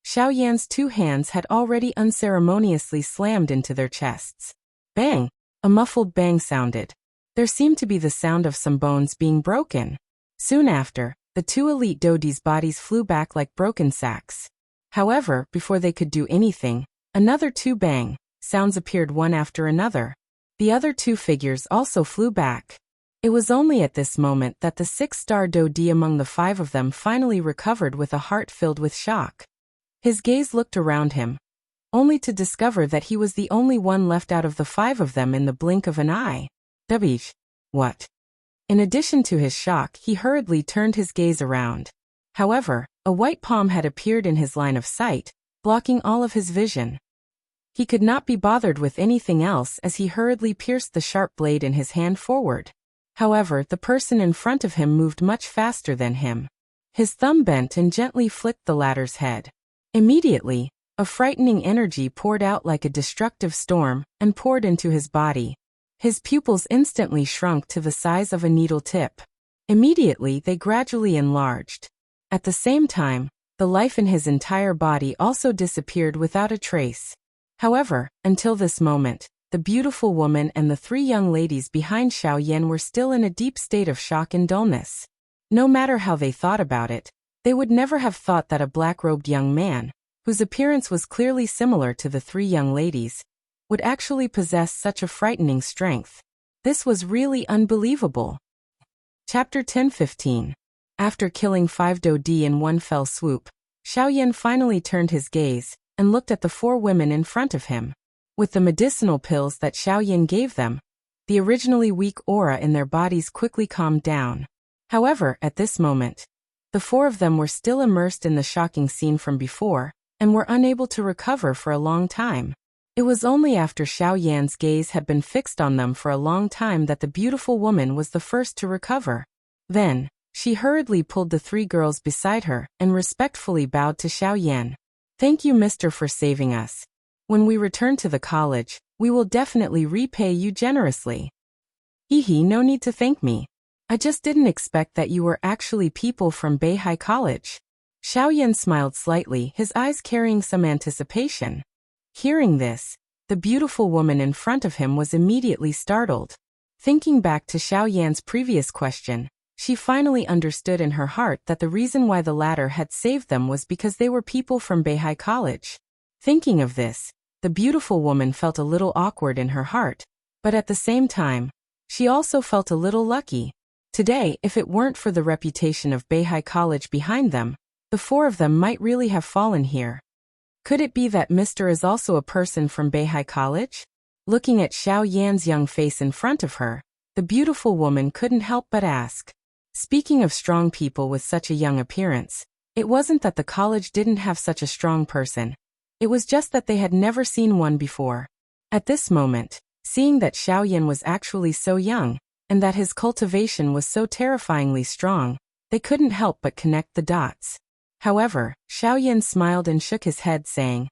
Xiaoyan's 2 hands had already unceremoniously slammed into their chests. Bang! A muffled bang sounded. There seemed to be the sound of some bones being broken. Soon after, the 2 elite Dodi's bodies flew back like broken sacks. However, before they could do anything, another 2 bang sounds appeared one after another. The other 2 figures also flew back. It was only at this moment that the 6-star Dodi among the 5 of them finally recovered with a heart filled with shock. His gaze looked around him, only to discover that he was the only one left out of the 5 of them in the blink of an eye. What? In addition to his shock, he hurriedly turned his gaze around. However, a white palm had appeared in his line of sight, blocking all of his vision. He could not be bothered with anything else as he hurriedly pierced the sharp blade in his hand forward. However, the person in front of him moved much faster than him. His thumb bent and gently flicked the latter's head. Immediately, a frightening energy poured out like a destructive storm and poured into his body. His pupils instantly shrunk to the size of a needle tip. Immediately, they gradually enlarged. At the same time, the life in his entire body also disappeared without a trace. However, until this moment, the beautiful woman and the three young ladies behind Xiao Yan were still in a deep state of shock and dullness. No matter how they thought about it, they would never have thought that a black-robed young man, whose appearance was clearly similar to the three young ladies, would actually possess such a frightening strength. This was really unbelievable. Chapter 10-15. After killing 5 Dodi in one fell swoop, Xiao Yan finally turned his gaze and looked at the 4 women in front of him. With the medicinal pills that Xiao Yan gave them, the originally weak aura in their bodies quickly calmed down. However, at this moment, the 4 of them were still immersed in the shocking scene from before and were unable to recover for a long time. It was only after Xiao Yan's gaze had been fixed on them for a long time that the beautiful woman was the first to recover. Then, she hurriedly pulled the 3 girls beside her and respectfully bowed to Xiao Yan. "Thank you, mister, for saving us. When we return to the college, we will definitely repay you generously." "Hee, no need to thank me. I just didn't expect that you were actually people from Beihai College." Xiao Yan smiled slightly, his eyes carrying some anticipation. Hearing this, the beautiful woman in front of him was immediately startled. Thinking back to Xiao Yan's previous question, she finally understood in her heart that the reason why the latter had saved them was because they were people from Beihai College. Thinking of this, the beautiful woman felt a little awkward in her heart, but at the same time, she also felt a little lucky. Today, if it weren't for the reputation of Beihai College behind them, the 4 of them might really have fallen here. Could it be that Mr. is also a person from Beihai College? Looking at Xiao Yan's young face in front of her, the beautiful woman couldn't help but ask. Speaking of strong people with such a young appearance, it wasn't that the college didn't have such a strong person. It was just that they had never seen one before. At this moment, seeing that Xiao Yan was actually so young, and that his cultivation was so terrifyingly strong, they couldn't help but connect the dots. However, Xiao Yan smiled and shook his head saying,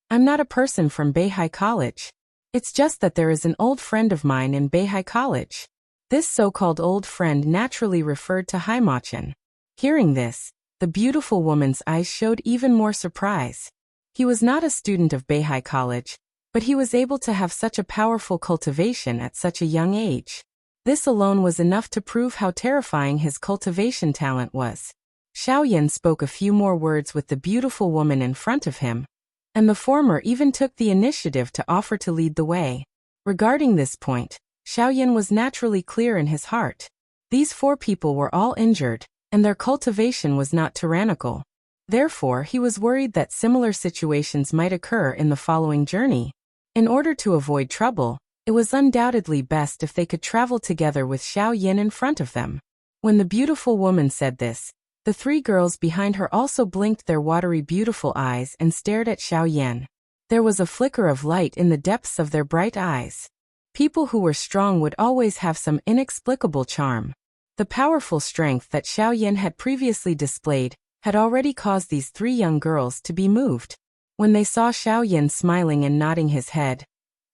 "I'm not a person from Beihai College. It's just that there is an old friend of mine in Beihai College." This so-called old friend naturally referred to Haimachan. Hearing this, the beautiful woman's eyes showed even more surprise. He was not a student of Beihai College, but he was able to have such a powerful cultivation at such a young age. This alone was enough to prove how terrifying his cultivation talent was. Xiao Yan spoke a few more words with the beautiful woman in front of him, and the former even took the initiative to offer to lead the way. Regarding this point, Xiao Yan was naturally clear in his heart. These 4 people were all injured, and their cultivation was not tyrannical. Therefore, he was worried that similar situations might occur in the following journey. In order to avoid trouble, it was undoubtedly best if they could travel together with Xiao Yan in front of them. When the beautiful woman said this, the 3 girls behind her also blinked their watery beautiful eyes and stared at Xiao Yan. There was a flicker of light in the depths of their bright eyes. People who were strong would always have some inexplicable charm. The powerful strength that Xiao Yan had previously displayed had already caused these 3 young girls to be moved. When they saw Xiao Yan smiling and nodding his head,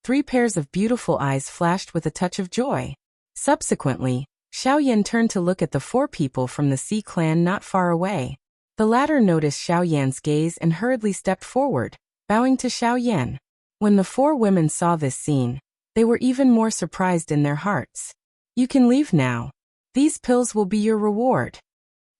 3 pairs of beautiful eyes flashed with a touch of joy. Subsequently, Xiao Yan turned to look at the 4 people from the Sea clan not far away. The latter noticed Xiao Yan's gaze and hurriedly stepped forward, bowing to Xiao Yan. When the 4 women saw this scene, they were even more surprised in their hearts. "You can leave now. These pills will be your reward."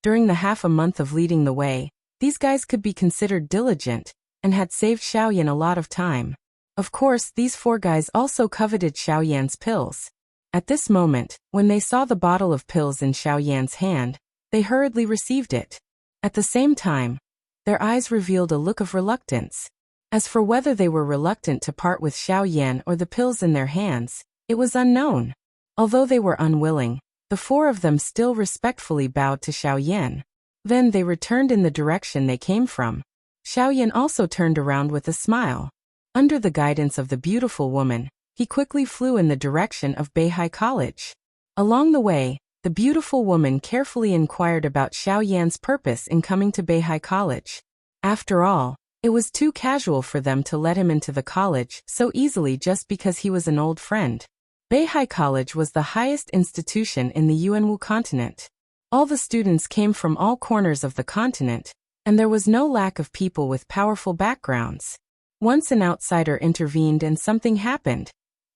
During the half a month of leading the way, these guys could be considered diligent, and had saved Xiao Yan a lot of time. Of course, these 4 guys also coveted Xiao Yan's pills. At this moment, when they saw the bottle of pills in Xiao Yan's hand, they hurriedly received it. At the same time, their eyes revealed a look of reluctance. As for whether they were reluctant to part with Xiao Yan or the pills in their hands, it was unknown. Although they were unwilling, the four of them still respectfully bowed to Xiaoyan. Then they returned in the direction they came from. Xiaoyan also turned around with a smile. Under the guidance of the beautiful woman, he quickly flew in the direction of Beihai College. Along the way, the beautiful woman carefully inquired about Xiaoyan's purpose in coming to Beihai College. After all, it was too casual for them to let him into the college so easily just because he was an old friend. Beihai College was the highest institution in the Yuanwu continent. All the students came from all corners of the continent, and there was no lack of people with powerful backgrounds. Once an outsider intervened and something happened.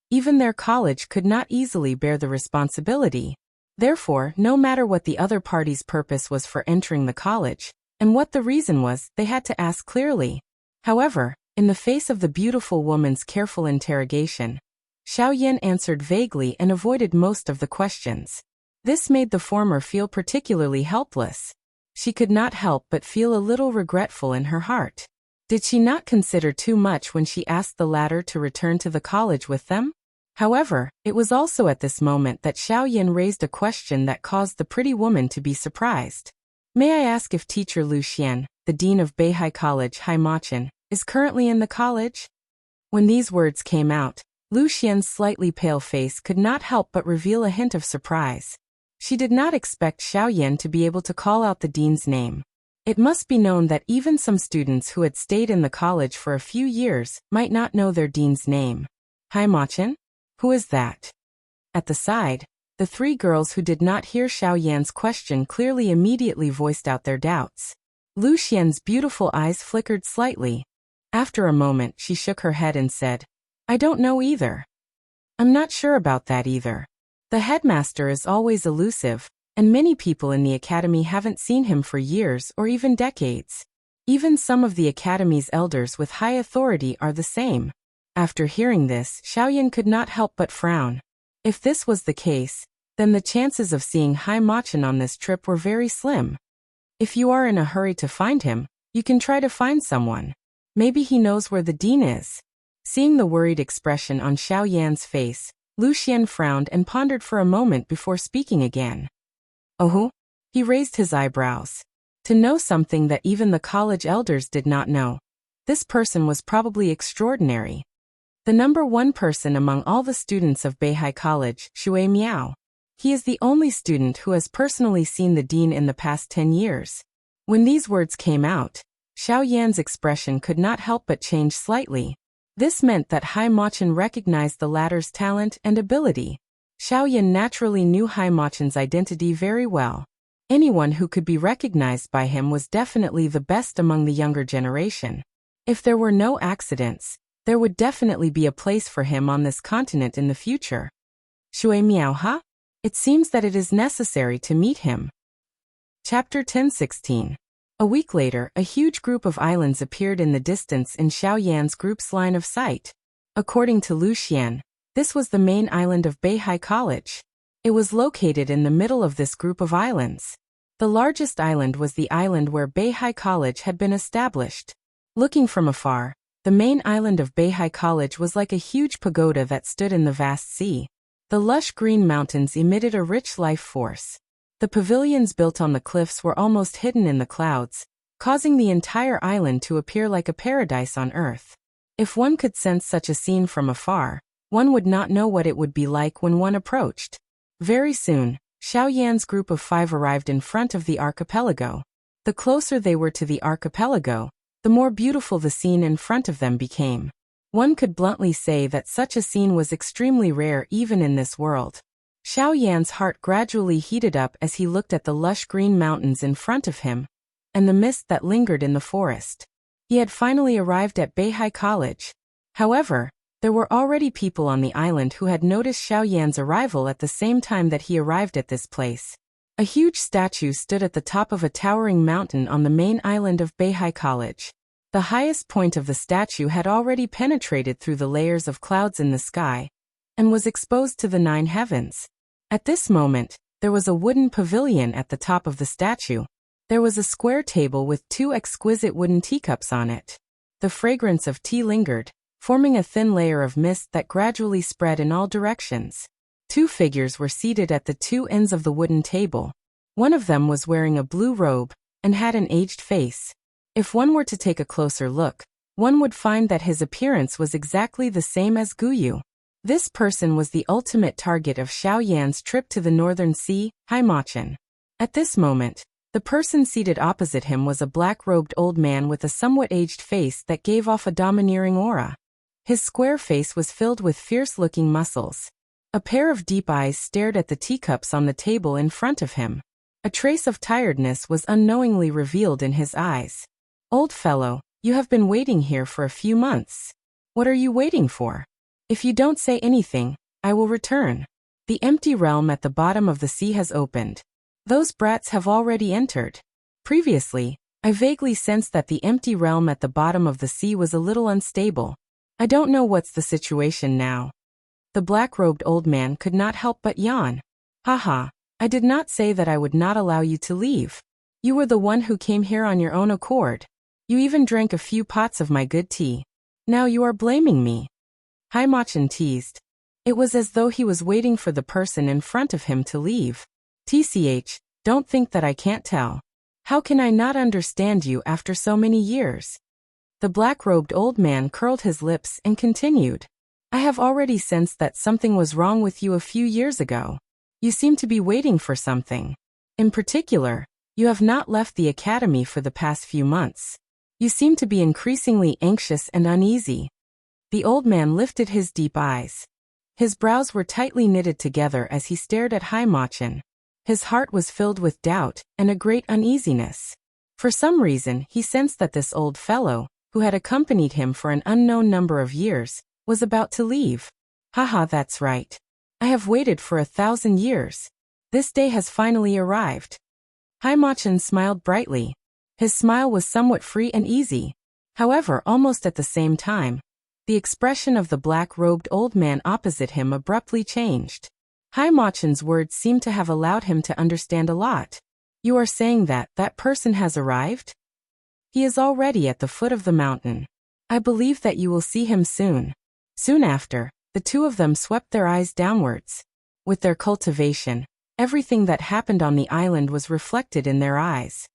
Even their college could not easily bear the responsibility. Therefore, no matter what the other party's purpose was for entering the college, and what the reason was, they had to ask clearly. However, in the face of the beautiful woman's careful interrogation, Xiaoyan answered vaguely and avoided most of the questions. This made the former feel particularly helpless. She could not help but feel a little regretful in her heart. Did she not consider too much when she asked the latter to return to the college with them? However, it was also at this moment that Xiaoyan raised a question that caused the pretty woman to be surprised. May I ask if teacher Lu Xian, the dean of Beihai College Haimachin, is currently in the college? When these words came out, Lu Xian's slightly pale face could not help but reveal a hint of surprise. She did not expect Xiaoyan to be able to call out the dean's name. It must be known that even some students who had stayed in the college for a few years might not know their dean's name. Haimachin? Who is that? At the side, the three girls who did not hear Xiaoyan's question clearly immediately voiced out their doubts. Lu Xian's beautiful eyes flickered slightly. After a moment, she shook her head and said, I don't know either. I'm not sure about that either. The headmaster is always elusive, and many people in the academy haven't seen him for years or even decades. Even some of the academy's elders with high authority are the same. After hearing this, Xiaoyan could not help but frown. If this was the case, then the chances of seeing Haimachin on this trip were very slim. If you are in a hurry to find him, you can try to find someone. Maybe he knows where the dean is. Seeing the worried expression on Xiaoyan's face, Lu Xian frowned and pondered for a moment before speaking again. Oh? He raised his eyebrows. To know something that even the college elders did not know. This person was probably extraordinary. The number one person among all the students of Beihai College, Shui Miao. He is the only student who has personally seen the dean in the past 10 years. When these words came out, Xiaoyan's expression could not help but change slightly. This meant that Haimachin recognized the latter's talent and ability. Xiaoyan naturally knew Haimachin's identity very well. Anyone who could be recognized by him was definitely the best among the younger generation. If there were no accidents, there would definitely be a place for him on this continent in the future. Shui Miao, huh? It seems that it is necessary to meet him. Chapter 10:16. A week later, a huge group of islands appeared in the distance in Xiaoyan's group's line of sight. According to Lu Xian, this was the main island of Beihai College. It was located in the middle of this group of islands. The largest island was the island where Beihai College had been established. Looking from afar, the main island of Beihai College was like a huge pagoda that stood in the vast sea. The lush green mountains emitted a rich life force. The pavilions built on the cliffs were almost hidden in the clouds, causing the entire island to appear like a paradise on earth. If one could sense such a scene from afar, one would not know what it would be like when one approached. Very soon, Xiaoyan's group of 5 arrived in front of the archipelago. The closer they were to the archipelago, the more beautiful the scene in front of them became. One could bluntly say that such a scene was extremely rare even in this world. Xiaoyan's heart gradually heated up as he looked at the lush green mountains in front of him, and the mist that lingered in the forest. He had finally arrived at Beihai College. However, there were already people on the island who had noticed Xiaoyan's arrival at the same time that he arrived at this place. A huge statue stood at the top of a towering mountain on the main island of Beihai College. The highest point of the statue had already penetrated through the layers of clouds in the sky, and was exposed to the 9 heavens. At this moment, there was a wooden pavilion at the top of the statue. There was a square table with 2 exquisite wooden teacups on it. The fragrance of tea lingered, forming a thin layer of mist that gradually spread in all directions. Two figures were seated at the two ends of the wooden table. One of them was wearing a blue robe and had an aged face. If one were to take a closer look, one would find that his appearance was exactly the same as Guyu. This person was the ultimate target of Xiao Yan's trip to the Northern Sea, Haimachin. At this moment, the person seated opposite him was a black-robed old man with a somewhat aged face that gave off a domineering aura. His square face was filled with fierce-looking muscles. A pair of deep eyes stared at the teacups on the table in front of him. A trace of tiredness was unknowingly revealed in his eyes. "Old fellow, you have been waiting here for a few months. What are you waiting for? If you don't say anything, I will return. The empty realm at the bottom of the sea has opened. Those brats have already entered. Previously, I vaguely sensed that the empty realm at the bottom of the sea was a little unstable. I don't know what's the situation now." The black-robed old man could not help but yawn. "Haha, I did not say that I would not allow you to leave. You were the one who came here on your own accord. You even drank a few pots of my good tea. Now you are blaming me." Haimachin teased. It was as though he was waiting for the person in front of him to leave. "TCH, don't think that I can't tell. How can I not understand you after so many years?" The black-robed old man curled his lips and continued. "I have already sensed that something was wrong with you a few years ago. You seem to be waiting for something. In particular, you have not left the academy for the past few months. You seem to be increasingly anxious and uneasy." The old man lifted his deep eyes. His brows were tightly knitted together as he stared at Haimachin. His heart was filled with doubt and a great uneasiness. For some reason, he sensed that this old fellow, who had accompanied him for an unknown number of years, was about to leave. "Haha, that's right. I have waited for 1,000 years. This day has finally arrived." Haimachin smiled brightly. His smile was somewhat free and easy. However, almost at the same time, the expression of the black-robed old man opposite him abruptly changed. Haimachin's words seemed to have allowed him to understand a lot. "You are saying that that person has arrived? He is already at the foot of the mountain. I believe that you will see him soon." Soon after, the two of them swept their eyes downwards. With their cultivation, everything that happened on the island was reflected in their eyes.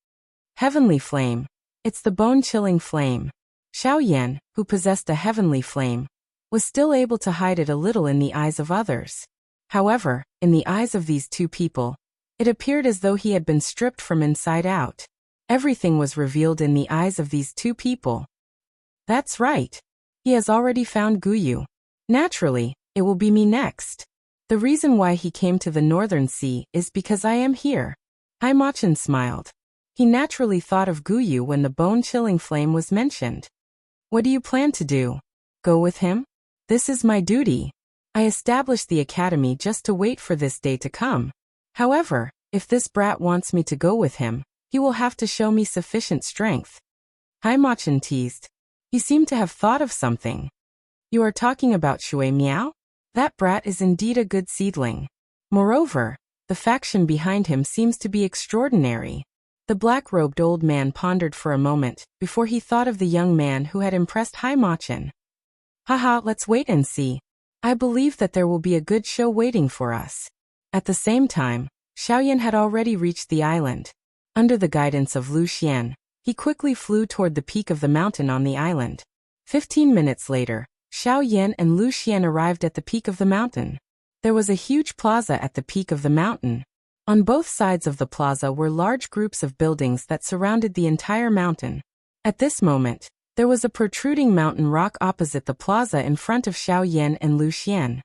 Heavenly flame. It's the bone-chilling flame. Xiao Yan, who possessed a heavenly flame, was still able to hide it a little in the eyes of others. However, in the eyes of these two people, it appeared as though he had been stripped from inside out. Everything was revealed in the eyes of these two people. "That's right. He has already found Guyu. Naturally, it will be me next. The reason why he came to the Northern Sea is because I am here." Haimachin smiled. He naturally thought of Guyu when the bone-chilling flame was mentioned. "What do you plan to do? Go with him? This is my duty. I established the academy just to wait for this day to come. However, if this brat wants me to go with him, he will have to show me sufficient strength." Haimachin teased. He seemed to have thought of something. "You are talking about Shui Miao? That brat is indeed a good seedling. Moreover, the faction behind him seems to be extraordinary." The black-robed old man pondered for a moment before he thought of the young man who had impressed Haimachin. "Haha, let's wait and see. I believe that there will be a good show waiting for us." At the same time, Xiaoyan had already reached the island. Under the guidance of Lu Xian, he quickly flew toward the peak of the mountain on the island. 15 minutes later, Xiao Yan and Lu Xian arrived at the peak of the mountain. There was a huge plaza at the peak of the mountain. On both sides of the plaza were large groups of buildings that surrounded the entire mountain. At this moment, there was a protruding mountain rock opposite the plaza in front of Xiao Yan and Lu Xian.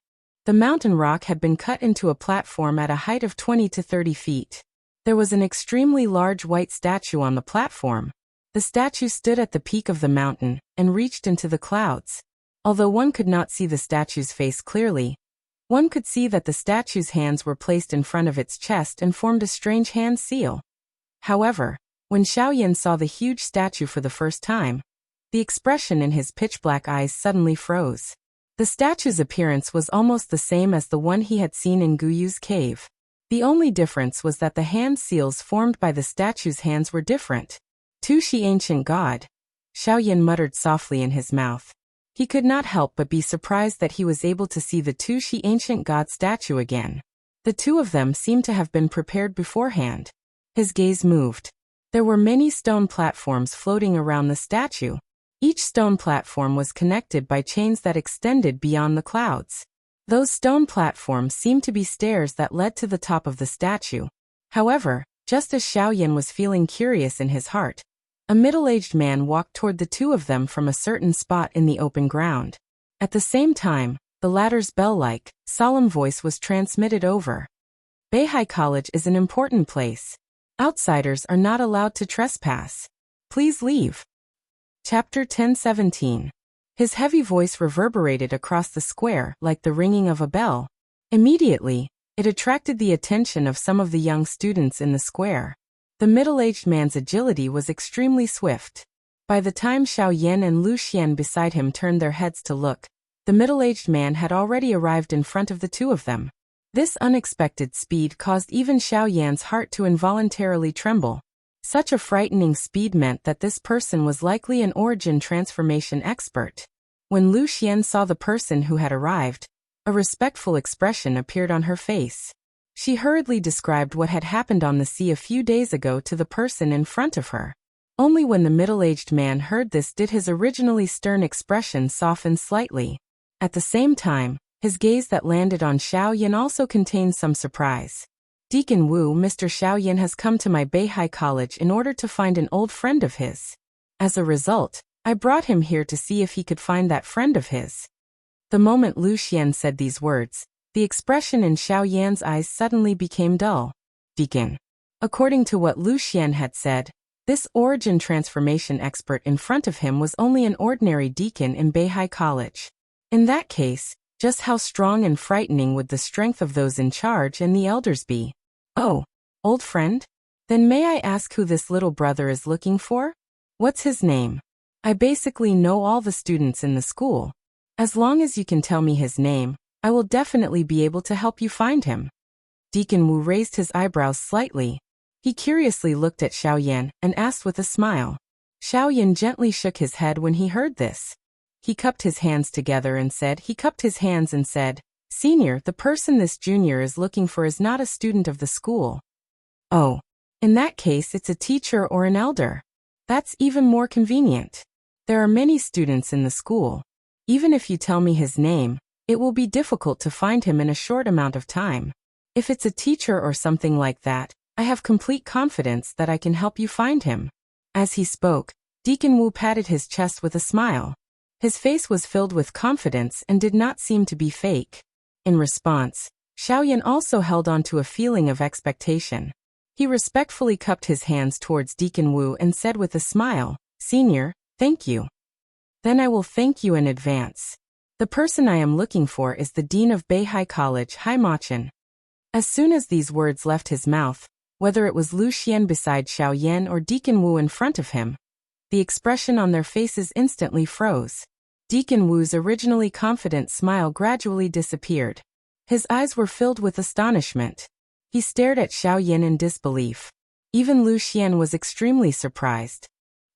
The mountain rock had been cut into a platform at a height of 20 to 30 feet. There was an extremely large white statue on the platform. The statue stood at the peak of the mountain and reached into the clouds. Although one could not see the statue's face clearly, one could see that the statue's hands were placed in front of its chest and formed a strange hand seal. However, when Xiaoyan saw the huge statue for the first time, the expression in his pitch-black eyes suddenly froze. The statue's appearance was almost the same as the one he had seen in Guyu's cave. The only difference was that the hand seals formed by the statue's hands were different. "Tushi ancient god," Xiaoyan muttered softly in his mouth. He could not help but be surprised that he was able to see the Tushi ancient god statue again. The two of them seemed to have been prepared beforehand. His gaze moved. There were many stone platforms floating around the statue. Each stone platform was connected by chains that extended beyond the clouds. Those stone platforms seemed to be stairs that led to the top of the statue. However, just as Xiaoyan was feeling curious in his heart, a middle-aged man walked toward the two of them from a certain spot in the open ground. At the same time, the latter's bell-like, solemn voice was transmitted over. Beihai College is an important place. Outsiders are not allowed to trespass. Please leave. Chapter 1017. His heavy voice reverberated across the square like the ringing of a bell. Immediately, it attracted the attention of some of the young students in the square. The middle-aged man's agility was extremely swift. By the time Xiaoyan and Lu Xian beside him turned their heads to look, the middle-aged man had already arrived in front of the two of them. This unexpected speed caused even Xiaoyan's heart to involuntarily tremble. Such a frightening speed meant that this person was likely an origin transformation expert. When Lu Xian saw the person who had arrived, a respectful expression appeared on her face. She hurriedly described what had happened on the sea a few days ago to the person in front of her. Only when the middle-aged man heard this did his originally stern expression soften slightly. At the same time, his gaze that landed on Xiaoyan also contained some surprise. Deacon Wu, Mr. Xiaoyan has come to my Beihai College in order to find an old friend of his. As a result, I brought him here to see if he could find that friend of his. The moment Lu Xian said these words, the expression in Xiaoyan's eyes suddenly became dull. Deacon. According to what Lu Xian had said, this origin transformation expert in front of him was only an ordinary deacon in Beihai College. In that case, just how strong and frightening would the strength of those in charge and the elders be? Oh, old friend? Then may I ask who this little brother is looking for? What's his name? I basically know all the students in the school. As long as you can tell me his name, I will definitely be able to help you find him. Deacon Wu raised his eyebrows slightly. He curiously looked at Xiaoyan and asked with a smile. Xiaoyan gently shook his head when he heard this. He cupped his hands together and said, Senior, the person this junior is looking for is not a student of the school. Oh, in that case it's a teacher or an elder. That's even more convenient. There are many students in the school. Even if you tell me his name, it will be difficult to find him in a short amount of time. If it's a teacher or something like that, I have complete confidence that I can help you find him. As he spoke, Deacon Wu patted his chest with a smile. His face was filled with confidence and did not seem to be fake. In response, Xiaoyan also held on to a feeling of expectation. He respectfully cupped his hands towards Deacon Wu and said with a smile, Senior, thank you. Then I will thank you in advance. The person I am looking for is the Dean of Beihai College, Haimachin. As soon as these words left his mouth, whether it was Lu Xian beside Xiaoyan or Deacon Wu in front of him, the expression on their faces instantly froze. Deacon Wu's originally confident smile gradually disappeared. His eyes were filled with astonishment. He stared at Xiaoyan in disbelief. Even Lu Xian was extremely surprised.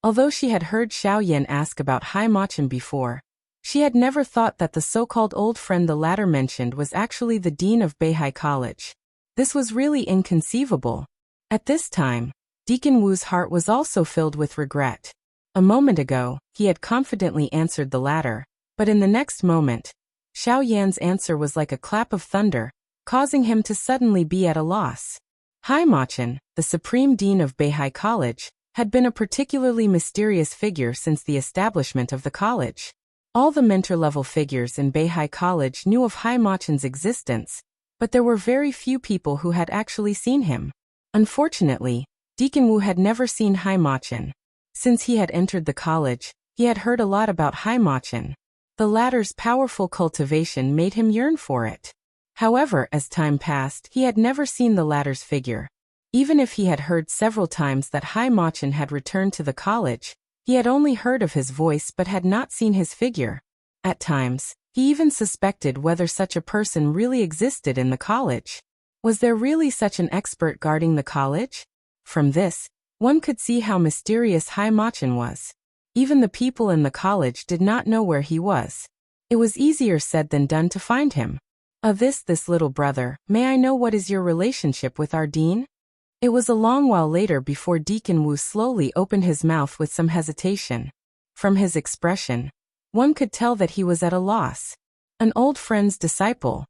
Although she had heard Xiaoyan ask about Haimachin before, she had never thought that the so-called old friend the latter mentioned was actually the dean of Beihai College. This was really inconceivable. At this time, Deacon Wu's heart was also filled with regret. A moment ago, he had confidently answered the latter, but in the next moment, Xiaoyan's answer was like a clap of thunder, causing him to suddenly be at a loss. Haimachin, the supreme dean of Beihai College, had been a particularly mysterious figure since the establishment of the college. All the mentor-level figures in Beihai College knew of Haimachin's existence, but there were very few people who had actually seen him. Unfortunately, Deacon Wu had never seen Haimachin. Since he had entered the college, he had heard a lot about Haimachin. The latter's powerful cultivation made him yearn for it. However, as time passed, he had never seen the latter's figure. Even if he had heard several times that Haimachin had returned to the college, he had only heard of his voice but had not seen his figure. At times, he even suspected whether such a person really existed in the college. Was there really such an expert guarding the college? From this, one could see how mysterious Haimachin was. Even the people in the college did not know where he was. It was easier said than done to find him. This little brother, may I know what is your relationship with our dean? It was a long while later before Deacon Wu slowly opened his mouth with some hesitation. From his expression, one could tell that he was at a loss. An old friend's disciple.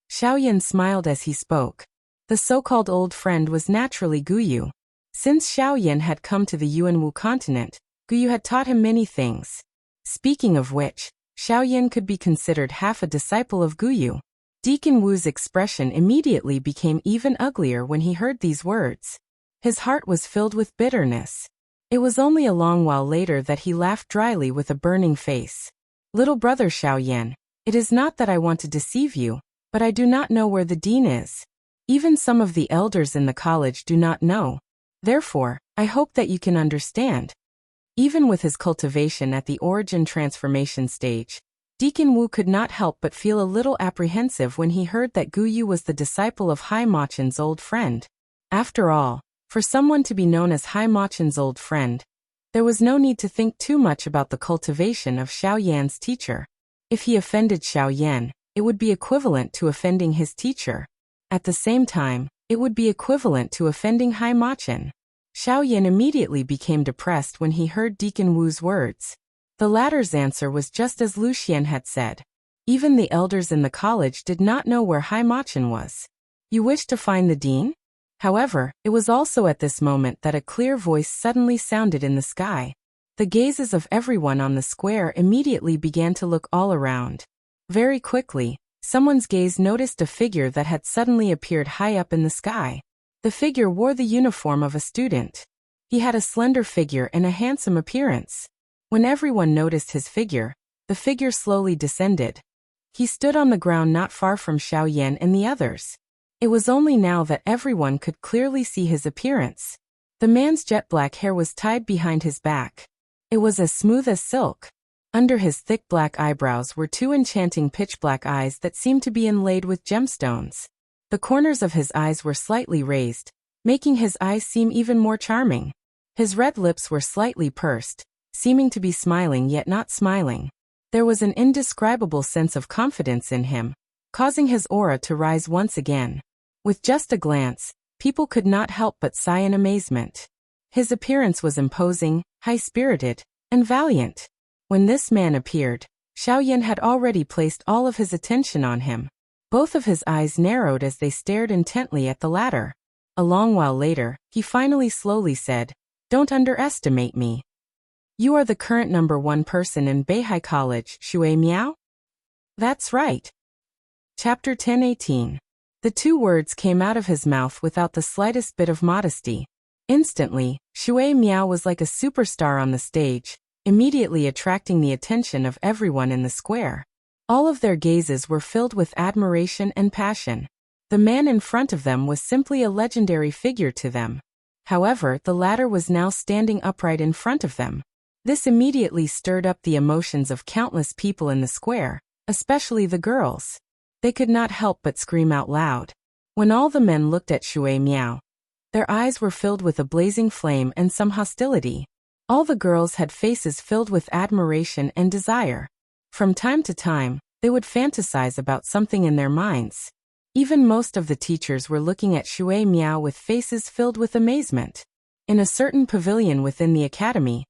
Xiaoyan smiled as he spoke. The so-called old friend was naturally Guyu. Since Xiaoyan had come to the Yuanwu continent, Guyu had taught him many things. Speaking of which, Xiaoyan could be considered half a disciple of Guyu. Deacon Wu's expression immediately became even uglier when he heard these words. His heart was filled with bitterness. It was only a long while later that he laughed dryly with a burning face. Little brother Xiaoyan, it is not that I want to deceive you, but I do not know where the dean is. Even some of the elders in the college do not know. Therefore, I hope that you can understand. Even with his cultivation at the origin transformation stage, Deacon Wu could not help but feel a little apprehensive when he heard that Guyu was the disciple of Hai Machen's old friend. After all, for someone to be known as Hai Machen's old friend, there was no need to think too much about the cultivation of Xiaoyan's teacher. If he offended Xiaoyan, it would be equivalent to offending his teacher. At the same time, it would be equivalent to offending Hai Machen. Xiaoyan immediately became depressed when he heard Deacon Wu's words. The latter's answer was just as Lucian had said. Even the elders in the college did not know where Hai Machen was. You wish to find the dean? However, it was also at this moment that a clear voice suddenly sounded in the sky. The gazes of everyone on the square immediately began to look all around. Very quickly, someone's gaze noticed a figure that had suddenly appeared high up in the sky. The figure wore the uniform of a student. He had a slender figure and a handsome appearance. When everyone noticed his figure, the figure slowly descended. He stood on the ground not far from Xiaoyan and the others. It was only now that everyone could clearly see his appearance. The man's jet black hair was tied behind his back. It was as smooth as silk. Under his thick black eyebrows were two enchanting pitch-black eyes that seemed to be inlaid with gemstones. The corners of his eyes were slightly raised, making his eyes seem even more charming. His red lips were slightly pursed, seeming to be smiling yet not smiling. There was an indescribable sense of confidence in him, causing his aura to rise once again. With just a glance, people could not help but sigh in amazement. His appearance was imposing, high-spirited, and valiant. When this man appeared, Xiaoyan had already placed all of his attention on him. Both of his eyes narrowed as they stared intently at the latter. A long while later, he finally slowly said, "Don't underestimate me. You are the current #1 person in Beihai College, Shui Miao?" "That's right." Chapter 10:18. The two words came out of his mouth without the slightest bit of modesty. Instantly, Shui Miao was like a superstar on the stage, immediately attracting the attention of everyone in the square. All of their gazes were filled with admiration and passion. The man in front of them was simply a legendary figure to them. However, the latter was now standing upright in front of them. This immediately stirred up the emotions of countless people in the square, especially the girls. They could not help but scream out loud. When all the men looked at Shui Miao, their eyes were filled with a blazing flame and some hostility. All the girls had faces filled with admiration and desire. From time to time, they would fantasize about something in their minds. Even most of the teachers were looking at Shui Miao with faces filled with amazement. In a certain pavilion within the academy,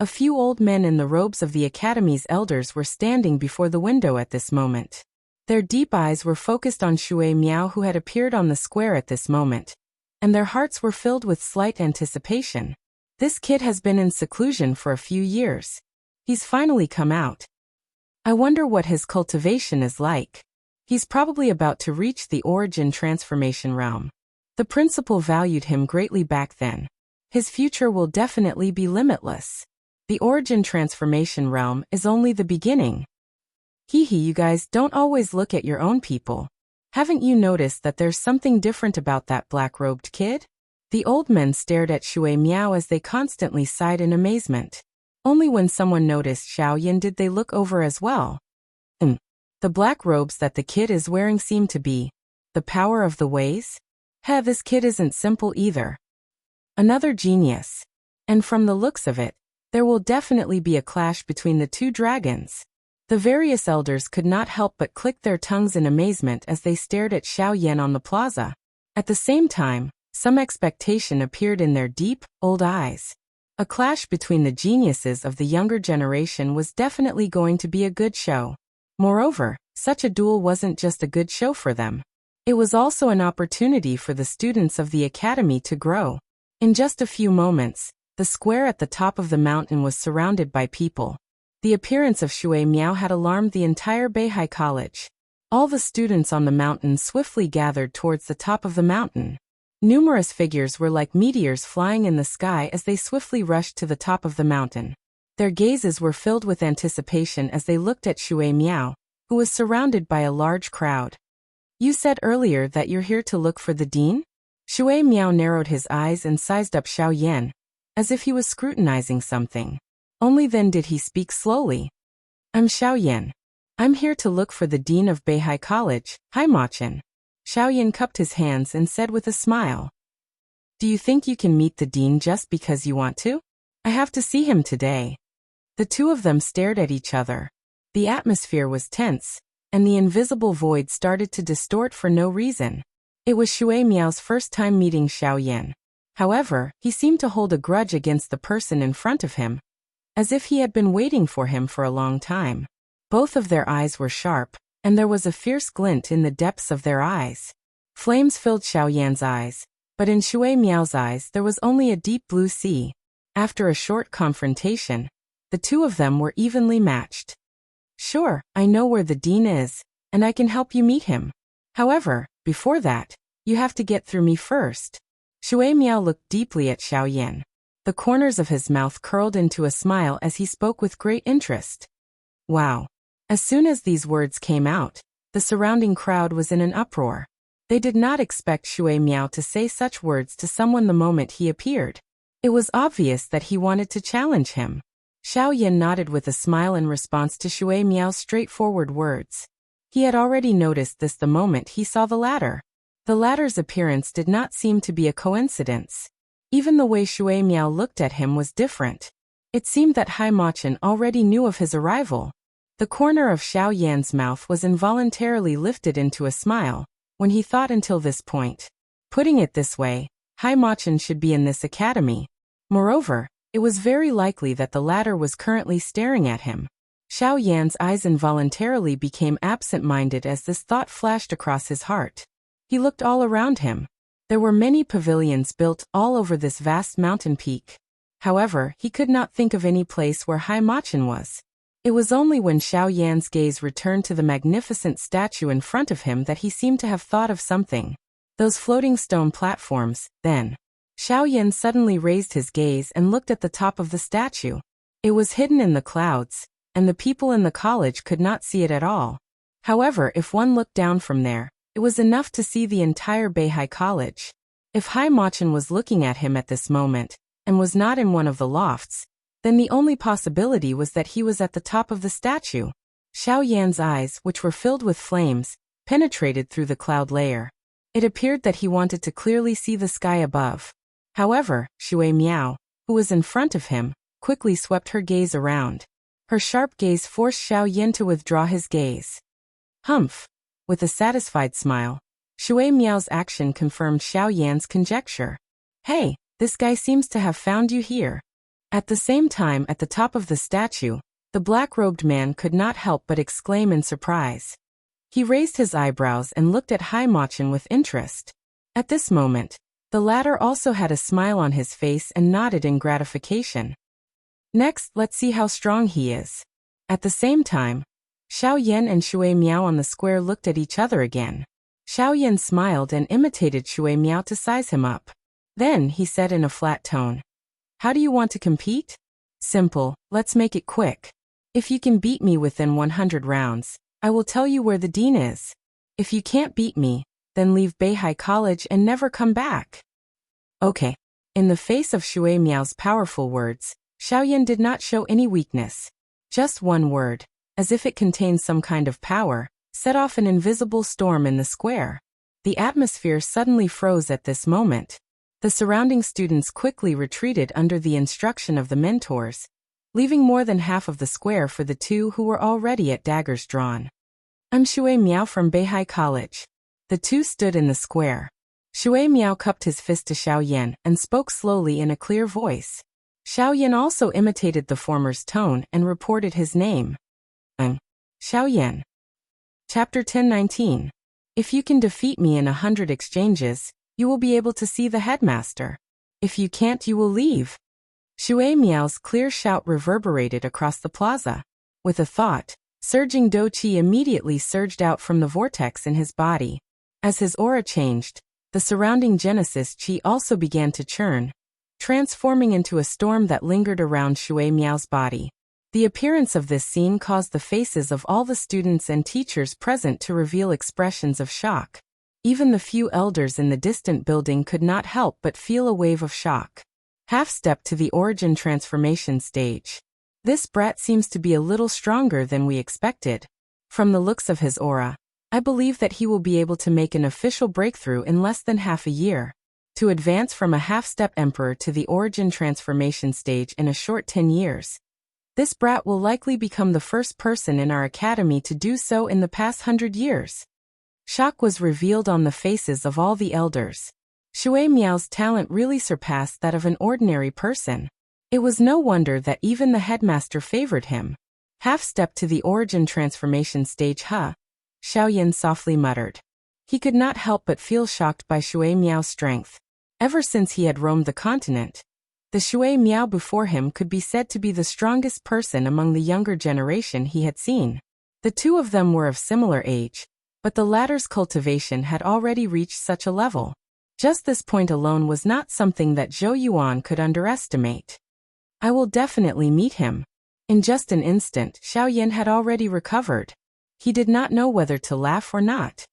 a few old men in the robes of the academy's elders were standing before the window at this moment. Their deep eyes were focused on Shui Miao, who had appeared on the square at this moment, and their hearts were filled with slight anticipation. This kid has been in seclusion for a few years. He's finally come out. I wonder what his cultivation is like. He's probably about to reach the origin transformation realm. The principal valued him greatly back then. His future will definitely be limitless. The origin transformation realm is only the beginning. You guys don't always look at your own people. Haven't you noticed that there's something different about that black-robed kid? The old men stared at Shui Miao as they constantly sighed in amazement. Only when someone noticed Xiaoyan did they look over as well. The black robes that the kid is wearing seem to be the power of the ways? This kid isn't simple either. Another genius. And from the looks of it, There will definitely be a clash between the two dragons. The various elders could not help but click their tongues in amazement as they stared at Xiao Yan on the plaza. At the same time, some expectation appeared in their deep, old eyes. A clash between the geniuses of the younger generation was definitely going to be a good show. Moreover, such a duel wasn't just a good show for them. It was also an opportunity for the students of the academy to grow. In just a few moments, the square at the top of the mountain was surrounded by people. The appearance of Shui Miao had alarmed the entire Beihai College. All the students on the mountain swiftly gathered towards the top of the mountain. Numerous figures were like meteors flying in the sky as they swiftly rushed to the top of the mountain. Their gazes were filled with anticipation as they looked at Shui Miao, who was surrounded by a large crowd. You said earlier that you're here to look for the dean? Shui Miao narrowed his eyes and sized up Xiao Yan, as if he was scrutinizing something. Only then did he speak slowly. I'm Xiao Yan. I'm here to look for the dean of Beihai College, Haimachin. Xiao Yan cupped his hands and said with a smile. Do you think you can meet the dean just because you want to? I have to see him today. The two of them stared at each other. The atmosphere was tense, and the invisible void started to distort for no reason. It was Shui Miao's first time meeting Xiao Yan. However, he seemed to hold a grudge against the person in front of him, as if he had been waiting for him for a long time. Both of their eyes were sharp, and there was a fierce glint in the depths of their eyes. Flames filled Xiao Yan's eyes, but in Shui Miao's eyes there was only a deep blue sea. After a short confrontation, the two of them were evenly matched. Sure, I know where the dean is, and I can help you meet him. However, before that, you have to get through me first. Shui Miao looked deeply at Xiao Yan. The corners of his mouth curled into a smile as he spoke with great interest. Wow. As soon as these words came out, the surrounding crowd was in an uproar. They did not expect Shui Miao to say such words to someone the moment he appeared. It was obvious that he wanted to challenge him. Xiao Yan nodded with a smile in response to Shui Miao's straightforward words. He had already noticed this the moment he saw the latter. The latter's appearance did not seem to be a coincidence. Even the way Shui Miao looked at him was different. It seemed that Haimachin already knew of his arrival. The corner of Xiao Yan's mouth was involuntarily lifted into a smile, when he thought until this point. Putting it this way, Haimachin should be in this academy. Moreover, it was very likely that the latter was currently staring at him. Xiao Yan's eyes involuntarily became absent-minded as this thought flashed across his heart. He looked all around him. There were many pavilions built all over this vast mountain peak. However, he could not think of any place where Haimachin was. It was only when Xiao Yan's gaze returned to the magnificent statue in front of him that he seemed to have thought of something. Those floating stone platforms, then. Xiao Yan suddenly raised his gaze and looked at the top of the statue. It was hidden in the clouds, and the people in the college could not see it at all. However, if one looked down from there, it was enough to see the entire Beihai College. If Haimachin was looking at him at this moment, and was not in one of the lofts, then the only possibility was that he was at the top of the statue. Xiao Yan's eyes, which were filled with flames, penetrated through the cloud layer. It appeared that he wanted to clearly see the sky above. However, Shui Miao, who was in front of him, quickly swept her gaze around. Her sharp gaze forced Xiao Yan to withdraw his gaze. Humph! With a satisfied smile, Shui Miao's action confirmed Xiao Yan's conjecture. Hey, this guy seems to have found you here. At the same time, at the top of the statue, the black-robed man could not help but exclaim in surprise. He raised his eyebrows and looked at Haimachin with interest. At this moment, the latter also had a smile on his face and nodded in gratification. Next, let's see how strong he is. At the same time, Xiao Yan and Shui Miao on the square looked at each other again. Xiao Yan smiled and imitated Shui Miao to size him up. Then he said in a flat tone, "How do you want to compete? Simple, let's make it quick. If you can beat me within 100 rounds, I will tell you where the dean is. If you can't beat me, then leave Beihai College and never come back." Okay. In the face of Shui Miao's powerful words, Xiao Yan did not show any weakness. Just one word, as if it contained some kind of power, set off an invisible storm in the square. The atmosphere suddenly froze at this moment. The surrounding students quickly retreated under the instruction of the mentors, leaving more than half of the square for the two who were already at daggers drawn. "I'm Shui Miao from Beihai College." The two stood in the square. Shui Miao cupped his fist to Xiao Yan and spoke slowly in a clear voice. Xiao Yan also imitated the former's tone and reported his name. Xiao Yan. Chapter 1019. If you can defeat me in 100 exchanges, you will be able to see the headmaster. If you can't, you will leave. Shui Miao's clear shout reverberated across the plaza. With a thought, surging Do Qi immediately surged out from the vortex in his body. As his aura changed, the surrounding Genesis Qi also began to churn, transforming into a storm that lingered around Shui Miao's body. The appearance of this scene caused the faces of all the students and teachers present to reveal expressions of shock. Even the few elders in the distant building could not help but feel a wave of shock. Half-step to the origin transformation stage. This brat seems to be a little stronger than we expected. From the looks of his aura, I believe that he will be able to make an official breakthrough in less than half a year. To advance from a half-step emperor to the origin transformation stage in a short 10 years. This brat will likely become the first person in our academy to do so in the past 100 years. Shock was revealed on the faces of all the elders. Shui Miao's talent really surpassed that of an ordinary person. It was no wonder that even the headmaster favored him. Half-step to the origin transformation stage, huh? Xiao Yan softly muttered. He could not help but feel shocked by Shui Miao's strength. Ever since he had roamed the continent, the Shui Miao before him could be said to be the strongest person among the younger generation he had seen. The two of them were of similar age, but the latter's cultivation had already reached such a level. Just this point alone was not something that Zhou Yuan could underestimate. I will definitely meet him. In just an instant, Xiao Yan had already recovered. He did not know whether to laugh or not.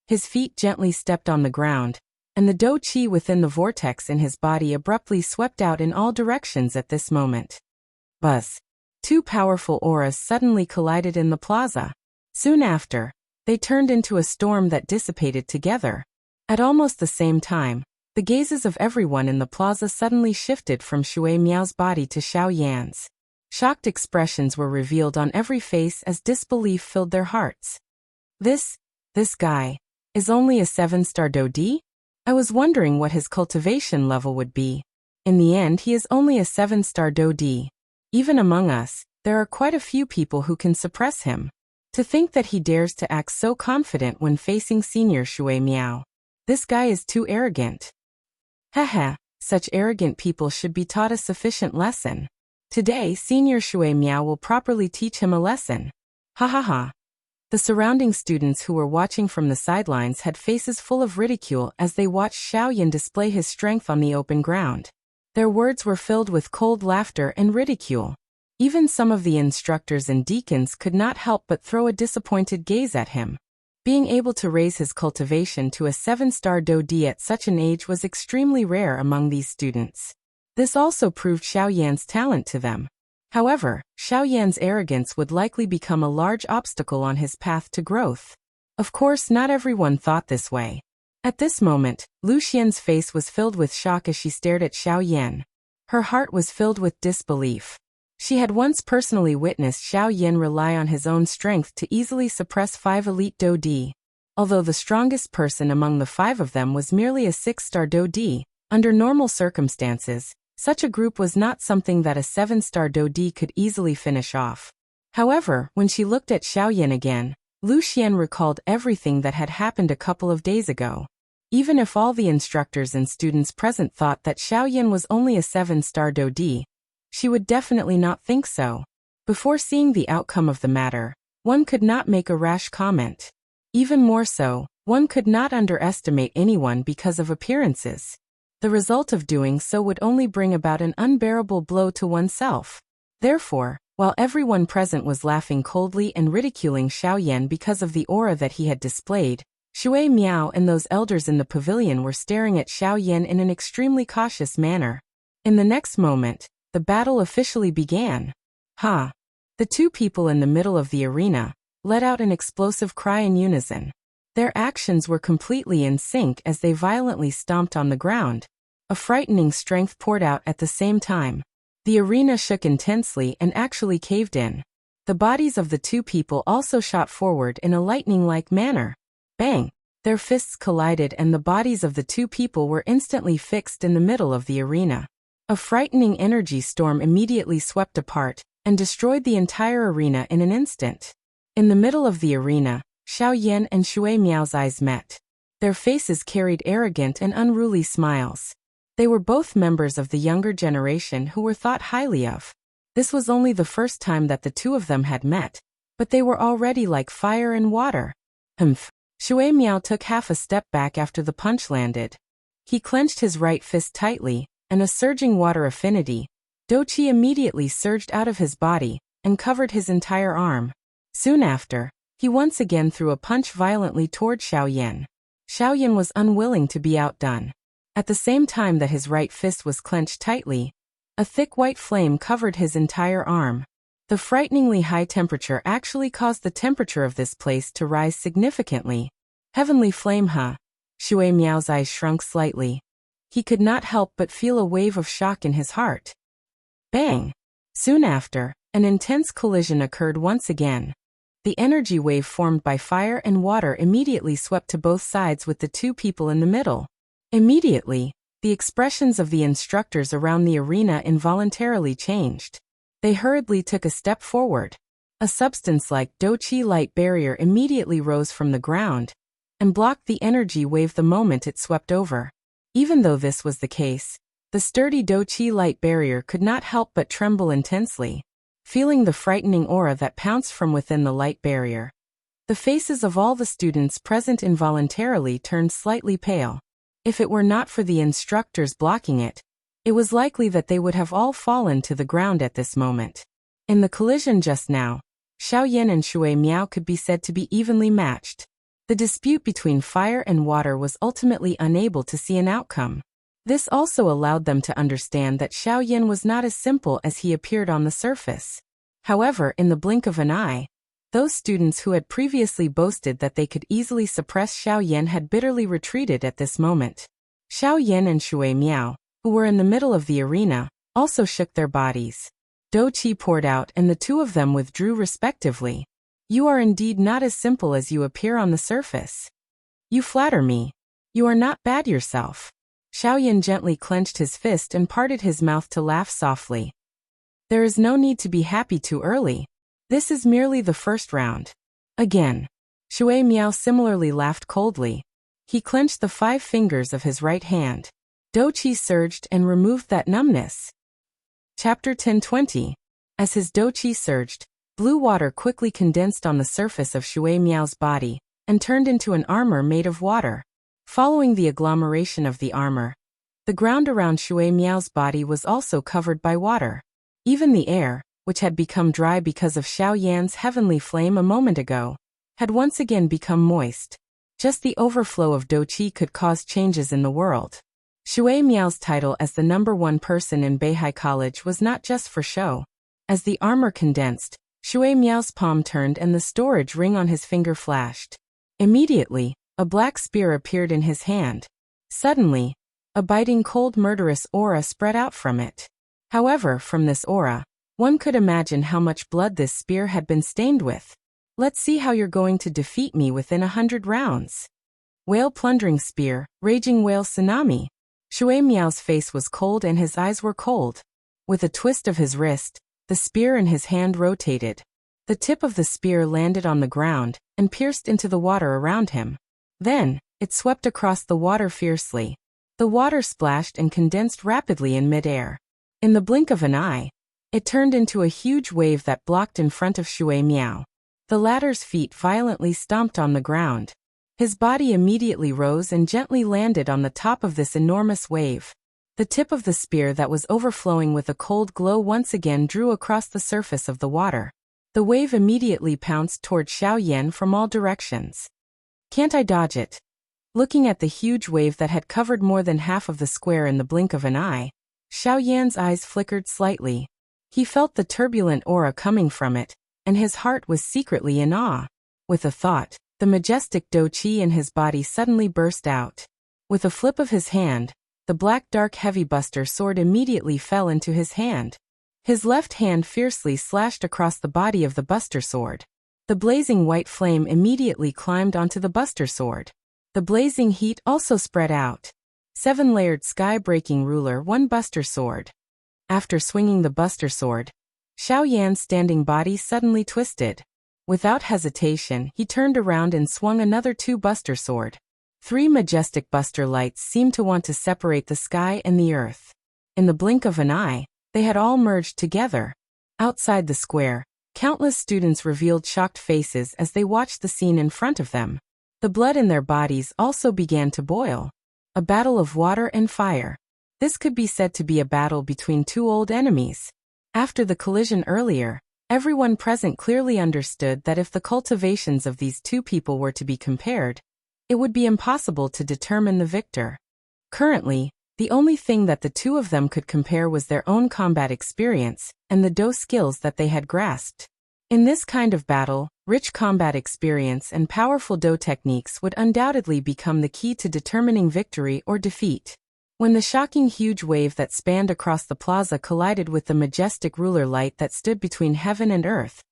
His feet gently stepped on the ground, and the Do Qi within the vortex in his body abruptly swept out in all directions at this moment. Buzz. Two powerful auras suddenly collided in the plaza. Soon after, they turned into a storm that dissipated together. At almost the same time, the gazes of everyone in the plaza suddenly shifted from Shui Miao's body to Xiao Yan's. Shocked expressions were revealed on every face as disbelief filled their hearts. This guy, is only a 7-star Dodi? I was wondering what his cultivation level would be. In the end, he is only a 7-star Dodi. Even among us, there are quite a few people who can suppress him. To think that he dares to act so confident when facing senior Shui Miao. This guy is too arrogant. Haha, such arrogant people should be taught a sufficient lesson. Today, senior Shui Miao will properly teach him a lesson. Ha ha ha. The surrounding students who were watching from the sidelines had faces full of ridicule as they watched Xiao Yan display his strength on the open ground. Their words were filled with cold laughter and ridicule. Even some of the instructors and deacons could not help but throw a disappointed gaze at him. Being able to raise his cultivation to a 7-star Dodi at such an age was extremely rare among these students. This also proved Xiao Yan's talent to them. However, Xiao Yan's arrogance would likely become a large obstacle on his path to growth. Of course, not everyone thought this way. At this moment, Lu Xian's face was filled with shock as she stared at Xiao Yan. Her heart was filled with disbelief. She had once personally witnessed Xiao Yan rely on his own strength to easily suppress 5 elite Dodi. Although the strongest person among the 5 of them was merely a 6-star Dodi, under normal circumstances, such a group was not something that a 7-star Dodi could easily finish off. However, when she looked at Xiao Yan again, Lu Xian recalled everything that had happened a couple of days ago. Even if all the instructors and students present thought that Xiao Yan was only a 7-star Dodi, she would definitely not think so. Before seeing the outcome of the matter, one could not make a rash comment. Even more so, one could not underestimate anyone because of appearances. The result of doing so would only bring about an unbearable blow to oneself. Therefore, while everyone present was laughing coldly and ridiculing Xiao Yan because of the aura that he had displayed, Shui Miao and those elders in the pavilion were staring at Xiao Yan in an extremely cautious manner. In the next moment, the battle officially began. Ha! The two people in the middle of the arena let out an explosive cry in unison. Their actions were completely in sync as they violently stomped on the ground. A frightening strength poured out at the same time. The arena shook intensely and actually caved in. The bodies of the two people also shot forward in a lightning-like manner. Bang! Their fists collided and the bodies of the two people were instantly fixed in the middle of the arena. A frightening energy storm immediately swept apart and destroyed the entire arena in an instant. In the middle of the arena, Xiao Yan and Shui Miao's eyes met. Their faces carried arrogant and unruly smiles. They were both members of the younger generation who were thought highly of. This was only the first time that the two of them had met, but they were already like fire and water. Humph! Shui Miao took half a step back after the punch landed. He clenched his right fist tightly, and a surging water affinity, Douqi, immediately surged out of his body and covered his entire arm. Soon after, he once again threw a punch violently toward Xiao Yan. Xiao Yan was unwilling to be outdone. At the same time that his right fist was clenched tightly, a thick white flame covered his entire arm. The frighteningly high temperature actually caused the temperature of this place to rise significantly. Heavenly flame, huh? Shui Miao's eyes shrunk slightly. He could not help but feel a wave of shock in his heart. Bang! Soon after, an intense collision occurred once again. The energy wave formed by fire and water immediately swept to both sides with the two people in the middle. Immediately, the expressions of the instructors around the arena involuntarily changed. They hurriedly took a step forward. A substance like Douqi light barrier immediately rose from the ground and blocked the energy wave the moment it swept over. Even though this was the case, the sturdy Douqi light barrier could not help but tremble intensely, feeling the frightening aura that pounced from within the light barrier. The faces of all the students present involuntarily turned slightly pale. If it were not for the instructors blocking it, it was likely that they would have all fallen to the ground at this moment. In the collision just now, Xiao Yan and Shui Miao could be said to be evenly matched. The dispute between fire and water was ultimately unable to see an outcome. This also allowed them to understand that Xiao Yan was not as simple as he appeared on the surface. However, in the blink of an eye, those students who had previously boasted that they could easily suppress Xiao Yan had bitterly retreated at this moment. Xiao Yan and Shui Miao, who were in the middle of the arena, also shook their bodies. Douqi poured out and the two of them withdrew respectively. You are indeed not as simple as you appear on the surface. You flatter me. You are not bad yourself. Xiao Yan gently clenched his fist and parted his mouth to laugh softly. There is no need to be happy too early. This is merely the first round. Again. Shui Miao similarly laughed coldly. He clenched the 5 fingers of his right hand. Douqi surged and removed that numbness. Chapter 10:20. As his Douqi surged, blue water quickly condensed on the surface of Shui Miao's body and turned into an armor made of water. Following the agglomeration of the armor, the ground around Shui Miao's body was also covered by water. Even the air, which had become dry because of Xiao Yan's heavenly flame a moment ago, had once again become moist. Just the overflow of Douqi could cause changes in the world. Shui Miao's title as the #1 person in Beihai College was not just for show. As the armor condensed, Shui Miao's palm turned and the storage ring on his finger flashed. Immediately, a black spear appeared in his hand. Suddenly, a biting cold murderous aura spread out from it. However, from this aura, one could imagine how much blood this spear had been stained with. Let's see how you're going to defeat me within 100 rounds. Whale plundering spear, raging whale tsunami. Shui Miao's face was cold and his eyes were cold. With a twist of his wrist, the spear in his hand rotated. The tip of the spear landed on the ground and pierced into the water around him. Then, it swept across the water fiercely. The water splashed and condensed rapidly in midair. In the blink of an eye, it turned into a huge wave that blocked in front of Shui Miao. The latter's feet violently stomped on the ground. His body immediately rose and gently landed on the top of this enormous wave. The tip of the spear that was overflowing with a cold glow once again drew across the surface of the water. The wave immediately pounced toward Xiao Yan from all directions. Can't I dodge it? Looking at the huge wave that had covered more than half of the square in the blink of an eye, Xiao Yan's eyes flickered slightly. He felt the turbulent aura coming from it, and his heart was secretly in awe. With a thought, the majestic Douqi in his body suddenly burst out. With a flip of his hand, the black dark heavy buster sword immediately fell into his hand. His left hand fiercely slashed across the body of the Buster Sword. The blazing white flame immediately climbed onto the Buster Sword. The blazing heat also spread out. 7-layered sky-breaking ruler, 1 Buster Sword. After swinging the Buster Sword, Xiao Yan's standing body suddenly twisted. Without hesitation, he turned around and swung another 2 Buster Sword. 3 majestic Buster lights seemed to want to separate the sky and the earth. In the blink of an eye, they had all merged together. Outside the square, countless students revealed shocked faces as they watched the scene in front of them. The blood in their bodies also began to boil. A battle of water and fire. This could be said to be a battle between 2 old enemies. After the collision earlier, everyone present clearly understood that if the cultivations of these 2 people were to be compared, it would be impossible to determine the victor. Currently, the only thing that the 2 of them could compare was their own combat experience and the Do skills that they had grasped. In this kind of battle, rich combat experience and powerful Do techniques would undoubtedly become the key to determining victory or defeat. When the shocking huge wave that spanned across the plaza collided with the majestic ruler light that stood between heaven and earth,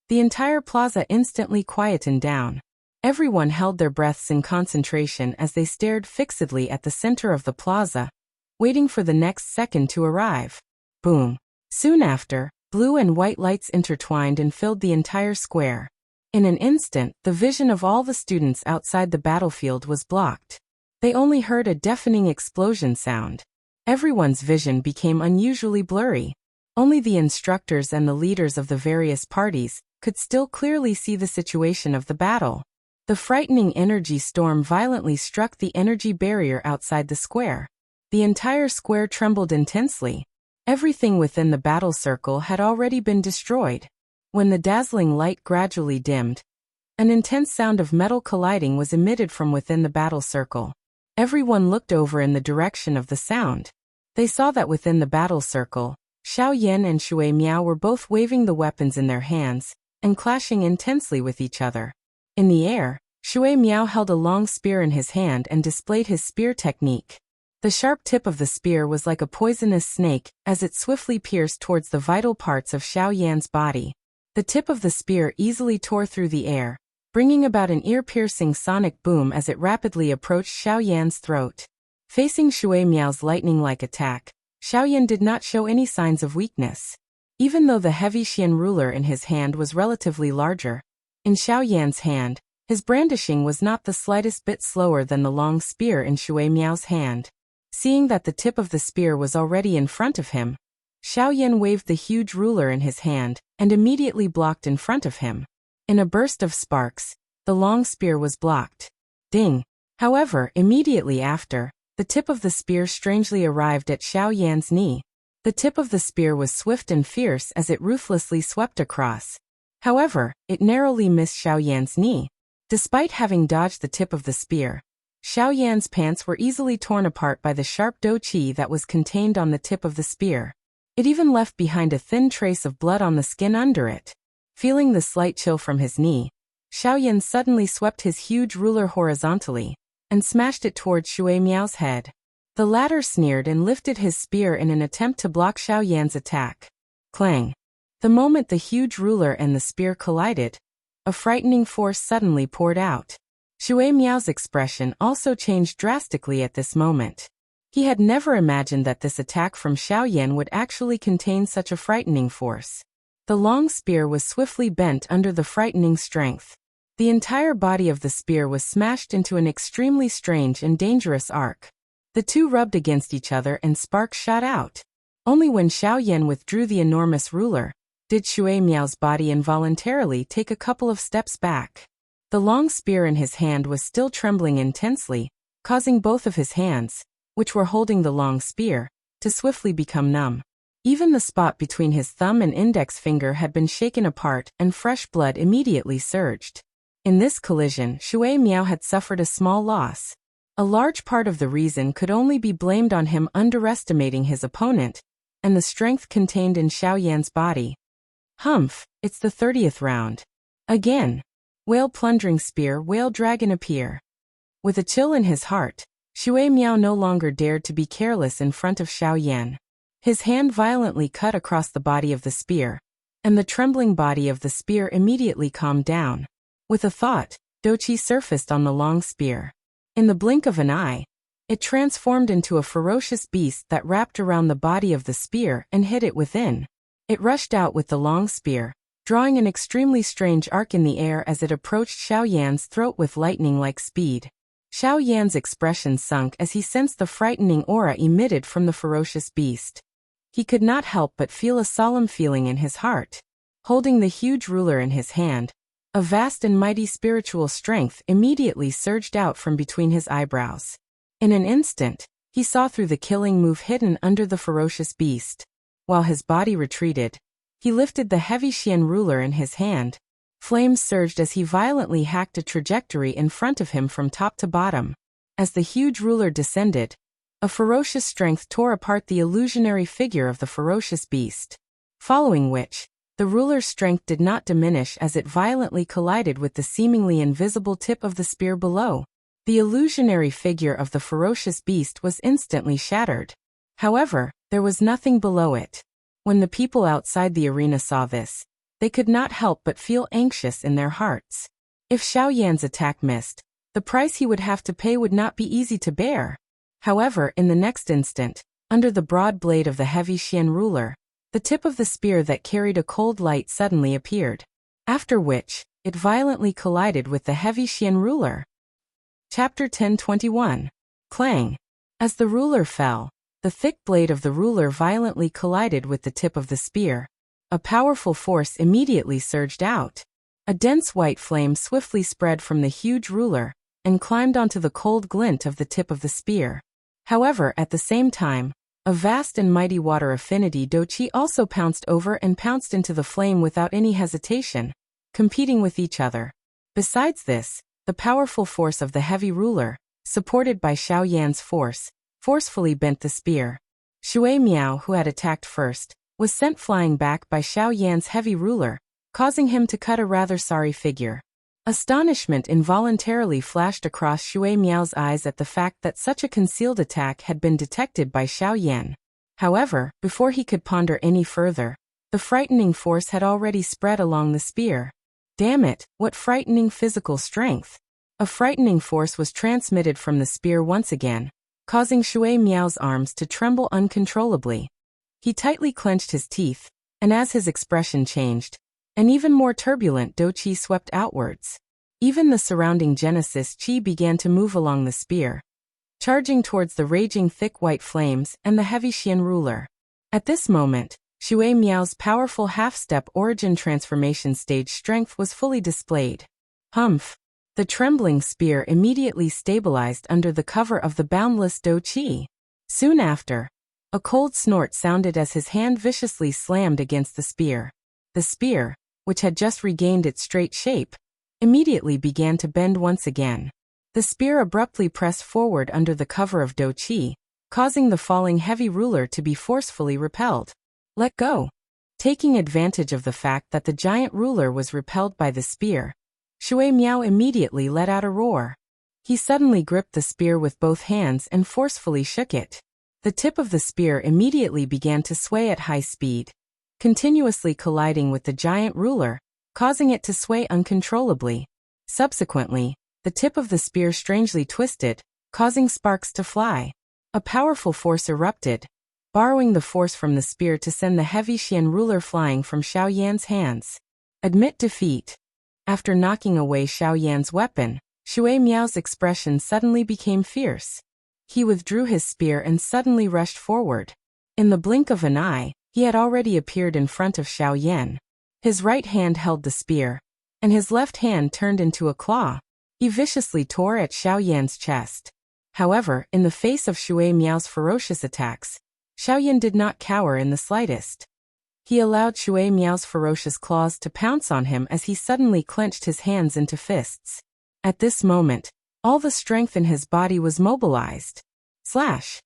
the entire plaza instantly quietened down. Everyone held their breaths in concentration as they stared fixedly at the center of the plaza, waiting for the next second to arrive. Boom. Soon after, blue and white lights intertwined and filled the entire square. In an instant, the vision of all the students outside the battlefield was blocked. They only heard a deafening explosion sound. Everyone's vision became unusually blurry. Only the instructors and the leaders of the various parties could still clearly see the situation of the battle. The frightening energy storm violently struck the energy barrier outside the square. The entire square trembled intensely. Everything within the battle circle had already been destroyed. When the dazzling light gradually dimmed, an intense sound of metal colliding was emitted from within the battle circle. Everyone looked over in the direction of the sound. They saw that within the battle circle, Xiao Yan and Shui Miao were both waving the weapons in their hands and clashing intensely with each other. In the air, Shui Miao held a long spear in his hand and displayed his spear technique. The sharp tip of the spear was like a poisonous snake as it swiftly pierced towards the vital parts of Xiao Yan's body. The tip of the spear easily tore through the air, bringing about an ear-piercing sonic boom as it rapidly approached Xiao Yan's throat. Facing Shui Miao's lightning-like attack, Xiao Yan did not show any signs of weakness. Even though the heavy Xian ruler in his hand was relatively larger, in Xiao Yan's hand, his brandishing was not the slightest bit slower than the long spear in Shui Miao's hand. Seeing that the tip of the spear was already in front of him, Xiao Yan waved the huge ruler in his hand and immediately blocked in front of him. In a burst of sparks, the long spear was blocked. Ding! However, immediately after, the tip of the spear strangely arrived at Xiao Yan's knee. The tip of the spear was swift and fierce as it ruthlessly swept across. However, it narrowly missed Xiao Yan's knee. Despite having dodged the tip of the spear, Xiao Yan's pants were easily torn apart by the sharp do qi that was contained on the tip of the spear. It even left behind a thin trace of blood on the skin under it. Feeling the slight chill from his knee, Xiao Yan suddenly swept his huge ruler horizontally and smashed it towards Shui Miao's head. The latter sneered and lifted his spear in an attempt to block Xiao Yan's attack. Clang! The moment the huge ruler and the spear collided, a frightening force suddenly poured out. Shui Miao's expression also changed drastically at this moment. He had never imagined that this attack from Xiao Yan would actually contain such a frightening force. The long spear was swiftly bent under the frightening strength. The entire body of the spear was smashed into an extremely strange and dangerous arc. The two rubbed against each other and sparks shot out. Only when Xiao Yan withdrew the enormous ruler did Shui Miao's body involuntarily take a couple of steps back. The long spear in his hand was still trembling intensely, causing both of his hands, which were holding the long spear, to swiftly become numb. Even the spot between his thumb and index finger had been shaken apart and fresh blood immediately surged. In this collision, Shui Miao had suffered a small loss. A large part of the reason could only be blamed on him underestimating his opponent and the strength contained in Xiao Yan's body. Humph, it's the 30th round. Again. Whale plundering spear, whale dragon appear. With a chill in his heart, Shui Miao no longer dared to be careless in front of Xiao Yan. His hand violently cut across the body of the spear, and the trembling body of the spear immediately calmed down. With a thought, Dochi surfaced on the long spear. In the blink of an eye, it transformed into a ferocious beast that wrapped around the body of the spear and hid it within. It rushed out with the long spear, drawing an extremely strange arc in the air as it approached Xiao Yan's throat with lightning-like speed. Xiao Yan's expression sunk as he sensed the frightening aura emitted from the ferocious beast. He could not help but feel a solemn feeling in his heart. Holding the huge ruler in his hand, a vast and mighty spiritual strength immediately surged out from between his eyebrows. In an instant, he saw through the killing move hidden under the ferocious beast. While his body retreated, he lifted the heavy Xian ruler in his hand. Flames surged as he violently hacked a trajectory in front of him from top to bottom. As the huge ruler descended, a ferocious strength tore apart the illusionary figure of the ferocious beast. Following which, the ruler's strength did not diminish as it violently collided with the seemingly invisible tip of the spear below. The illusionary figure of the ferocious beast was instantly shattered. However, there was nothing below it. When the people outside the arena saw this, they could not help but feel anxious in their hearts. If Xiao Yan's attack missed, the price he would have to pay would not be easy to bear. However, in the next instant, under the broad blade of the heavy Xian ruler, the tip of the spear that carried a cold light suddenly appeared. After which, it violently collided with the heavy Xian ruler. Chapter 10:21. Clang. As the ruler fell, the thick blade of the ruler violently collided with the tip of the spear. A powerful force immediately surged out. A dense white flame swiftly spread from the huge ruler and climbed onto the cold glint of the tip of the spear. However, at the same time, a vast and mighty water affinity Dochi also pounced over and pounced into the flame without any hesitation, competing with each other. Besides this, the powerful force of the heavy ruler, supported by Xiao Yan's force, forcefully bent the spear. Shui Miao, who had attacked first, was sent flying back by Xiao Yan's heavy ruler, causing him to cut a rather sorry figure. Astonishment involuntarily flashed across Shui Miao's eyes at the fact that such a concealed attack had been detected by Xiao Yan. However, before he could ponder any further, the frightening force had already spread along the spear. Damn it, what frightening physical strength! A frightening force was transmitted from the spear once again, causing Shui Miao's arms to tremble uncontrollably. He tightly clenched his teeth, and as his expression changed, an even more turbulent Doqi swept outwards. Even the surrounding Genesis Qi began to move along the spear, charging towards the raging thick white flames and the heavy Xian ruler. At this moment, Shui Miao's powerful half-step origin transformation stage strength was fully displayed. Humph! The trembling spear immediately stabilized under the cover of the boundless Doqi. Soon after, a cold snort sounded as his hand viciously slammed against the spear. The spear, which had just regained its straight shape, immediately began to bend once again. The spear abruptly pressed forward under the cover of Doqi, causing the falling heavy ruler to be forcefully repelled. Let go! Taking advantage of the fact that the giant ruler was repelled by the spear, Shui Miao immediately let out a roar. He suddenly gripped the spear with both hands and forcefully shook it. The tip of the spear immediately began to sway at high speed, continuously colliding with the giant ruler, causing it to sway uncontrollably. Subsequently, the tip of the spear strangely twisted, causing sparks to fly. A powerful force erupted, borrowing the force from the spear to send the heavy Xian ruler flying from Xiao Yan's hands. Admit defeat. After knocking away Xiao Yan's weapon, Shui Miao's expression suddenly became fierce. He withdrew his spear and suddenly rushed forward. In the blink of an eye, he had already appeared in front of Xiao Yan. His right hand held the spear, and his left hand turned into a claw. He viciously tore at Xiao Yan's chest. However, in the face of Shui Miao's ferocious attacks, Xiao Yan did not cower in the slightest. He allowed Shui Miao's ferocious claws to pounce on him as he suddenly clenched his hands into fists. At this moment, all the strength in his body was mobilized. Slash!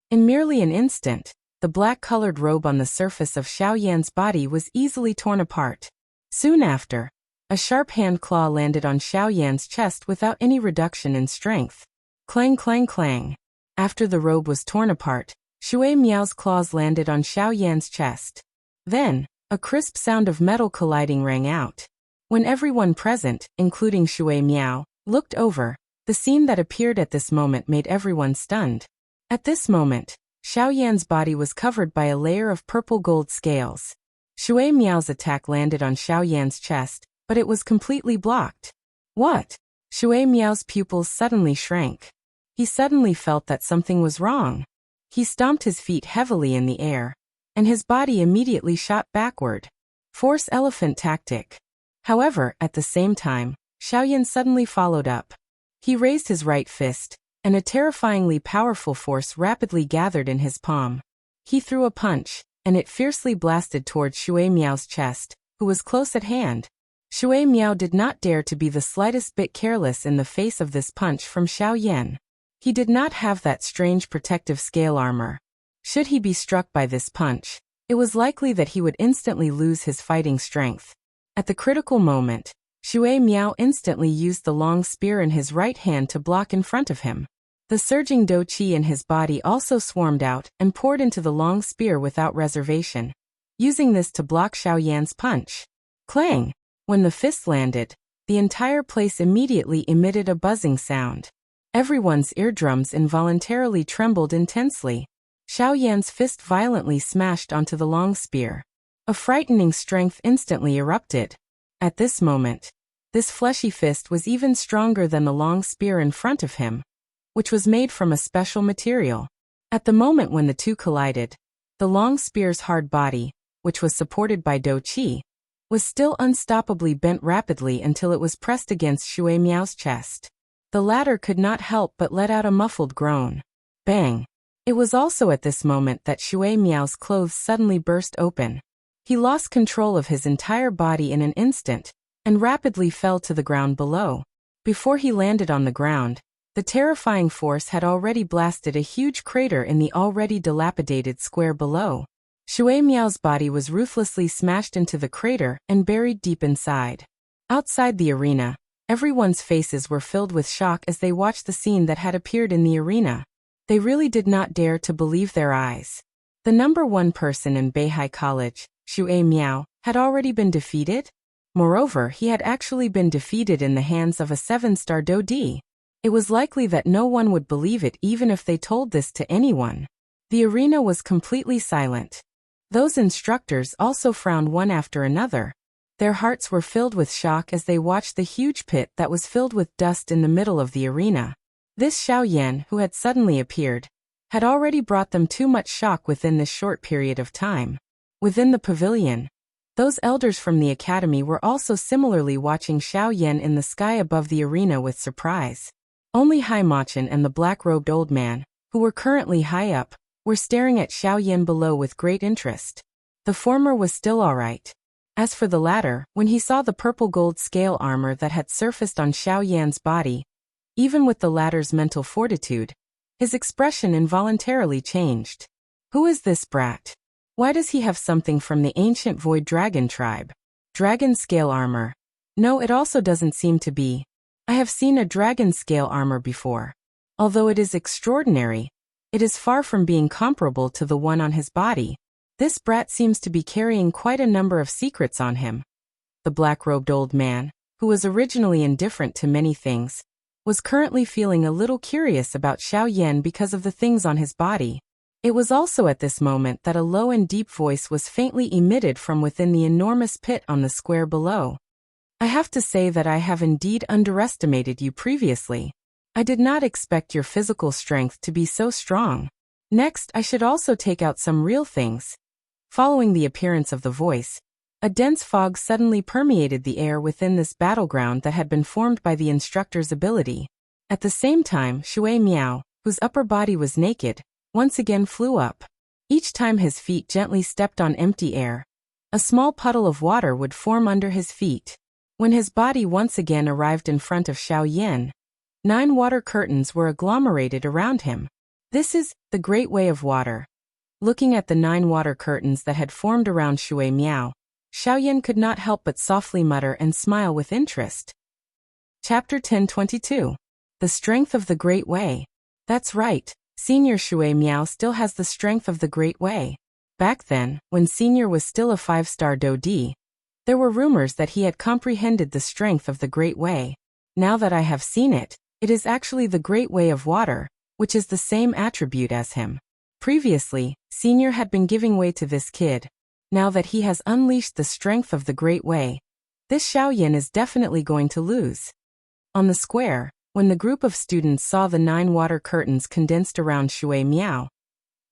In merely an instant, the black-colored robe on the surface of Xiao Yan's body was easily torn apart. Soon after, a sharp hand claw landed on Xiao Yan's chest without any reduction in strength. Clang clang clang. After the robe was torn apart, Shui Miao's claws landed on Xiao Yan's chest. Then, a crisp sound of metal colliding rang out. When everyone present, including Shui Miao, looked over, the scene that appeared at this moment made everyone stunned. At this moment, Xiao Yan's body was covered by a layer of purple gold scales. Shui Miao's attack landed on Xiao Yan's chest, but it was completely blocked. What? Shui Miao's pupils suddenly shrank. He suddenly felt that something was wrong. He stomped his feet heavily in the air, and his body immediately shot backward. Force elephant tactic. However, at the same time, Xiao Yan suddenly followed up. He raised his right fist, and a terrifyingly powerful force rapidly gathered in his palm. He threw a punch, and it fiercely blasted towards Shui Miao's chest, who was close at hand. Shui Miao did not dare to be the slightest bit careless in the face of this punch from Xiao Yan. He did not have that strange protective scale armor. Should he be struck by this punch, it was likely that he would instantly lose his fighting strength. At the critical moment, Shui Miao instantly used the long spear in his right hand to block in front of him. The surging dou qi in his body also swarmed out and poured into the long spear without reservation, using this to block Xiao Yan's punch. Clang! When the fist landed, the entire place immediately emitted a buzzing sound. Everyone's eardrums involuntarily trembled intensely. Xiao Yan's fist violently smashed onto the long spear. A frightening strength instantly erupted. At this moment, this fleshy fist was even stronger than the long spear in front of him, which was made from a special material. At the moment when the two collided, the long spear's hard body, which was supported by dou qi, was still unstoppably bent rapidly until it was pressed against Shui Miao's chest. The latter could not help but let out a muffled groan. Bang! It was also at this moment that Shui Miao's clothes suddenly burst open. He lost control of his entire body in an instant, and rapidly fell to the ground below. Before he landed on the ground, the terrifying force had already blasted a huge crater in the already dilapidated square below. Shui Miao's body was ruthlessly smashed into the crater and buried deep inside. Outside the arena, everyone's faces were filled with shock as they watched the scene that had appeared in the arena. They really did not dare to believe their eyes. The number one person in Beihai College, Shui Miao, had already been defeated? Moreover, he had actually been defeated in the hands of a 7-star dou di. It was likely that no one would believe it even if they told this to anyone. The arena was completely silent. Those instructors also frowned one after another. Their hearts were filled with shock as they watched the huge pit that was filled with dust in the middle of the arena. This Xiao Yan, who had suddenly appeared, had already brought them too much shock within this short period of time. Within the pavilion, those elders from the academy were also similarly watching Xiao Yan in the sky above the arena with surprise. Only Hai Machin and the black-robed old man, who were currently high up, were staring at Xiao Yan below with great interest. The former was still all right. As for the latter, when he saw the purple gold scale armor that had surfaced on Xiao Yan's body, even with the latter's mental fortitude, his expression involuntarily changed. Who is this brat? Why does he have something from the ancient Void Dragon tribe? Dragon scale armor. No, it also doesn't seem to be. I have seen a dragon scale armor before. Although it is extraordinary, it is far from being comparable to the one on his body. This brat seems to be carrying quite a number of secrets on him. The black-robed old man, who was originally indifferent to many things, was currently feeling a little curious about Xiao Yan because of the things on his body. It was also at this moment that a low and deep voice was faintly emitted from within the enormous pit on the square below. I have to say that I have indeed underestimated you previously. I did not expect your physical strength to be so strong. Next, I should also take out some real things. Following the appearance of the voice, a dense fog suddenly permeated the air within this battleground that had been formed by the instructor's ability. At the same time, Shui Miao, whose upper body was naked, once again flew up. Each time his feet gently stepped on empty air, a small puddle of water would form under his feet. When his body once again arrived in front of Xiao Yan, 9 water curtains were agglomerated around him. This is the Great Way of Water. Looking at the 9 water curtains that had formed around Shui Miao, Xiao Yan could not help but softly mutter and smile with interest. Chapter 1022. The Strength of the Great Way. That's right, Senior Shui Miao still has the strength of the Great Way. Back then, when Senior was still a 5-star Dodi, there were rumors that he had comprehended the strength of the Great Way. Now that I have seen it, it is actually the Great Way of Water, which is the same attribute as him. Previously, Senior had been giving way to this kid. Now that he has unleashed the strength of the Great Way, this Xiaoyan is definitely going to lose. On the square, when the group of students saw the 9 water curtains condensed around Shui Miao,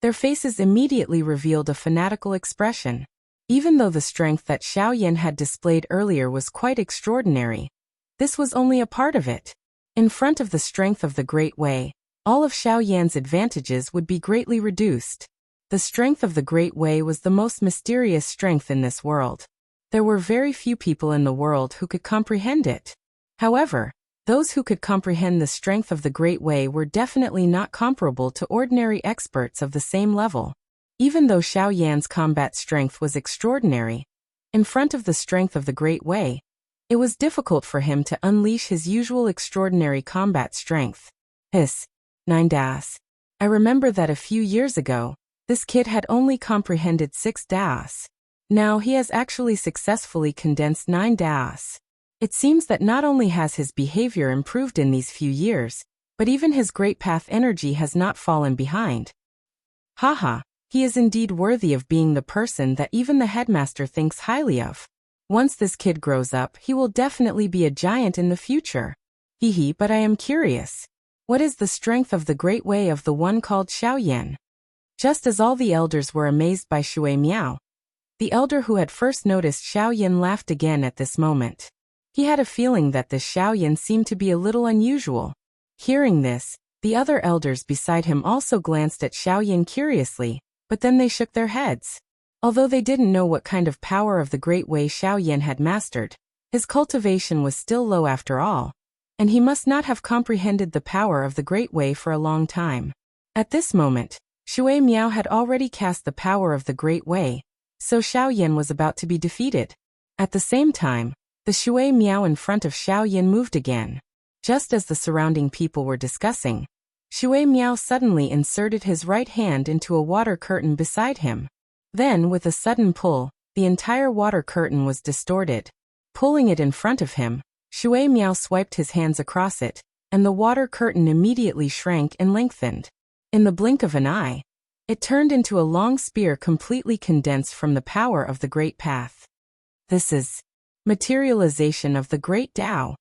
their faces immediately revealed a fanatical expression. Even though the strength that Xiaoyan had displayed earlier was quite extraordinary, this was only a part of it. In front of the strength of the Great Way, all of Xiaoyan's advantages would be greatly reduced. The strength of the Great Way was the most mysterious strength in this world. There were very few people in the world who could comprehend it. However, those who could comprehend the strength of the Great Way were definitely not comparable to ordinary experts of the same level. Even though Xiaoyan's combat strength was extraordinary, in front of the strength of the Great Way, it was difficult for him to unleash his usual extraordinary combat strength. 9 das. I remember that a few years ago, this kid had only comprehended 6 das. Now he has actually successfully condensed 9 das. It seems that not only has his behavior improved in these few years, but even his great path energy has not fallen behind. Haha, he is indeed worthy of being the person that even the headmaster thinks highly of. Once this kid grows up, he will definitely be a giant in the future. Hehe, but I am curious. What is the strength of the Great Way of the one called Xiaoyan? Just as all the elders were amazed by Shui Miao, the elder who had first noticed Xiaoyan laughed again at this moment. He had a feeling that this Xiaoyan seemed to be a little unusual. Hearing this, the other elders beside him also glanced at Xiaoyan curiously, but then they shook their heads. Although they didn't know what kind of power of the Great Way Xiaoyan had mastered, his cultivation was still low after all, and he must not have comprehended the power of the Great Way for a long time. At this moment, Shui Miao had already cast the power of the Great Way, so Xiaoyan was about to be defeated. At the same time, the Shui Miao in front of Xiaoyan moved again. Just as the surrounding people were discussing, Shui Miao suddenly inserted his right hand into a water curtain beside him. Then, with a sudden pull, the entire water curtain was distorted. Pulling it in front of him, Shui Miao swiped his hands across it, and the water curtain immediately shrank and lengthened. In the blink of an eye, it turned into a long spear completely condensed from the power of the Great Path. This is materialization of the Great Tao.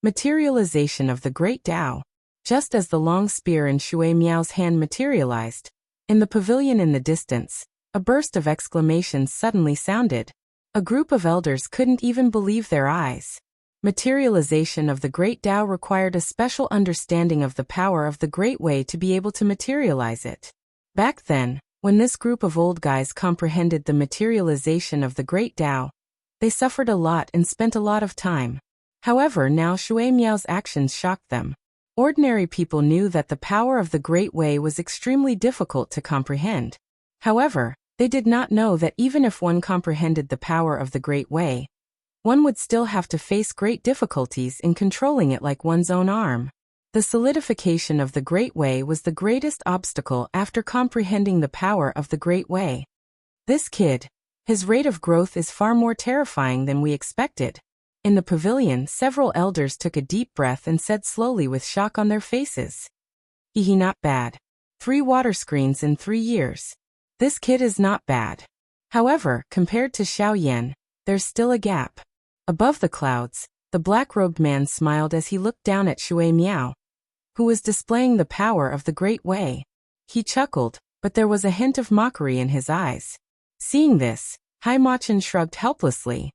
Materialization of the Great Tao. Just as the long spear in Shui Miao's hand materialized, in the pavilion in the distance, a burst of exclamations suddenly sounded. A group of elders couldn't even believe their eyes. Materialization of the Great Tao required a special understanding of the power of the Great Way to be able to materialize it. Back then, when this group of old guys comprehended the materialization of the Great Tao, they suffered a lot and spent a lot of time. However, now Shui Miao's actions shocked them. Ordinary people knew that the power of the Great Way was extremely difficult to comprehend. However, they did not know that even if one comprehended the power of the Great Way, one would still have to face great difficulties in controlling it like one's own arm. The solidification of the Great Way was the greatest obstacle after comprehending the power of the Great Way. This kid, his rate of growth is far more terrifying than we expected. In the pavilion, several elders took a deep breath and said slowly with shock on their faces. Hehe, not bad. 3 water screens in 3 years. This kid is not bad. However, compared to Xiaoyan, there's still a gap. Above the clouds, the black-robed man smiled as he looked down at Shui Miao, who was displaying the power of the Great Way. He chuckled, but there was a hint of mockery in his eyes. Seeing this, Hai Machin shrugged helplessly.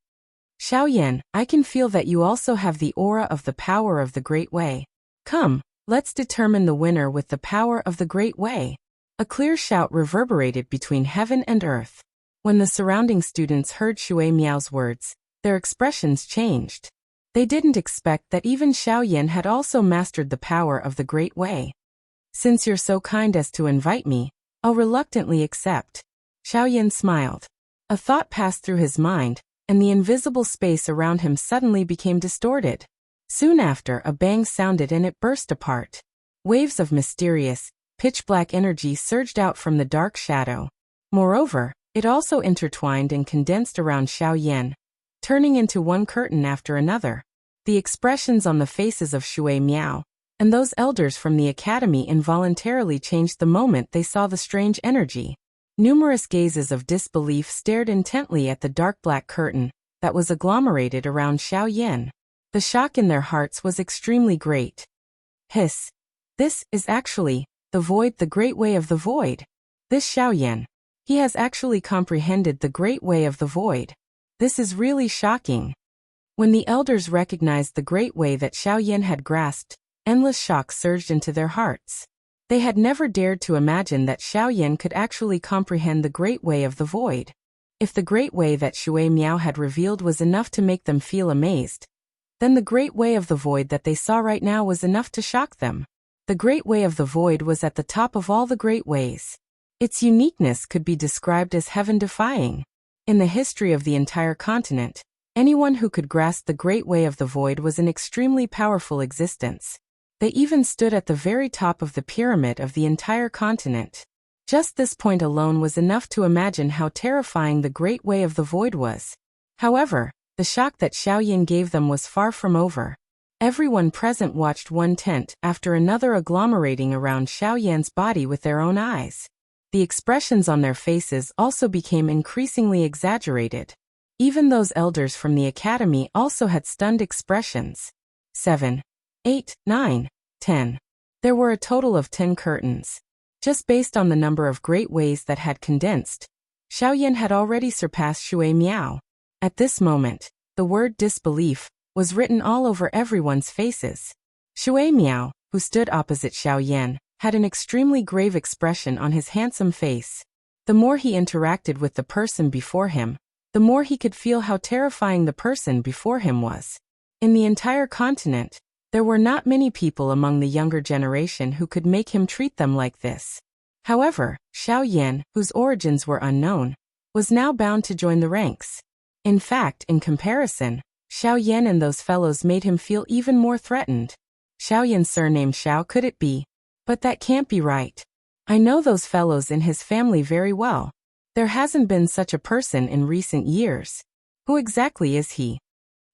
Xiaoyan, I can feel that you also have the aura of the power of the Great Way. Come, let's determine the winner with the power of the Great Way. A clear shout reverberated between heaven and earth. When the surrounding students heard Shui Miao's words, their expressions changed. They didn't expect that even Xiaoyan had also mastered the power of the Great Way. Since you're so kind as to invite me, I'll reluctantly accept. Xiaoyan smiled. A thought passed through his mind, and the invisible space around him suddenly became distorted. Soon after, a bang sounded and it burst apart. Waves of mysterious, pitch-black energy surged out from the dark shadow. Moreover, it also intertwined and condensed around Xiaoyan, turning into one curtain after another. The expressions on the faces of Shui Miao and those elders from the academy involuntarily changed the moment they saw the strange energy. Numerous gazes of disbelief stared intently at the dark black curtain that was agglomerated around Xiaoyan. The shock in their hearts was extremely great. Hiss! This is actually the void, the great way of the void. This Xiaoyan. He has actually comprehended the great way of the void. This is really shocking. When the elders recognized the great way that Xiaoyan had grasped, endless shock surged into their hearts. They had never dared to imagine that Xiaoyan could actually comprehend the great way of the void. If the great way that Shui Miao had revealed was enough to make them feel amazed, then the great way of the void that they saw right now was enough to shock them. The great way of the void was at the top of all the great ways. Its uniqueness could be described as heaven-defying. In the history of the entire continent, anyone who could grasp the great way of the void was an extremely powerful existence. They even stood at the very top of the pyramid of the entire continent. Just this point alone was enough to imagine how terrifying the great way of the void was. However, the shock that Xiaoyan gave them was far from over. Everyone present watched one tent after another agglomerating around Xiaoyan's body with their own eyes. The expressions on their faces also became increasingly exaggerated. Even those elders from the academy also had stunned expressions. 7, 8, 9, 10. There were a total of 10 curtains. Just based on the number of great ways that had condensed, Xiaoyan had already surpassed Shui Miao. At this moment, the word disbelief was written all over everyone's faces. Shui Miao, who stood opposite Xiaoyan, had an extremely grave expression on his handsome face. The more he interacted with the person before him, the more he could feel how terrifying the person before him was. In the entire continent, there were not many people among the younger generation who could make him treat them like this. However, Xiaoyan, whose origins were unknown, was now bound to join the ranks. In fact, in comparison, Xiaoyan and those fellows made him feel even more threatened. Xiaoyan's surname Xiao, could it be? But that can't be right. I know those fellows in his family very well. There hasn't been such a person in recent years. Who exactly is he?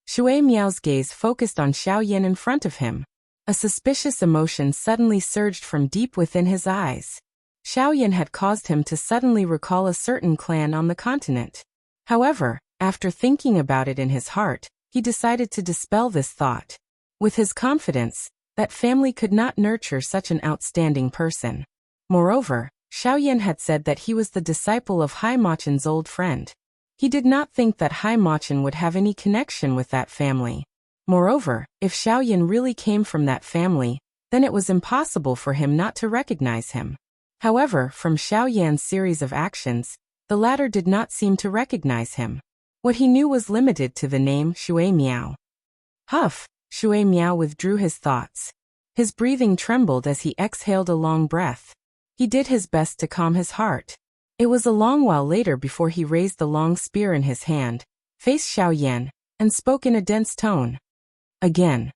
Shui Miao's gaze focused on Xiaoyan in front of him. A suspicious emotion suddenly surged from deep within his eyes. Xiaoyan had caused him to suddenly recall a certain clan on the continent. However, after thinking about it in his heart, he decided to dispel this thought. With his confidence, that family could not nurture such an outstanding person. Moreover, Xiaoyan had said that he was the disciple of Hai Machen's old friend. He did not think that Hai Machen would have any connection with that family. Moreover, if Xiaoyan really came from that family, then it was impossible for him not to recognize him. However, from Xiaoyan's series of actions, the latter did not seem to recognize him. What he knew was limited to the name Shui Miao. Huff! Shui Miao withdrew his thoughts. His breathing trembled as he exhaled a long breath. He did his best to calm his heart. It was a long while later before he raised the long spear in his hand, faced Xiaoyan, and spoke in a dense tone. Again.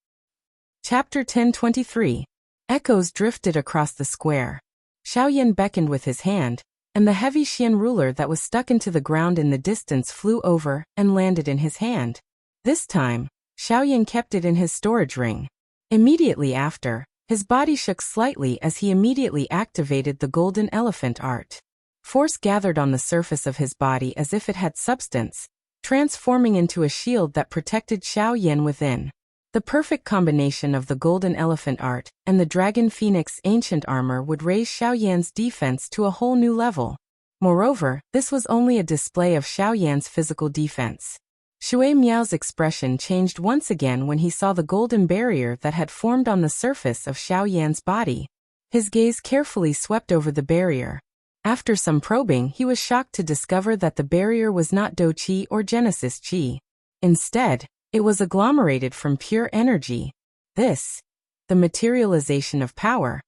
Chapter 1023. Echoes drifted across the square. Xiaoyan beckoned with his hand, and the heavy Xian ruler that was stuck into the ground in the distance flew over and landed in his hand. This time, Xiaoyan kept it in his storage ring. Immediately after, his body shook slightly as he immediately activated the golden elephant art. Force gathered on the surface of his body as if it had substance, transforming into a shield that protected Xiaoyan within. The perfect combination of the golden elephant art and the dragon phoenix ancient armor would raise Xiaoyan's defense to a whole new level. Moreover, this was only a display of Xiaoyan's physical defense. Shui Miao's expression changed once again when he saw the golden barrier that had formed on the surface of Xiaoyan's body. His gaze carefully swept over the barrier. After some probing, he was shocked to discover that the barrier was not Do Qi or Genesis Qi. Instead, it was agglomerated from pure energy. The materialization of power.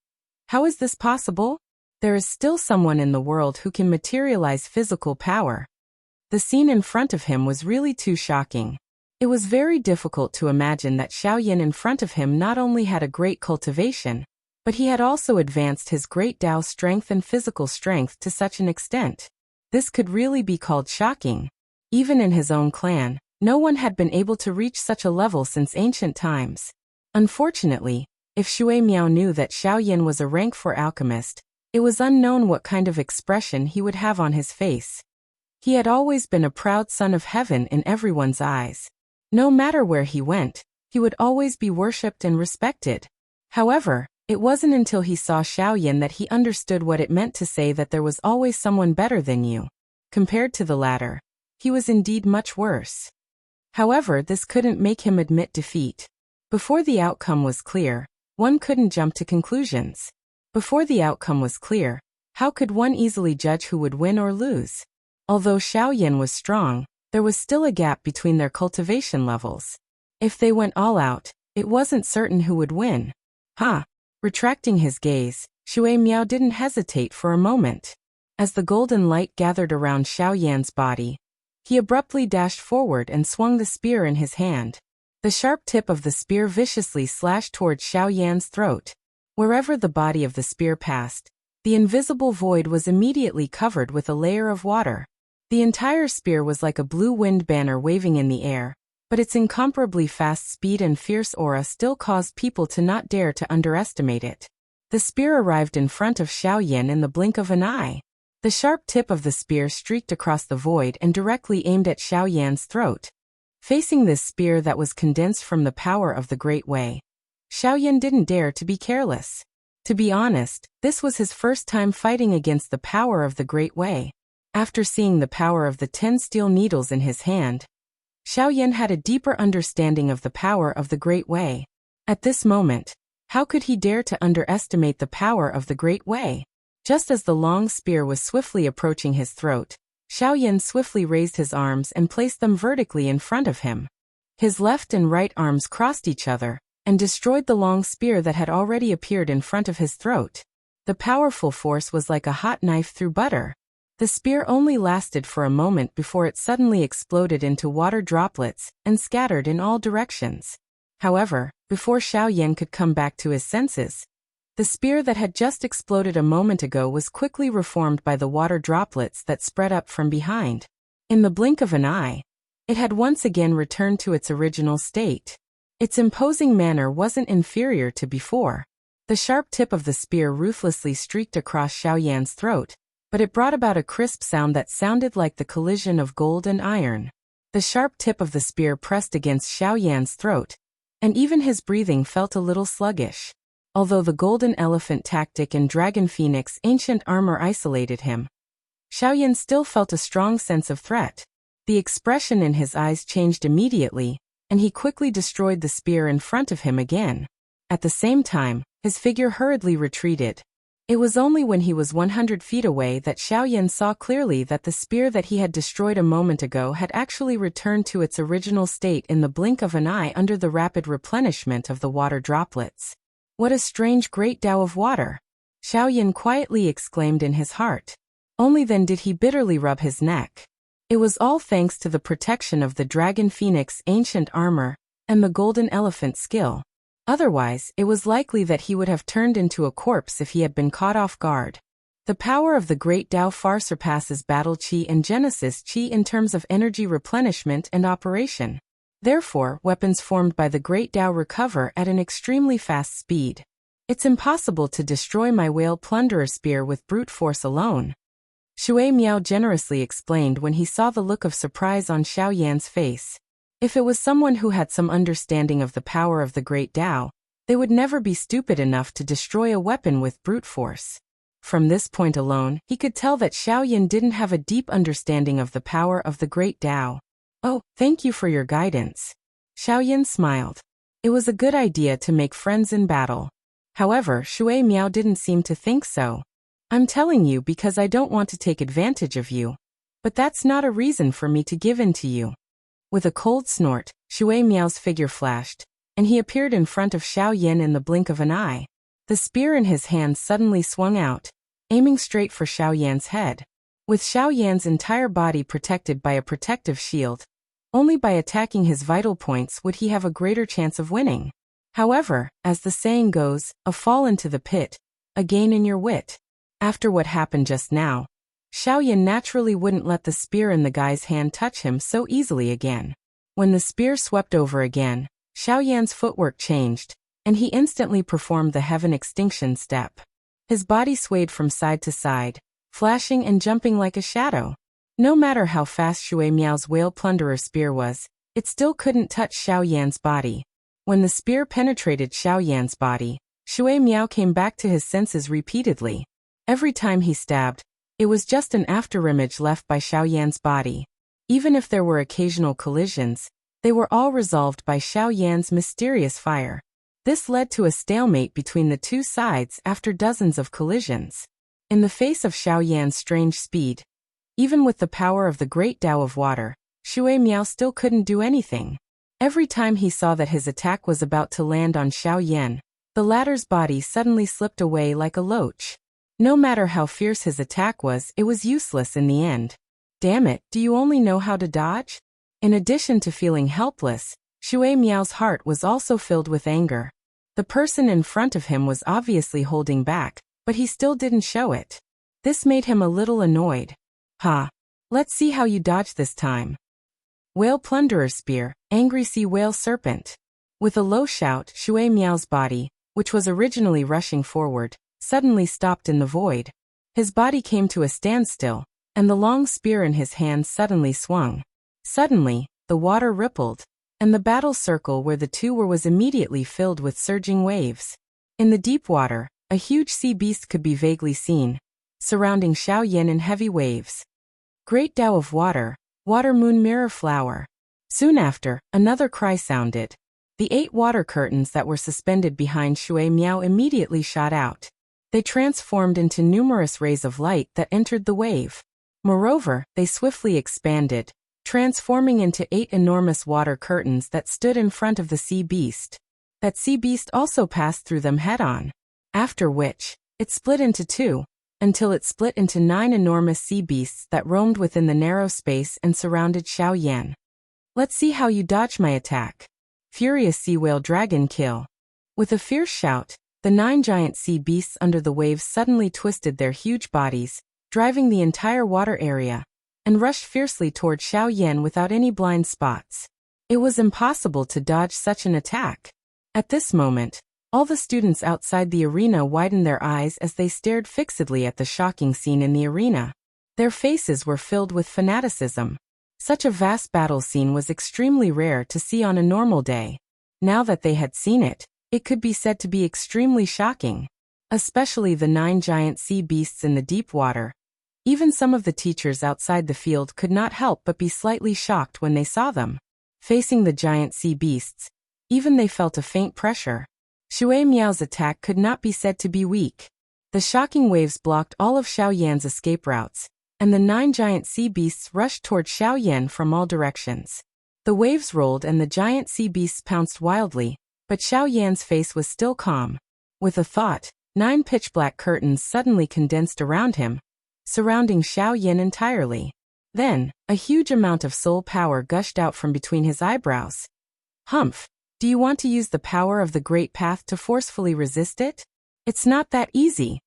How is this possible? There is still someone in the world who can materialize physical power. The scene in front of him was really too shocking. It was very difficult to imagine that Xiaoyan in front of him not only had a great cultivation, But he had also advanced his great Tao strength and physical strength to such an extent. This could really be called shocking. Even in his own clan, no one had been able to reach such a level since ancient times. Unfortunately, if Shui Miao knew that Xiaoyan was a rank 4 alchemist, it was unknown what kind of expression he would have on his face. He had always been a proud son of heaven in everyone's eyes. No matter where he went, he would always be worshipped and respected. However, it wasn't until he saw Xiaoyan that he understood what it meant to say that there was always someone better than you. Compared to the latter, he was indeed much worse. However, this couldn't make him admit defeat. Before the outcome was clear, one couldn't jump to conclusions. Before the outcome was clear, how could one easily judge who would win or lose? Although Xiaoyan was strong, there was still a gap between their cultivation levels. If they went all out, it wasn't certain who would win. Retracting his gaze, Shui Miao didn't hesitate for a moment. As the golden light gathered around Xiaoyan's body, he abruptly dashed forward and swung the spear in his hand. The sharp tip of the spear viciously slashed towards Xiaoyan's throat. Wherever the body of the spear passed, the invisible void was immediately covered with a layer of water. The entire spear was like a blue wind banner waving in the air, but its incomparably fast speed and fierce aura still caused people to not dare to underestimate it. The spear arrived in front of Xiaoyan in the blink of an eye. The sharp tip of the spear streaked across the void and directly aimed at Xiaoyan's throat. Facing this spear that was condensed from the power of the Great Way, Xiaoyan didn't dare to be careless. To be honest, this was his first time fighting against the power of the Great Way. After seeing the power of the 10 steel needles in his hand, Xiaoyan had a deeper understanding of the power of the Great Way. At this moment, how could he dare to underestimate the power of the Great Way? Just as the long spear was swiftly approaching his throat, Xiaoyan swiftly raised his arms and placed them vertically in front of him. His left and right arms crossed each other and destroyed the long spear that had already appeared in front of his throat. The powerful force was like a hot knife through butter. The spear only lasted for a moment before it suddenly exploded into water droplets and scattered in all directions. However, before Xiaoyan could come back to his senses, the spear that had just exploded a moment ago was quickly reformed by the water droplets that spread up from behind. In the blink of an eye, it had once again returned to its original state. Its imposing manner wasn't inferior to before. The sharp tip of the spear ruthlessly streaked across Xiaoyan's throat, but it brought about a crisp sound that sounded like the collision of gold and iron. The sharp tip of the spear pressed against Xiaoyan's throat, and even his breathing felt a little sluggish. Although the golden elephant tactic and dragon phoenix ancient armor isolated him, Xiaoyan still felt a strong sense of threat. The expression in his eyes changed immediately, and he quickly destroyed the spear in front of him again. At the same time, his figure hurriedly retreated. It was only when he was 100 feet away that Xiaoyan saw clearly that the spear that he had destroyed a moment ago had actually returned to its original state in the blink of an eye under the rapid replenishment of the water droplets. What a strange great Tao of water! Xiaoyan quietly exclaimed in his heart. Only then did he bitterly rub his neck. It was all thanks to the protection of the dragon phoenix ancient armor and the golden elephant skill. Otherwise, it was likely that he would have turned into a corpse if he had been caught off guard. The power of the Great Tao far surpasses Battle Qi and Genesis Qi in terms of energy replenishment and operation. Therefore, weapons formed by the Great Tao recover at an extremely fast speed. It's impossible to destroy my whale plunderer spear with brute force alone. Shui Miao generously explained when he saw the look of surprise on Xiaoyan's face. If it was someone who had some understanding of the power of the Great Tao, they would never be stupid enough to destroy a weapon with brute force. From this point alone, he could tell that Xiaoyan didn't have a deep understanding of the power of the Great Tao. Oh, thank you for your guidance. Xiaoyan smiled. It was a good idea to make friends in battle. However, Shui Miao didn't seem to think so. I'm telling you because I don't want to take advantage of you. But that's not a reason for me to give in to you. With a cold snort, Shui Miao's figure flashed, and he appeared in front of Xiaoyan in the blink of an eye. The spear in his hand suddenly swung out, aiming straight for Xiaoyan's head. With Xiaoyan's entire body protected by a protective shield, only by attacking his vital points would he have a greater chance of winning. However, as the saying goes, a fall into the pit, a gain in your wit. After what happened just now, Xiaoyan naturally wouldn't let the spear in the guy's hand touch him so easily again. When the spear swept over again, Xiaoyan's footwork changed, and he instantly performed the heaven extinction step. His body swayed from side to side, flashing and jumping like a shadow. No matter how fast Shui Miao's whale plunderer spear was, it still couldn't touch Xiaoyan's body. When the spear penetrated Xiaoyan's body, Shui Miao came back to his senses repeatedly. Every time he stabbed, it was just an afterimage left by Xiaoyan's body. Even if there were occasional collisions, they were all resolved by Xiaoyan's mysterious fire. This led to a stalemate between the two sides after dozens of collisions. In the face of Xiaoyan's strange speed, even with the power of the great Tao of water, Shui Miao still couldn't do anything. Every time he saw that his attack was about to land on Xiaoyan, the latter's body suddenly slipped away like a loach. No matter how fierce his attack was, it was useless in the end. Damn it, do you only know how to dodge? In addition to feeling helpless, Shui Miao's heart was also filled with anger. The person in front of him was obviously holding back, but he still didn't show it. This made him a little annoyed. Ha! Let's see how you dodge this time. Whale plunderer spear, angry sea whale serpent. With a low shout, Shui Miao's body, which was originally rushing forward, suddenly stopped in the void. His body came to a standstill, and the long spear in his hand suddenly swung. Suddenly, the water rippled, and the battle circle where the two were was immediately filled with surging waves. In the deep water, a huge sea beast could be vaguely seen, surrounding Xiaoyan in heavy waves. Great Tao of water, water moon mirror flower. Soon after, another cry sounded. The 8 water curtains that were suspended behind Shui Miao immediately shot out. They transformed into numerous rays of light that entered the wave. Moreover, they swiftly expanded, transforming into 8 enormous water curtains that stood in front of the sea beast. That sea beast also passed through them head-on. After which, it split into 2, until it split into 9 enormous sea beasts that roamed within the narrow space and surrounded Xiaoyan. Let's see how you dodge my attack. Furious sea whale dragon kill. With a fierce shout, the 9 giant sea beasts under the waves suddenly twisted their huge bodies, driving the entire water area, and rushed fiercely toward Xiaoyan without any blind spots. It was impossible to dodge such an attack. At this moment, all the students outside the arena widened their eyes as they stared fixedly at the shocking scene in the arena. Their faces were filled with fanaticism. Such a vast battle scene was extremely rare to see on a normal day. Now that they had seen it, it could be said to be extremely shocking. Especially the 9 giant sea beasts in the deep water. Even some of the teachers outside the field could not help but be slightly shocked when they saw them. Facing the giant sea beasts, even they felt a faint pressure. Shui Miao's attack could not be said to be weak. The shocking waves blocked all of Xiaoyan's escape routes, and the 9 giant sea beasts rushed toward Xiaoyan from all directions. The waves rolled and the giant sea beasts pounced wildly, but Xiaoyan's face was still calm. With a thought, 9 pitch-black curtains suddenly condensed around him, surrounding Xiaoyan entirely. Then, a huge amount of soul power gushed out from between his eyebrows. Humph! Do you want to use the power of the Great Path to forcefully resist it? It's not that easy.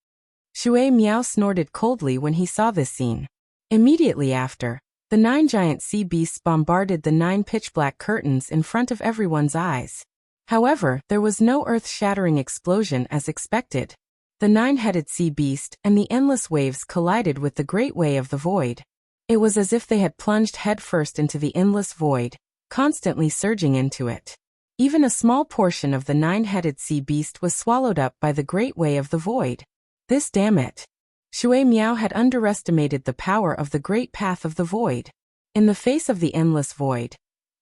Shui Miao snorted coldly when he saw this scene. Immediately after, the 9 giant sea beasts bombarded the 9 pitch-black curtains in front of everyone's eyes. However, there was no earth-shattering explosion as expected. The 9-headed sea beast and the endless waves collided with the great way of the void. It was as if they had plunged headfirst into the endless void, constantly surging into it. Even a small portion of the 9-headed sea beast was swallowed up by the great way of the void. This damn it. Shui Miao had underestimated the power of the great path of the void. In the face of the endless void,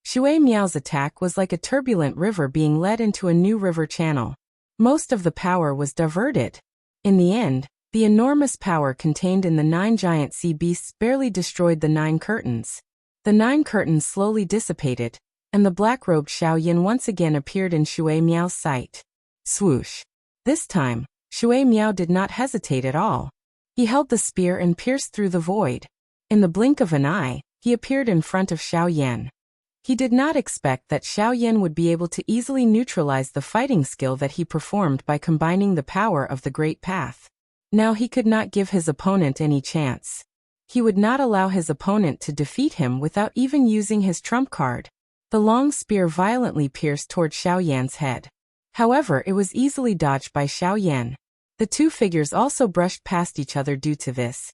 Shui Miao's attack was like a turbulent river being led into a new river channel. Most of the power was diverted. In the end, the enormous power contained in the 9 giant sea beasts barely destroyed the 9 curtains. The 9 curtains slowly dissipated, and the black-robed Xiaoyan once again appeared in Shui Miao's sight. Swoosh! This time, Shui Miao did not hesitate at all. He held the spear and pierced through the void. In the blink of an eye, he appeared in front of Xiaoyan. He did not expect that Xiao Yan would be able to easily neutralize the fighting skill that he performed by combining the power of the Great Path. Now he could not give his opponent any chance. He would not allow his opponent to defeat him without even using his trump card. The long spear violently pierced toward Xiao Yan's head. However, it was easily dodged by Xiao Yan. The two figures also brushed past each other due to this.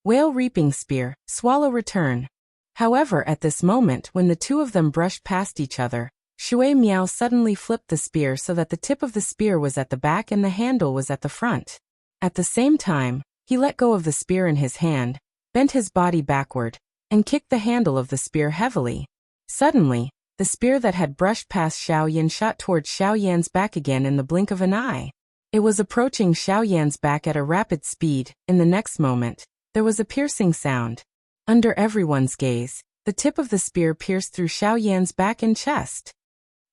Whale reaping spear, swallow return. However, at this moment when the two of them brushed past each other, Shui Miao suddenly flipped the spear so that the tip of the spear was at the back and the handle was at the front. At the same time, he let go of the spear in his hand, bent his body backward, and kicked the handle of the spear heavily. Suddenly, the spear that had brushed past Xiao Yan shot towards Xiao Yan's back again in the blink of an eye. It was approaching Xiao Yan's back at a rapid speed. In the next moment, there was a piercing sound. Under everyone's gaze, the tip of the spear pierced through Xiao Yan's back and chest.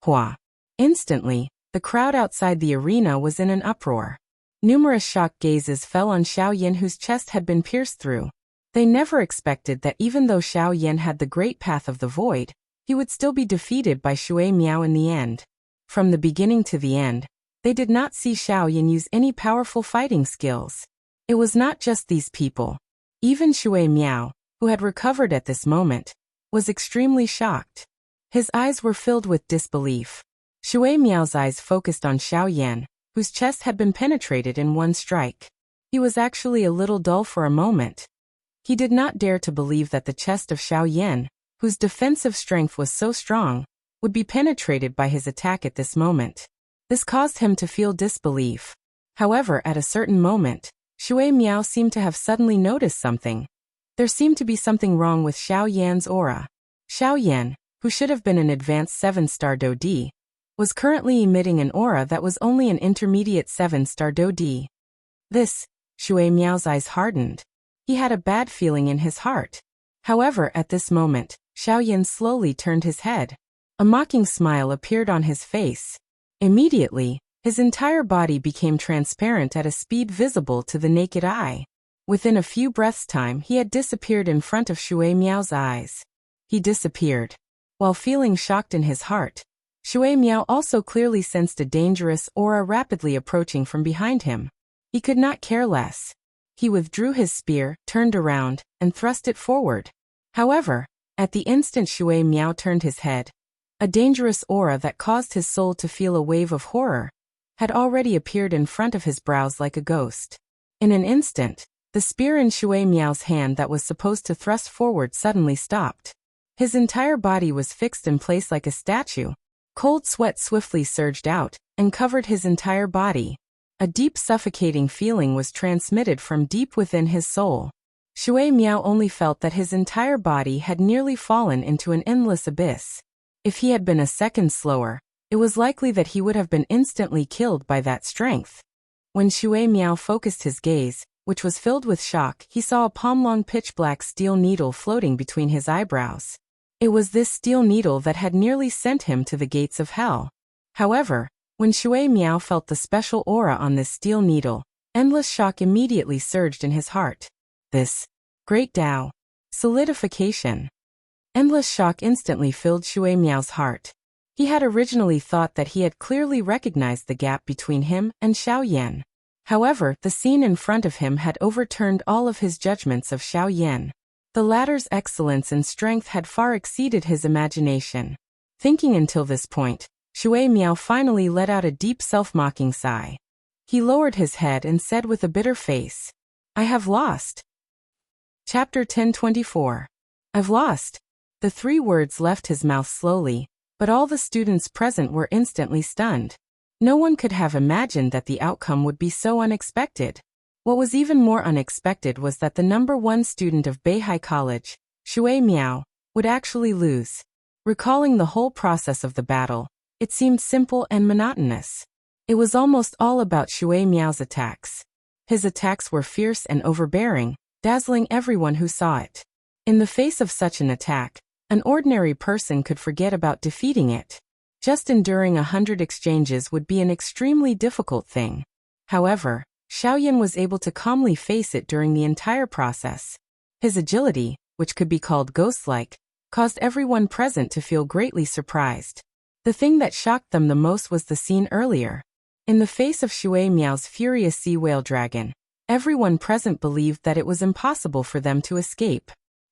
Hua! Instantly, the crowd outside the arena was in an uproar. Numerous shocked gazes fell on Xiao Yan, whose chest had been pierced through. They never expected that even though Xiao Yan had the Great Path of the Void, he would still be defeated by Shui Miao in the end. From the beginning to the end, they did not see Xiao Yan use any powerful fighting skills. It was not just these people. Even Shui Miao, who had recovered at this moment, was extremely shocked. His eyes were filled with disbelief. Shui Miao's eyes focused on Xiao Yan, whose chest had been penetrated in one strike. He was actually a little dull for a moment. He did not dare to believe that the chest of Xiao Yan, whose defensive strength was so strong, would be penetrated by his attack at this moment. This caused him to feel disbelief. However, at a certain moment, Shui Miao seemed to have suddenly noticed something. There seemed to be something wrong with Xiao Yan's aura. Xiao Yan, who should have been an advanced 7-star Do-D, was currently emitting an aura that was only an intermediate 7-star Do-D. This, Shui Miao's eyes hardened. He had a bad feeling in his heart. However, at this moment, Xiao Yan slowly turned his head. A mocking smile appeared on his face. Immediately, his entire body became transparent at a speed visible to the naked eye. Within a few breaths' time, he had disappeared in front of Shui Miao's eyes. He disappeared. While feeling shocked in his heart, Shui Miao also clearly sensed a dangerous aura rapidly approaching from behind him. He could not care less. He withdrew his spear, turned around, and thrust it forward. However, at the instant Shui Miao turned his head, a dangerous aura that caused his soul to feel a wave of horror had already appeared in front of his brows like a ghost. In an instant, the spear in Shui Miao's hand that was supposed to thrust forward suddenly stopped. His entire body was fixed in place like a statue. Cold sweat swiftly surged out and covered his entire body. A deep suffocating feeling was transmitted from deep within his soul. Shui Miao only felt that his entire body had nearly fallen into an endless abyss. If he had been a second slower, it was likely that he would have been instantly killed by that strength. When Shui Miao focused his gaze, which was filled with shock, he saw a palm-long pitch-black steel needle floating between his eyebrows. It was this steel needle that had nearly sent him to the gates of hell. However, when Shui Miao felt the special aura on this steel needle, endless shock immediately surged in his heart. This great Tao solidification. Endless shock instantly filled Shui Miao's heart. He had originally thought that he had clearly recognized the gap between him and Xiao Yan. However, the scene in front of him had overturned all of his judgments of Xiao Yan. The latter's excellence and strength had far exceeded his imagination. Thinking until this point, Shui Miao finally let out a deep self-mocking sigh. He lowered his head and said with a bitter face, "I have lost." Chapter 1024. I've lost. The 3 words left his mouth slowly, but all the students present were instantly stunned. No one could have imagined that the outcome would be so unexpected. What was even more unexpected was that the number 1 student of Beihai College, Shui Miao, would actually lose. Recalling the whole process of the battle, it seemed simple and monotonous. It was almost all about Shui Miao's attacks. His attacks were fierce and overbearing, dazzling everyone who saw it. In the face of such an attack, an ordinary person could forget about defeating it. Just enduring 100 exchanges would be an extremely difficult thing. However, Xiao Yan was able to calmly face it during the entire process. His agility, which could be called ghost-like, caused everyone present to feel greatly surprised. The thing that shocked them the most was the scene earlier. In the face of Shui Miao's furious sea whale dragon, everyone present believed that it was impossible for them to escape.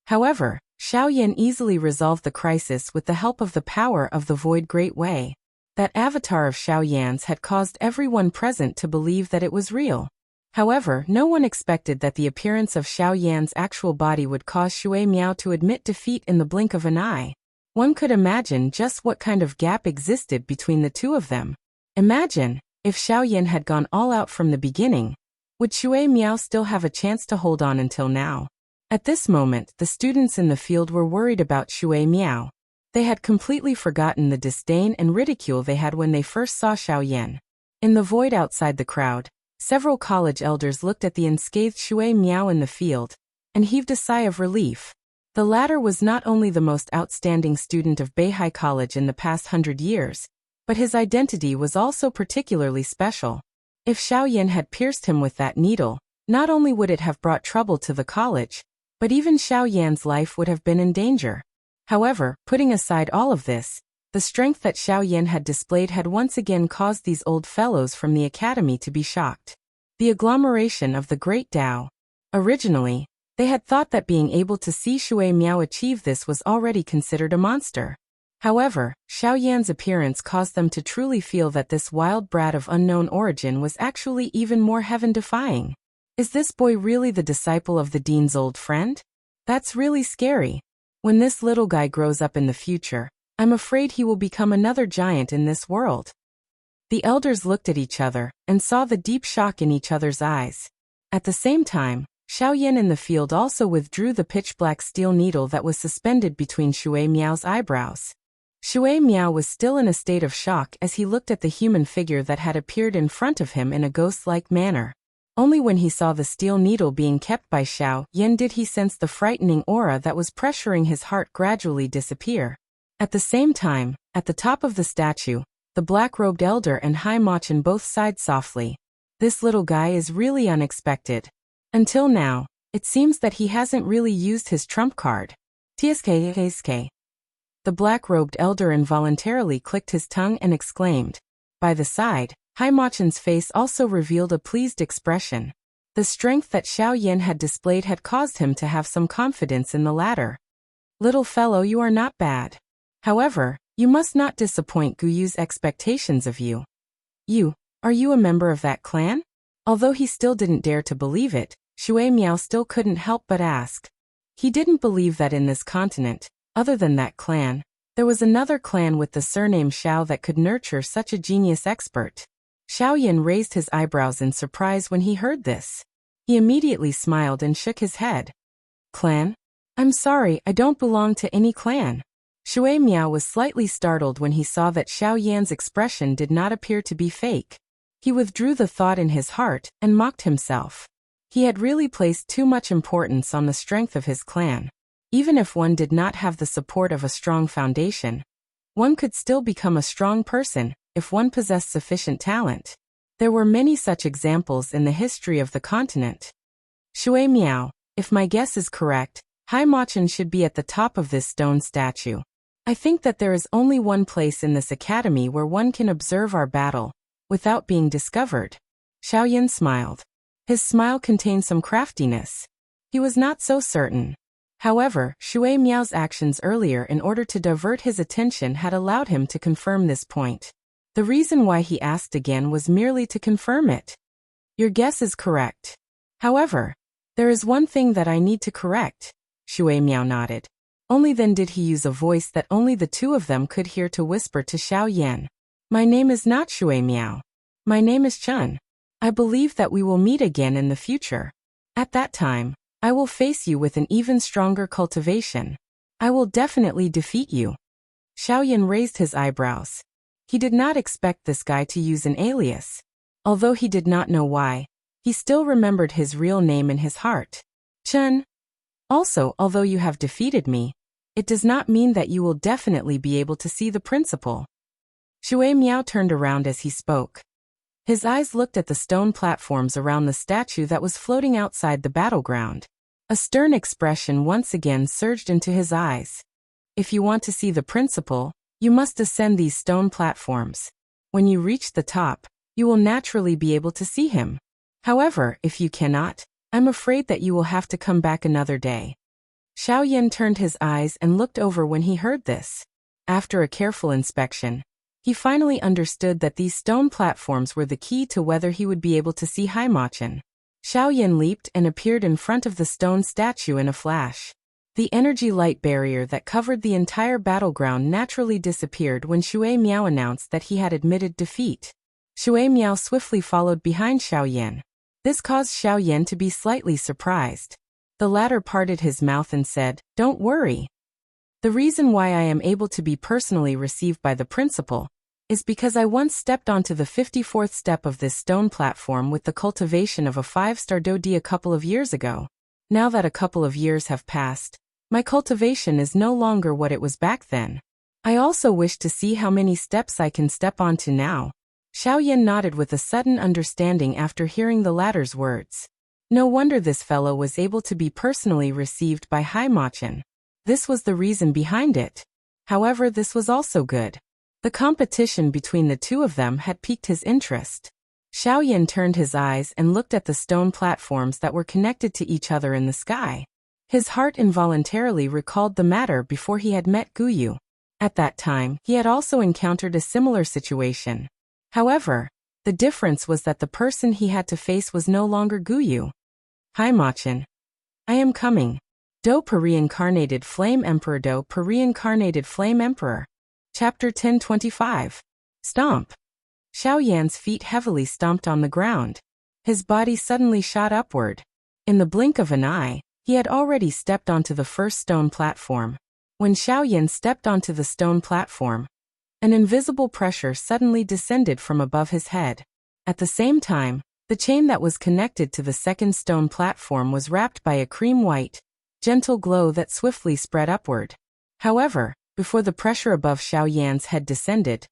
However, Xiaoyan easily resolved the crisis with the help of the power of the Void Great Way. That avatar of Xiaoyan's had caused everyone present to believe that it was real. However, no one expected that the appearance of Xiaoyan's actual body would cause Shui Miao to admit defeat in the blink of an eye. One could imagine just what kind of gap existed between the two of them. Imagine, if Xiaoyan had gone all out from the beginning, would Shui Miao still have a chance to hold on until now? At this moment, the students in the field were worried about Shui Miao. They had completely forgotten the disdain and ridicule they had when they first saw Xiaoyan. In the void outside the crowd, several college elders looked at the unscathed Shui Miao in the field and heaved a sigh of relief. The latter was not only the most outstanding student of Beihai College in the past 100 years, but his identity was also particularly special. If Xiaoyan had pierced him with that needle, not only would it have brought trouble to the college, but even Xiaoyan's life would have been in danger. However, putting aside all of this, the strength that Xiaoyan had displayed had once again caused these old fellows from the academy to be shocked. The agglomeration of the Great Tao. Originally, they had thought that being able to see Shui Miao achieve this was already considered a monster. However, Xiaoyan's appearance caused them to truly feel that this wild brat of unknown origin was actually even more heaven-defying. Is this boy really the disciple of the dean's old friend? That's really scary. When this little guy grows up in the future, I'm afraid he will become another giant in this world. The elders looked at each other and saw the deep shock in each other's eyes. At the same time, Xiaoyan in the field also withdrew the pitch-black steel needle that was suspended between Shui Miao's eyebrows. Shui Miao was still in a state of shock as he looked at the human figure that had appeared in front of him in a ghost-like manner. Only when he saw the steel needle being kept by Xiaoyan did he sense the frightening aura that was pressuring his heart gradually disappear. At the same time, at the top of the statue, the black-robed elder and Hai Machin both sighed softly. This little guy is really unexpected. Until now, it seems that he hasn't really used his trump card. TSK. The black-robed elder involuntarily clicked his tongue and exclaimed. By the side, Hai Machin's face also revealed a pleased expression. The strength that Xiaoyan had displayed had caused him to have some confidence in the latter. Little fellow, you are not bad. However, you must not disappoint Guyu's expectations of you. Are you a member of that clan? Although he still didn't dare to believe it, Shui Miao still couldn't help but ask. He didn't believe that in this continent, other than that clan, there was another clan with the surname Xiao that could nurture such a genius expert. Xiaoyan raised his eyebrows in surprise when he heard this. He immediately smiled and shook his head. Clan? I'm sorry, I don't belong to any clan. Shui Miao was slightly startled when he saw that Xiaoyan's expression did not appear to be fake. He withdrew the thought in his heart and mocked himself. He had really placed too much importance on the strength of his clan. Even if one did not have the support of a strong foundation, one could still become a strong person if one possessed sufficient talent. There were many such examples in the history of the continent. Shui Miao, if my guess is correct, Hai Machin should be at the top of this stone statue. I think that there is only one place in this academy where one can observe our battle without being discovered. Xiaoyan smiled. His smile contained some craftiness. He was not so certain. However, Shui Miao's actions earlier in order to divert his attention had allowed him to confirm this point. The reason why he asked again was merely to confirm it. Your guess is correct. However, there is one thing that I need to correct. Shui Miao nodded. Only then did he use a voice that only the two of them could hear to whisper to Xiaoyan. My name is not Shui Miao. My name is Chun. I believe that we will meet again in the future. At that time, I will face you with an even stronger cultivation. I will definitely defeat you. Xiaoyan raised his eyebrows. He did not expect this guy to use an alias. Although he did not know why, he still remembered his real name in his heart. Chun. Also, although you have defeated me, it does not mean that you will definitely be able to see the principal. Shui Miao turned around as he spoke. His eyes looked at the stone platforms around the statue that was floating outside the battleground. A stern expression once again surged into his eyes. If you want to see the principal, you must ascend these stone platforms. When you reach the top, you will naturally be able to see him. However, if you cannot, I'm afraid that you will have to come back another day." Xiaoyan turned his eyes and looked over when he heard this. After a careful inspection, he finally understood that these stone platforms were the key to whether he would be able to see Haimachin. Xiaoyan leaped and appeared in front of the stone statue in a flash. The energy light barrier that covered the entire battleground naturally disappeared when Shui Miao announced that he had admitted defeat. Shui Miao swiftly followed behind Xiaoyan. This caused Xiaoyan to be slightly surprised. The latter parted his mouth and said, "Don't worry. The reason why I am able to be personally received by the principal is because I once stepped onto the 54th step of this stone platform with the cultivation of a 5-star Dodi a couple of years ago. Now that a couple of years have passed, my cultivation is no longer what it was back then. I also wish to see how many steps I can step onto now." Xiaoyan nodded with a sudden understanding after hearing the latter's words. No wonder this fellow was able to be personally received by Haimachin. This was the reason behind it. However, this was also good. The competition between the two of them had piqued his interest. Xiaoyan turned his eyes and looked at the stone platforms that were connected to each other in the sky. His heart involuntarily recalled the matter before he had met Guyu. At that time, he had also encountered a similar situation. However, the difference was that the person he had to face was no longer Guyu. "Haimachin, I am coming." Do per reincarnated flame emperor. Do per reincarnated flame emperor. Chapter 1025. Stomp. Xiaoyan's feet heavily stomped on the ground. His body suddenly shot upward. In the blink of an eye, he had already stepped onto the first stone platform. When Xiaoyan stepped onto the stone platform, an invisible pressure suddenly descended from above his head. At the same time, the chain that was connected to the second stone platform was wrapped by a cream-white, gentle glow that swiftly spread upward. However, before the pressure above Xiaoyan's head descended,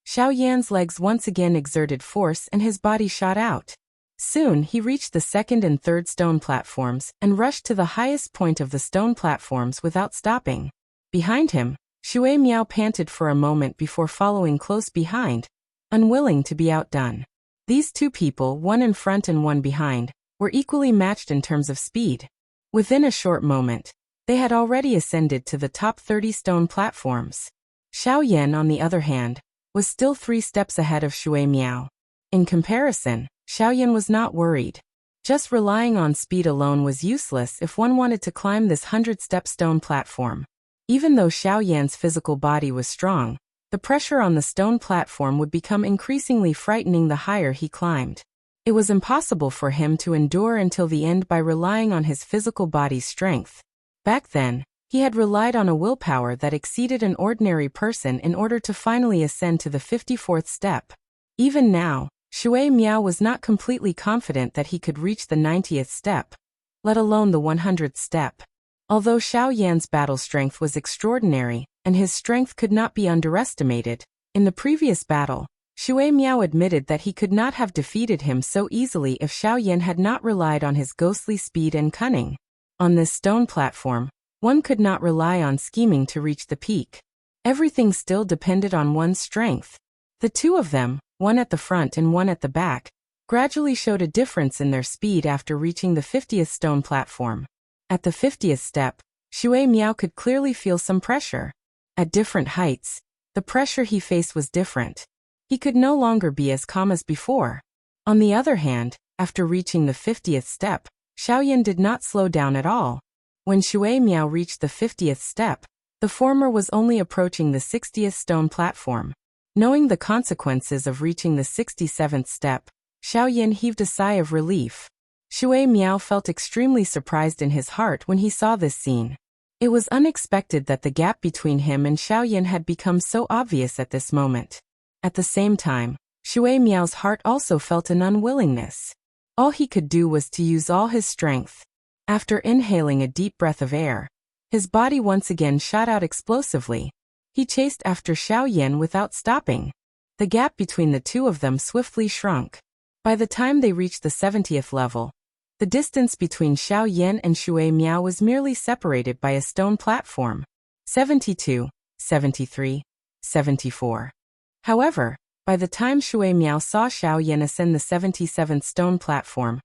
Xiaoyan's legs once again exerted force and his body shot out. Soon he reached the second and third stone platforms and rushed to the highest point of the stone platforms without stopping. Behind him, Shui Miao panted for a moment before following close behind, unwilling to be outdone. These two people, one in front and one behind, were equally matched in terms of speed. Within a short moment, they had already ascended to the top 30 stone platforms. Xiaoyan, on the other hand, was still 3 steps ahead of Shui Miao. In comparison, Xiaoyan was not worried. Just relying on speed alone was useless if one wanted to climb this 100-step stone platform. Even though Xiaoyan's physical body was strong, the pressure on the stone platform would become increasingly frightening the higher he climbed. It was impossible for him to endure until the end by relying on his physical body's strength. Back then, he had relied on a willpower that exceeded an ordinary person in order to finally ascend to the 54th step. Even now, Shui Miao was not completely confident that he could reach the 90th step, let alone the 100th step. Although Xiaoyan's battle strength was extraordinary, and his strength could not be underestimated, in the previous battle, Shui Miao admitted that he could not have defeated him so easily if Xiaoyan had not relied on his ghostly speed and cunning. On this stone platform, one could not rely on scheming to reach the peak. Everything still depended on one's strength. The two of them, one at the front and one at the back, gradually showed a difference in their speed after reaching the 50th stone platform. At the 50th step, Shui Miao could clearly feel some pressure. At different heights, the pressure he faced was different. He could no longer be as calm as before. On the other hand, after reaching the 50th step, Xiaoyan did not slow down at all. When Shui Miao reached the 50th step, the former was only approaching the 60th stone platform. Knowing the consequences of reaching the 67th step, Xiaoyan heaved a sigh of relief. Shui Miao felt extremely surprised in his heart when he saw this scene. It was unexpected that the gap between him and Xiaoyan had become so obvious at this moment. At the same time, Shui Miao's heart also felt an unwillingness. All he could do was to use all his strength. After inhaling a deep breath of air, his body once again shot out explosively. He chased after Xiaoyan without stopping. The gap between the two of them swiftly shrunk. By the time they reached the 70th level, the distance between Xiaoyan and Shui Miao was merely separated by a stone platform. 72, 73, 74. However, by the time Shui Miao saw Xiaoyan ascend the 77th stone platform,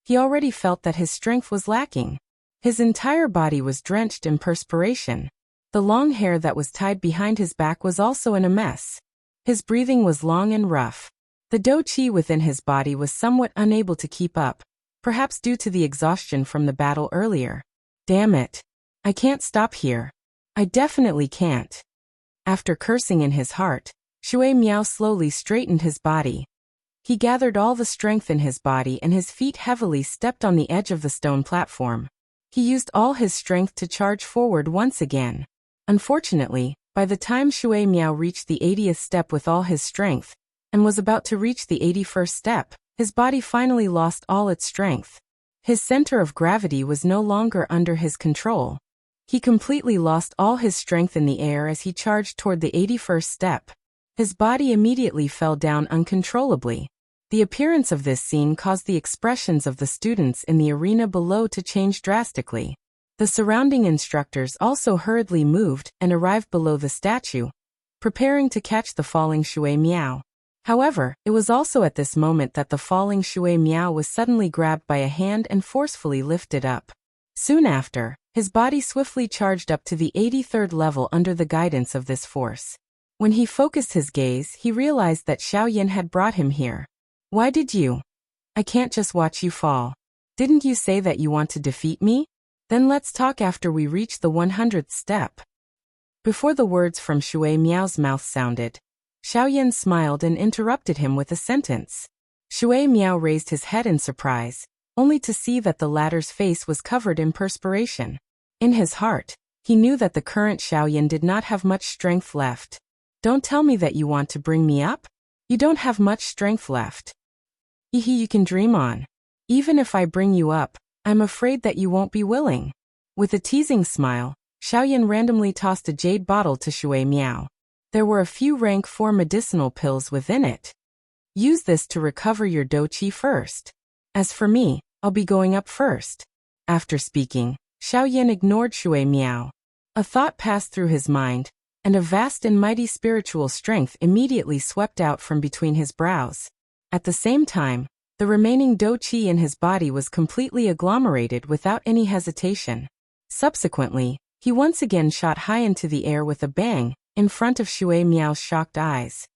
he already felt that his strength was lacking. His entire body was drenched in perspiration. The long hair that was tied behind his back was also in a mess. His breathing was long and rough. The dou qi within his body was somewhat unable to keep up, perhaps due to the exhaustion from the battle earlier. Damn it. I can't stop here. I definitely can't. After cursing in his heart, Shui Miao slowly straightened his body. He gathered all the strength in his body and his feet heavily stepped on the edge of the stone platform. He used all his strength to charge forward once again. Unfortunately, by the time Shui Miao reached the 80th step with all his strength, and was about to reach the 81st step, his body finally lost all its strength. His center of gravity was no longer under his control. He completely lost all his strength in the air as he charged toward the 81st step. His body immediately fell down uncontrollably. The appearance of this scene caused the expressions of the students in the arena below to change drastically. The surrounding instructors also hurriedly moved and arrived below the statue, preparing to catch the falling Shui Miao. However, it was also at this moment that the falling Shui Miao was suddenly grabbed by a hand and forcefully lifted up. Soon after, his body swiftly charged up to the 83rd level under the guidance of this force. When he focused his gaze, he realized that Xiaoyan had brought him here. Why did you? I can't just watch you fall. Didn't you say that you want to defeat me? Then let's talk after we reach the 100th step. Before the words from Shui Miao's mouth sounded, Xiaoyan smiled and interrupted him with a sentence. Shui Miao raised his head in surprise, only to see that the latter's face was covered in perspiration. In his heart, he knew that the current Xiaoyan did not have much strength left. Don't tell me that you want to bring me up? You don't have much strength left. You can dream on. Even if I bring you up, I'm afraid that you won't be willing. With a teasing smile, Xiaoyan randomly tossed a jade bottle to Shui Miao. There were a few rank 4 medicinal pills within it. Use this to recover your dou qi first. As for me, I'll be going up first. After speaking, Xiaoyan ignored Shui Miao. A thought passed through his mind, and a vast and mighty spiritual strength immediately swept out from between his brows. At the same time, the remaining dou qi in his body was completely agglomerated without any hesitation. Subsequently, he once again shot high into the air with a bang, in front of Shui Miao's shocked eyes.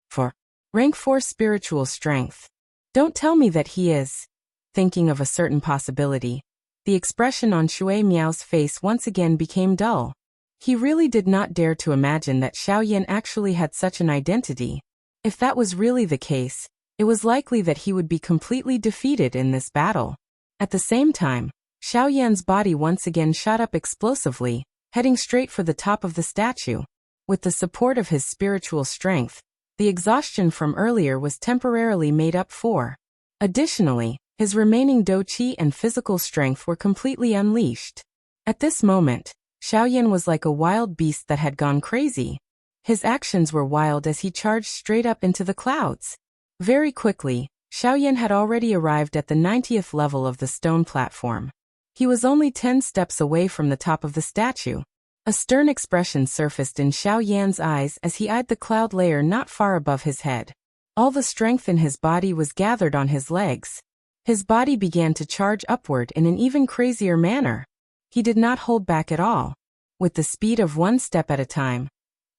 For rank 4 spiritual strength. Don't tell me that he is. Thinking of a certain possibility, the expression on Shui Miao's face once again became dull. He really did not dare to imagine that Xiaoyan actually had such an identity. If that was really the case, it was likely that he would be completely defeated in this battle. At the same time, Xiaoyan's body once again shot up explosively, heading straight for the top of the statue. With the support of his spiritual strength, the exhaustion from earlier was temporarily made up for. Additionally, his remaining dou qi and physical strength were completely unleashed. At this moment, Xiaoyan was like a wild beast that had gone crazy. His actions were wild as he charged straight up into the clouds. Very quickly, Xiaoyan had already arrived at the 90th level of the stone platform. He was only 10 steps away from the top of the statue. A stern expression surfaced in Xiaoyan's eyes as he eyed the cloud layer not far above his head. All the strength in his body was gathered on his legs. His body began to charge upward in an even crazier manner. He did not hold back at all. With the speed of one step at a time,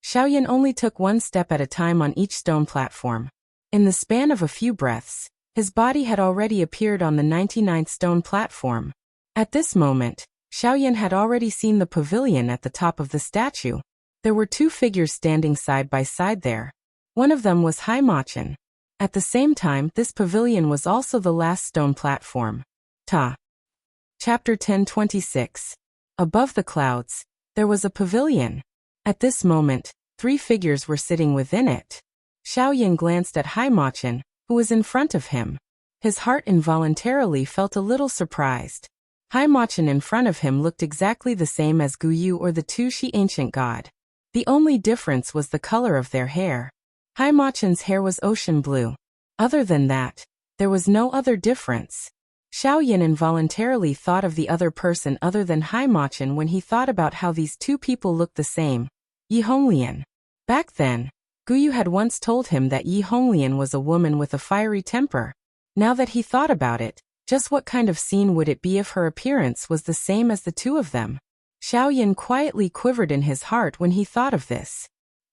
Xiaoyan only took one step at a time on each stone platform. In the span of a few breaths, his body had already appeared on the 99th stone platform. At this moment, Xiaoyan had already seen the pavilion at the top of the statue. There were two figures standing side by side there. One of them was Haimachin. At the same time, this pavilion was also the last stone platform. Chapter 1026. Above the clouds, there was a pavilion. At this moment, 3 figures were sitting within it. Xiaoyan glanced at Haimachin, who was in front of him. His heart involuntarily felt a little surprised. Haimachin in front of him looked exactly the same as Guyu or the Tushi ancient god. The only difference was the color of their hair. Haimachin's hair was ocean blue. Other than that, there was no other difference. Xiaoyan involuntarily thought of the other person other than Haimachin when he thought about how these two people looked the same. Yi Honglian. Back then, Guyu had once told him that Yi Honglian was a woman with a fiery temper. Now that he thought about it, just what kind of scene would it be if her appearance was the same as the two of them? Xiaoyan quietly quivered in his heart when he thought of this.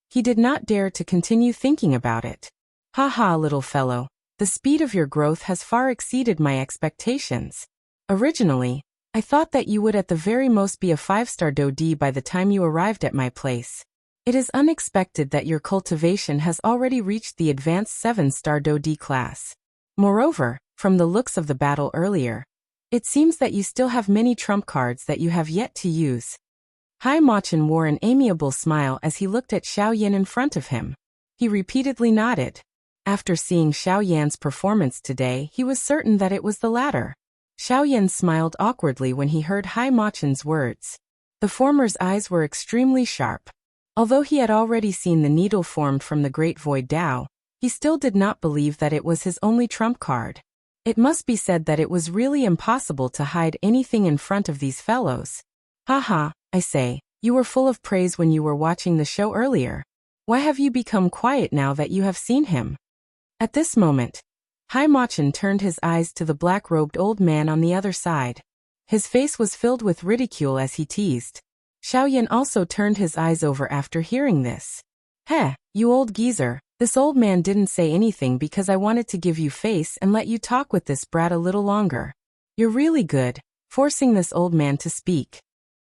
He did not dare to continue thinking about it. Ha ha, little fellow, the speed of your growth has far exceeded my expectations. Originally, I thought that you would at the very most be a 5-star Dodi by the time you arrived at my place. It is unexpected that your cultivation has already reached the advanced 7-star Dodi class. Moreover, from the looks of the battle earlier, it seems that you still have many trump cards that you have yet to use. Haimachin wore an amiable smile as he looked at Xiaoyan in front of him. He repeatedly nodded. After seeing Xiaoyan's performance today, he was certain that it was the latter. Xiaoyan smiled awkwardly when he heard Haimachin's words. The former's eyes were extremely sharp. Although he had already seen the needle formed from the Great Void Dao, he still did not believe that it was his only trump card. It must be said that it was really impossible to hide anything in front of these fellows. Haha, I say, you were full of praise when you were watching the show earlier. Why have you become quiet now that you have seen him? At this moment, Haimachin turned his eyes to the black-robed old man on the other side. His face was filled with ridicule as he teased. Xiaoyan also turned his eyes over after hearing this. Heh, you old geezer, this old man didn't say anything because I wanted to give you face and let you talk with this brat a little longer. You're really good, forcing this old man to speak.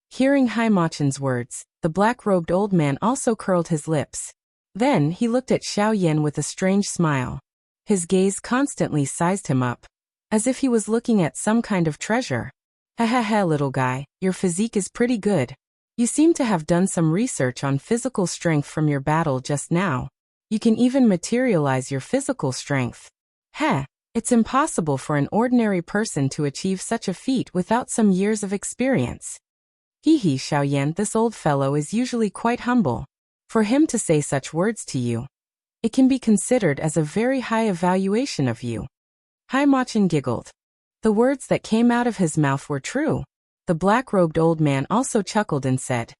Hearing Haimachin's words, the black-robed old man also curled his lips. Then he looked at Xiaoyan with a strange smile. His gaze constantly sized him up, as if he was looking at some kind of treasure. Ha, little guy, your physique is pretty good. You seem to have done some research on physical strength from your battle just now. You can even materialize your physical strength. Heh, it's impossible for an ordinary person to achieve such a feat without some years of experience. Hee Xiaoyan, this old fellow is usually quite humble. For him to say such words to you, it can be considered as a very high evaluation of you. Haimachin giggled. The words that came out of his mouth were true. The black-robed old man also chuckled and said,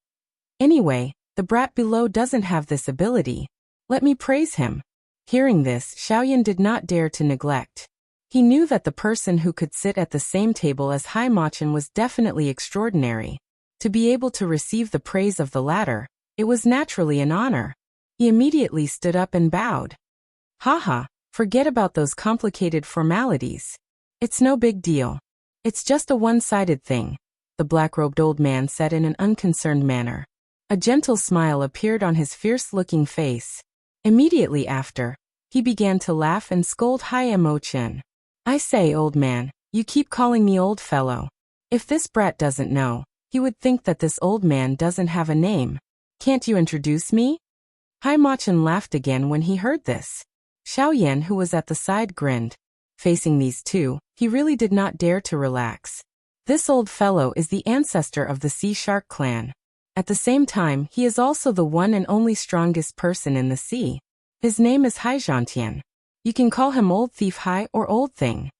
Anyway, the brat below doesn't have this ability. Let me praise him. Hearing this, Xiaoyan did not dare to neglect. He knew that the person who could sit at the same table as Haimachin was definitely extraordinary. To be able to receive the praise of the latter, it was naturally an honor. He immediately stood up and bowed. Haha, forget about those complicated formalities. It's no big deal. It's just a one-sided thing, the black-robed old man said in an unconcerned manner. A gentle smile appeared on his fierce-looking face. Immediately after, he began to laugh and scold Haimachin. I say, old man, you keep calling me old fellow. If this brat doesn't know, he would think that this old man doesn't have a name. Can't you introduce me? Haimachin laughed again when he heard this. Xiaoyan, who was at the side, grinned. Facing these two, he really did not dare to relax. This old fellow is the ancestor of the Sea Shark clan. At the same time, he is also the one and only strongest person in the sea. His name is Haizhantian. You can call him Old Thief Hai or Old Thing.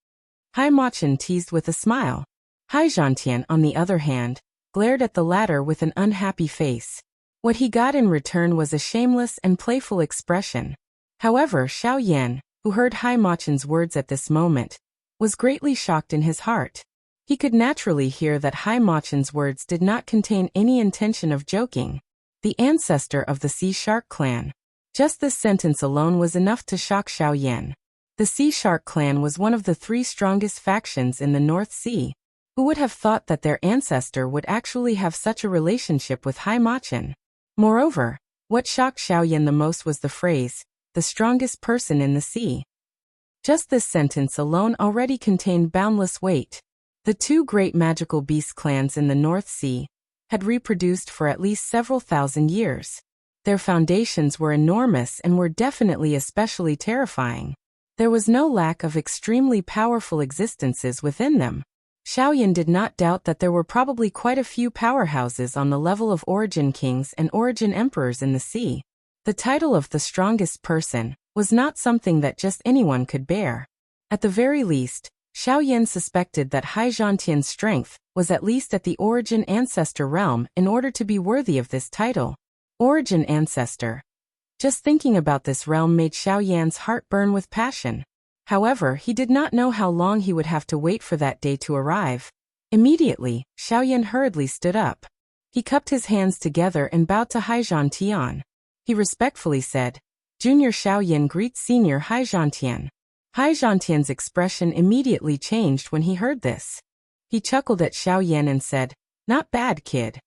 Haimachin teased with a smile. Haizhantian, on the other hand, glared at the latter with an unhappy face. What he got in return was a shameless and playful expression. However, Xiaoyan, who heard Haimachin's words at this moment, was greatly shocked in his heart. He could naturally hear that Haimachin's words did not contain any intention of joking. The ancestor of the Sea Shark clan. Just this sentence alone was enough to shock Xiaoyan. The Sea Shark clan was one of the 3 strongest factions in the North Sea. Who would have thought that their ancestor would actually have such a relationship with Haimachin? Moreover, what shocked Xiaoyan the most was the phrase, the strongest person in the sea. Just this sentence alone already contained boundless weight. The 2 great magical beast clans in the North Sea had reproduced for at least several thousand years. Their foundations were enormous and were definitely especially terrifying. There was no lack of extremely powerful existences within them. Xiaoyan did not doubt that there were probably quite a few powerhouses on the level of origin kings and origin emperors in the sea. The title of the strongest person was not something that just anyone could bear. At the very least, Xiaoyan suspected that Hai Zhantian's strength was at least at the origin ancestor realm in order to be worthy of this title. Origin ancestor. Just thinking about this realm made Xiaoyan's heart burn with passion. However, he did not know how long he would have to wait for that day to arrive. Immediately, Xiaoyan hurriedly stood up. He cupped his hands together and bowed to Hai Zhantian. He respectfully said, "Junior Xiaoyan greets Senior Hai Zhantian." Hai Zhantian's expression immediately changed when he heard this. He chuckled at Xiaoyan and said, "Not bad, kid.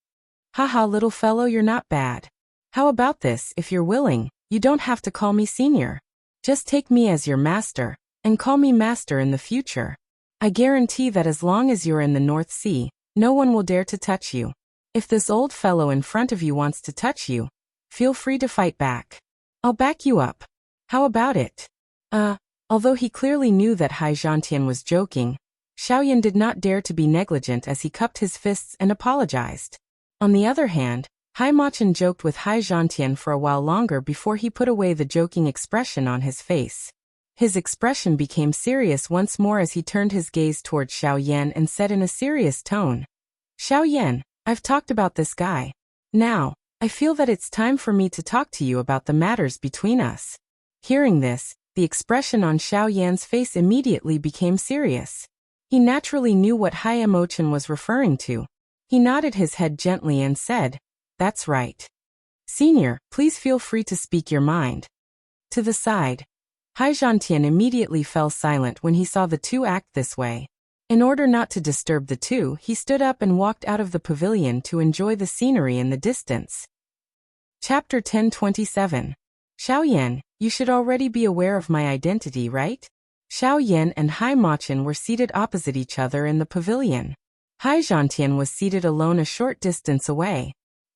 Haha, little fellow, you're not bad. How about this? If you're willing, you don't have to call me senior. Just take me as your master, and call me master in the future. I guarantee that as long as you're in the North Sea, no one will dare to touch you. If this old fellow in front of you wants to touch you, feel free to fight back. I'll back you up. How about it?" Although he clearly knew that Hai Zhantian was joking, Xiaoyan did not dare to be negligent as he cupped his fists and apologized. On the other hand, Hai Machin joked with Hai Zhantian for a while longer before he put away the joking expression on his face. His expression became serious once more as he turned his gaze toward Xiaoyan and said in a serious tone, "Xiaoyan, I've talked about this guy. Now, I feel that it's time for me to talk to you about the matters between us." Hearing this, the expression on Xiaoyan's face immediately became serious. He naturally knew what Hai Machin was referring to. He nodded his head gently and said, "That's right. Senior, please feel free to speak your mind." To the side, Hai Zhantian immediately fell silent when he saw the two act this way. In order not to disturb the two, he stood up and walked out of the pavilion to enjoy the scenery in the distance. Chapter 1027. Xiaoyan, you should already be aware of my identity, right? Xiaoyan and Hai Machin were seated opposite each other in the pavilion. Hai Zhantian was seated alone a short distance away.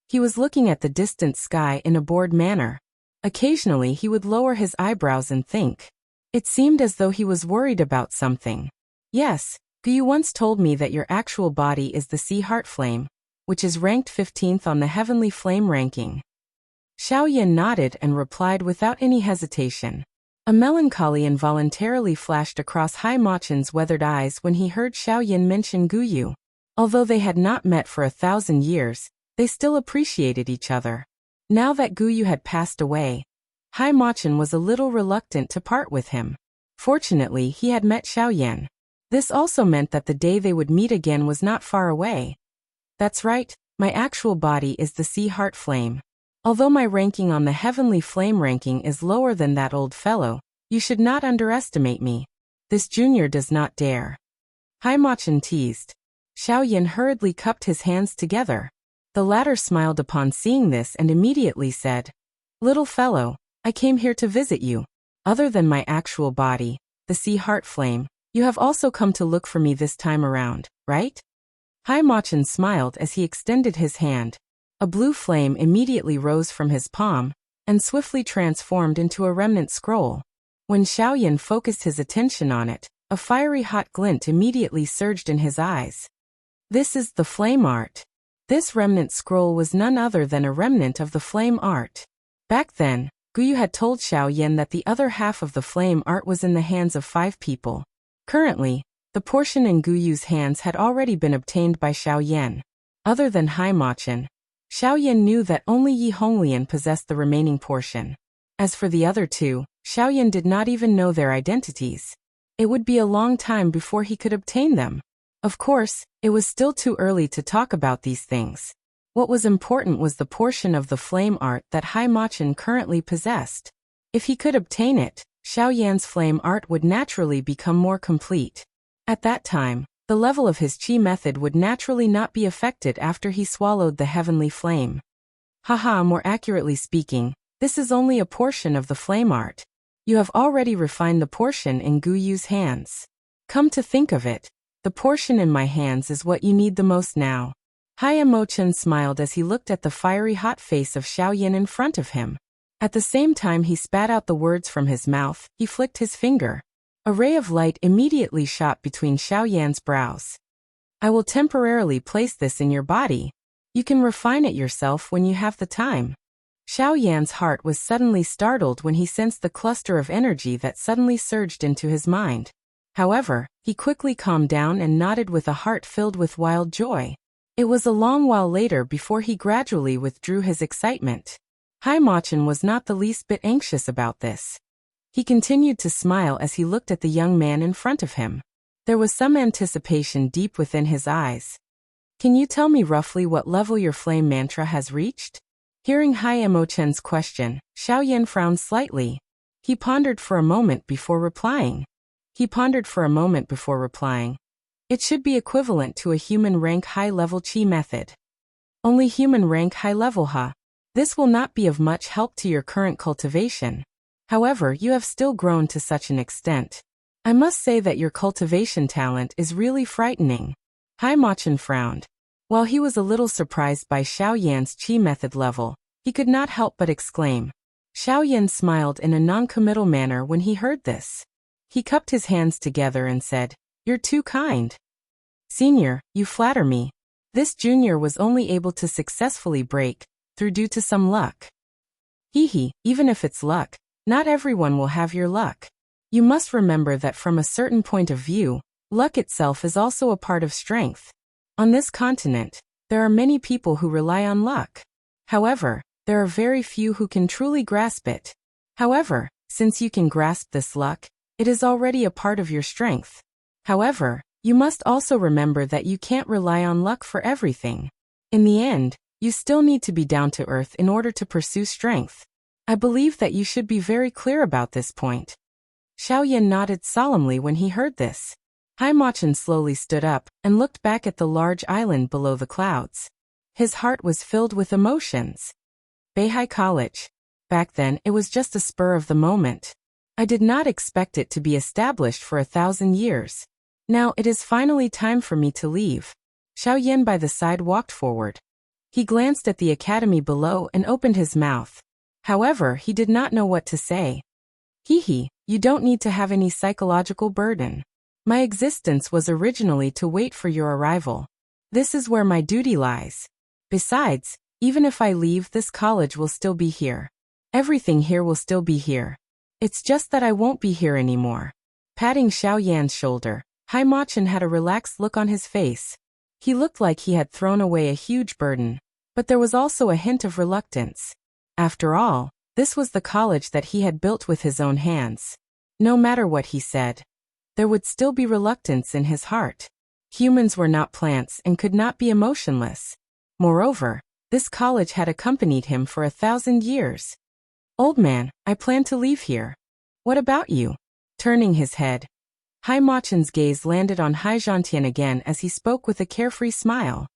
He was looking at the distant sky in a bored manner. Occasionally he would lower his eyebrows and think. It seemed as though he was worried about something. "Yes, you once told me that your actual body is the sea heart flame, which is ranked 15th on the heavenly flame ranking." Xiaoyan nodded and replied without any hesitation. A melancholy involuntarily flashed across Hai Machin's weathered eyes when he heard Xiaoyan mention Guyu. Although they had not met for 1,000 years, they still appreciated each other. Now that Guyu had passed away, Hai Machin was a little reluctant to part with him. Fortunately, he had met Xiaoyan. This also meant that the day they would meet again was not far away. "That's right, my actual body is the sea heart flame. Although my ranking on the heavenly flame ranking is lower than that old fellow, you should not underestimate me. This junior does not dare." Hai Machin teased. Xiaoyan hurriedly cupped his hands together. The latter smiled upon seeing this and immediately said, "Little fellow, I came here to visit you. Other than my actual body, the sea heart flame, you have also come to look for me this time around, right?" Hai Machin smiled as he extended his hand. A blue flame immediately rose from his palm and swiftly transformed into a remnant scroll. When Xiaoyan focused his attention on it, a fiery hot glint immediately surged in his eyes. "This is the flame art." This remnant scroll was none other than a remnant of the flame art. Back then, Guyu had told Xiaoyan that the other half of the flame art was in the hands of 5 people. Currently, the portion in Guyu's hands had already been obtained by Xiaoyan. Other than Hai Machin, Xiaoyan knew that only Yi Honglian possessed the remaining portion. As for the other two, Xiaoyan did not even know their identities. It would be a long time before he could obtain them. Of course, it was still too early to talk about these things. What was important was the portion of the flame art that Hai Machin currently possessed. If he could obtain it, Xiaoyan's flame art would naturally become more complete. At that time, the level of his qi method would naturally not be affected after he swallowed the heavenly flame. Haha, more accurately speaking, this is only a portion of the flame art. You have already refined the portion in Guyu's hands. Come to think of it, the portion in my hands is what you need the most now. Hai Machin smiled as he looked at the fiery hot face of Xiaoyan in front of him. At the same time he spat out the words from his mouth, he flicked his finger. A ray of light immediately shot between Xiaoyan's brows. "I will temporarily place this in your body. You can refine it yourself when you have the time." Xiaoyan's heart was suddenly startled when he sensed the cluster of energy that suddenly surged into his mind. However, he quickly calmed down and nodded with a heart filled with wild joy. It was a long while later before he gradually withdrew his excitement. Haimachin was not the least bit anxious about this. He continued to smile as he looked at the young man in front of him. There was some anticipation deep within his eyes. Can you tell me roughly what level your flame mantra has reached? Hearing Haimachin's question, Xiaoyan frowned slightly. He pondered for a moment before replying. It should be equivalent to a human rank high-level qi method. Only human rank high-level ha. This will not be of much help to your current cultivation. However, you have still grown to such an extent. I must say that your cultivation talent is really frightening. Haimachin frowned. While he was a little surprised by Xiaoyan's qi method level, he could not help but exclaim. Xiaoyan smiled in a non-committal manner when he heard this. He cupped his hands together and said, "You're too kind. Senior, you flatter me." This junior was only able to successfully break through due to some luck. Even if it's luck, not everyone will have your luck. You must remember that from a certain point of view, luck itself is also a part of strength. On this continent, there are many people who rely on luck. However, there are very few who can truly grasp it. However, since you can grasp this luck, it is already a part of your strength. However, you must also remember that you can't rely on luck for everything. In the end, you still need to be down to earth in order to pursue strength. I believe that you should be very clear about this point. Xiaoyan nodded solemnly when he heard this. Haimachin slowly stood up and looked back at the large island below the clouds. His heart was filled with emotions. Beihai College. Back then, it was just a spur of the moment. I did not expect it to be established for 1,000 years. Now it is finally time for me to leave. Xiaoyan by the side walked forward. He glanced at the academy below and opened his mouth. However, he did not know what to say. You don't need to have any psychological burden. My existence was originally to wait for your arrival. This is where my duty lies. Besides, even if I leave, this college will still be here. Everything here will still be here. It's just that I won't be here anymore. Patting Xiaoyan's shoulder, Haimachin had a relaxed look on his face. He looked like he had thrown away a huge burden, but there was also a hint of reluctance. After all, this was the college that he had built with his own hands. No matter what he said, there would still be reluctance in his heart. Humans were not plants and could not be emotionless. Moreover, this college had accompanied him for 1,000 years. Old man, I plan to leave here. What about you? Turning his head, Haimachin's gaze landed on Haizhantian again as he spoke with a carefree smile.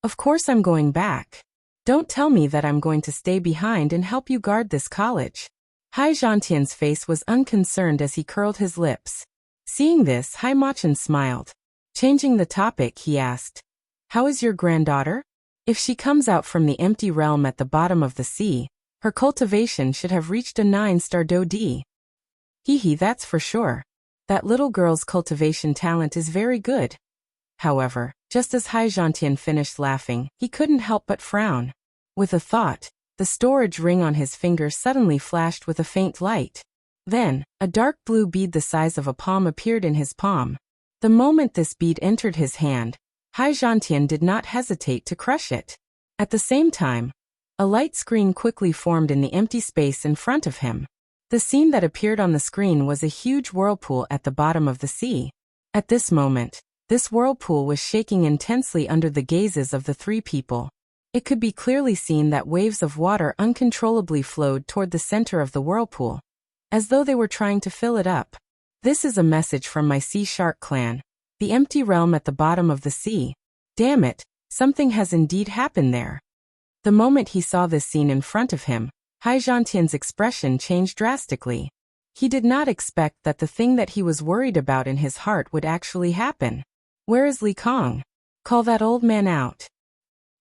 Of course I'm going back. Don't tell me that I'm going to stay behind and help you guard this college. Haizhantian's face was unconcerned as he curled his lips. Seeing this, Haimachin smiled. Changing the topic, he asked, "How is your granddaughter? If she comes out from the empty realm at the bottom of the sea, her cultivation should have reached a 9-star Do-D." That's for sure. That little girl's cultivation talent is very good. However, just as Haizhantian finished laughing, he couldn't help but frown. With a thought, the storage ring on his finger suddenly flashed with a faint light. Then, a dark blue bead the size of a palm appeared in his palm. The moment this bead entered his hand, Haizhantian did not hesitate to crush it. At the same time, a light screen quickly formed in the empty space in front of him. The scene that appeared on the screen was a huge whirlpool at the bottom of the sea. At this moment, this whirlpool was shaking intensely under the gazes of the three people. It could be clearly seen that waves of water uncontrollably flowed toward the center of the whirlpool, as though they were trying to fill it up. This is a message from my sea shark clan, the empty realm at the bottom of the sea. Damn it, something has indeed happened there. The moment he saw this scene in front of him, Haizhantian's expression changed drastically. He did not expect that the thing that he was worried about in his heart would actually happen. Where is Li Kong? Call that old man out.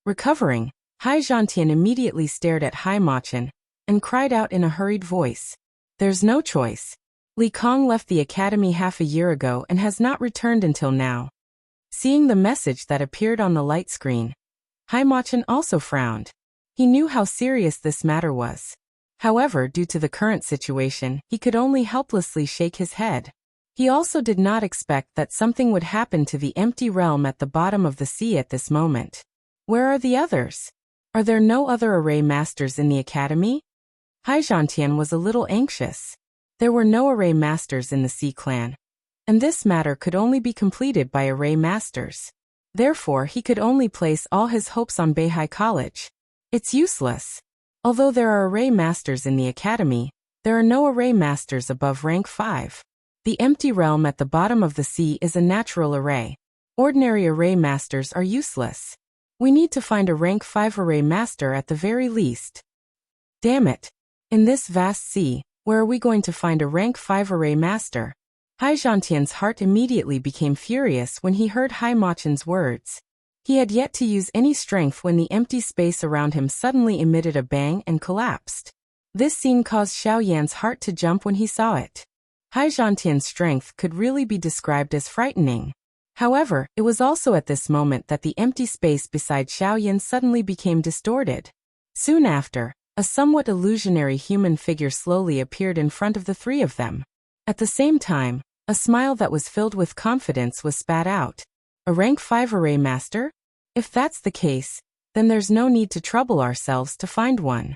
Recovering, Haizhantian immediately stared at Haimachin and cried out in a hurried voice. There's no choice. Li Kong left the academy half a year ago and has not returned until now. Seeing the message that appeared on the light screen, Haimachin also frowned. He knew how serious this matter was. However, due to the current situation, he could only helplessly shake his head. He also did not expect that something would happen to the empty realm at the bottom of the sea at this moment. Where are the others? Are there no other array masters in the academy? Haizhantian was a little anxious. There were no array masters in the Sea clan, and this matter could only be completed by array masters. Therefore, he could only place all his hopes on Beihai College. It's useless. Although there are array masters in the academy, there are no array masters above rank 5. The empty realm at the bottom of the sea is a natural array. Ordinary array masters are useless. We need to find a rank 5 array master at the very least. Damn it. In this vast sea, where are we going to find a rank 5 array master? Haizhantian's heart immediately became furious when he heard Haimachen's words. He had yet to use any strength when the empty space around him suddenly emitted a bang and collapsed. This scene caused Xiaoyan's heart to jump when he saw it. Haizhantian's strength could really be described as frightening. However, it was also at this moment that the empty space beside Xiaoyan suddenly became distorted. Soon after, a somewhat illusionary human figure slowly appeared in front of the three of them. At the same time, a smile that was filled with confidence was spat out. A rank 5 array master? If that's the case, then there's no need to trouble ourselves to find one.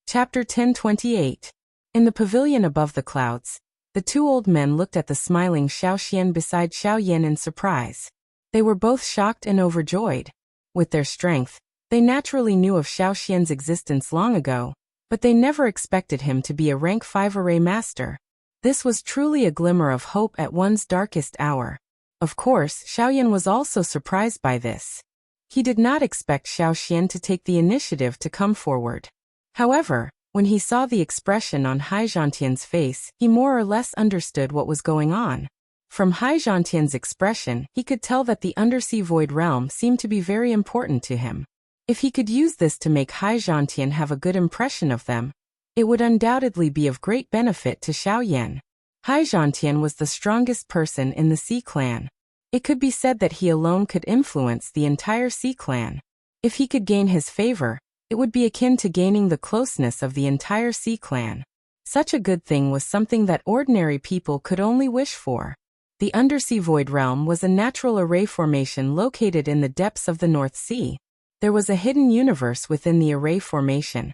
Chapter 1028. In the pavilion above the clouds, the two old men looked at the smiling Xiao Xian beside Xiaoyan in surprise. They were both shocked and overjoyed. With their strength, they naturally knew of Xiao Xian's existence long ago, but they never expected him to be a rank 5 array master. This was truly a glimmer of hope at one's darkest hour. Of course, Xiaoyan was also surprised by this. He did not expect Xiao Xian to take the initiative to come forward. However, when he saw the expression on Haizhantian's face, he more or less understood what was going on. From Haizhantian's expression, he could tell that the undersea void realm seemed to be very important to him. If he could use this to make Haizhantian have a good impression of them, it would undoubtedly be of great benefit to Xiaoyan. Haizhantian was the strongest person in the Sea clan. It could be said that he alone could influence the entire Sea clan. If he could gain his favor, it would be akin to gaining the closeness of the entire Sea clan. Such a good thing was something that ordinary people could only wish for. The undersea void realm was a natural array formation located in the depths of the North Sea. There was a hidden universe within the array formation,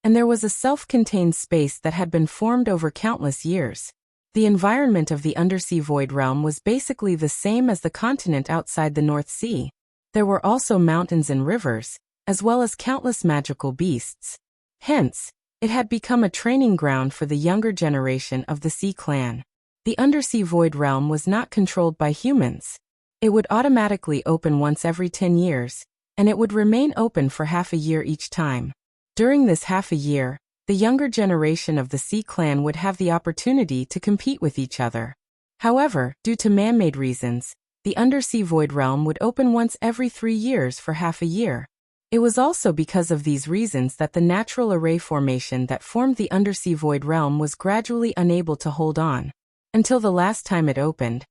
and there was a self-contained space that had been formed over countless years. The environment of the undersea void realm was basically the same as the continent outside the North Sea. There were also mountains and rivers, as well as countless magical beasts. Hence, it had become a training ground for the younger generation of the Sea clan. The undersea void realm was not controlled by humans. It would automatically open once every 10 years, and it would remain open for half a year each time. During this half a year, the younger generation of the Sea clan would have the opportunity to compete with each other. However, due to man-made reasons, the undersea void realm would open once every 3 years for half a year. It was also because of these reasons that the natural array formation that formed the undersea void realm was gradually unable to hold on. Until the last time it opened,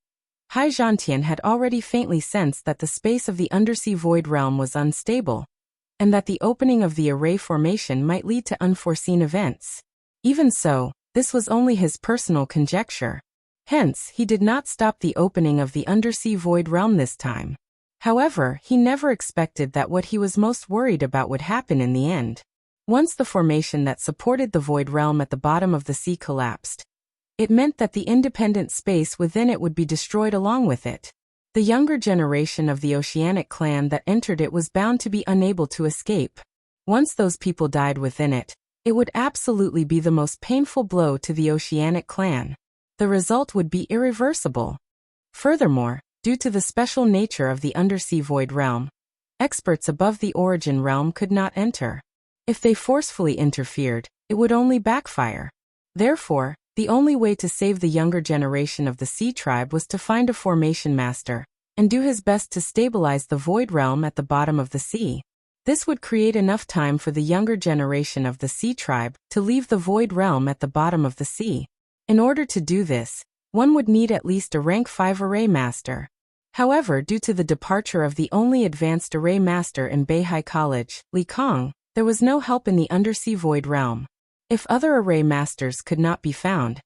Haizhantian had already faintly sensed that the space of the undersea void realm was unstable, and that the opening of the array formation might lead to unforeseen events. Even so, this was only his personal conjecture. Hence, he did not stop the opening of the undersea void realm this time. However, he never expected that what he was most worried about would happen in the end. Once the formation that supported the void realm at the bottom of the sea collapsed, it meant that the independent space within it would be destroyed along with it. The younger generation of the Oceanic clan that entered it was bound to be unable to escape. Once those people died within it, it would absolutely be the most painful blow to the Oceanic clan. The result would be irreversible. Furthermore, due to the special nature of the undersea void realm, experts above the origin realm could not enter. If they forcefully interfered, it would only backfire. Therefore, the only way to save the younger generation of the Sea tribe was to find a formation master, and do his best to stabilize the void realm at the bottom of the sea. This would create enough time for the younger generation of the Sea tribe to leave the void realm at the bottom of the sea. In order to do this, one would need at least a rank 5 array master. However, due to the departure of the only advanced array master in Beihai College, Li Kong, there was no help in the undersea void realm. If other array masters could not be found,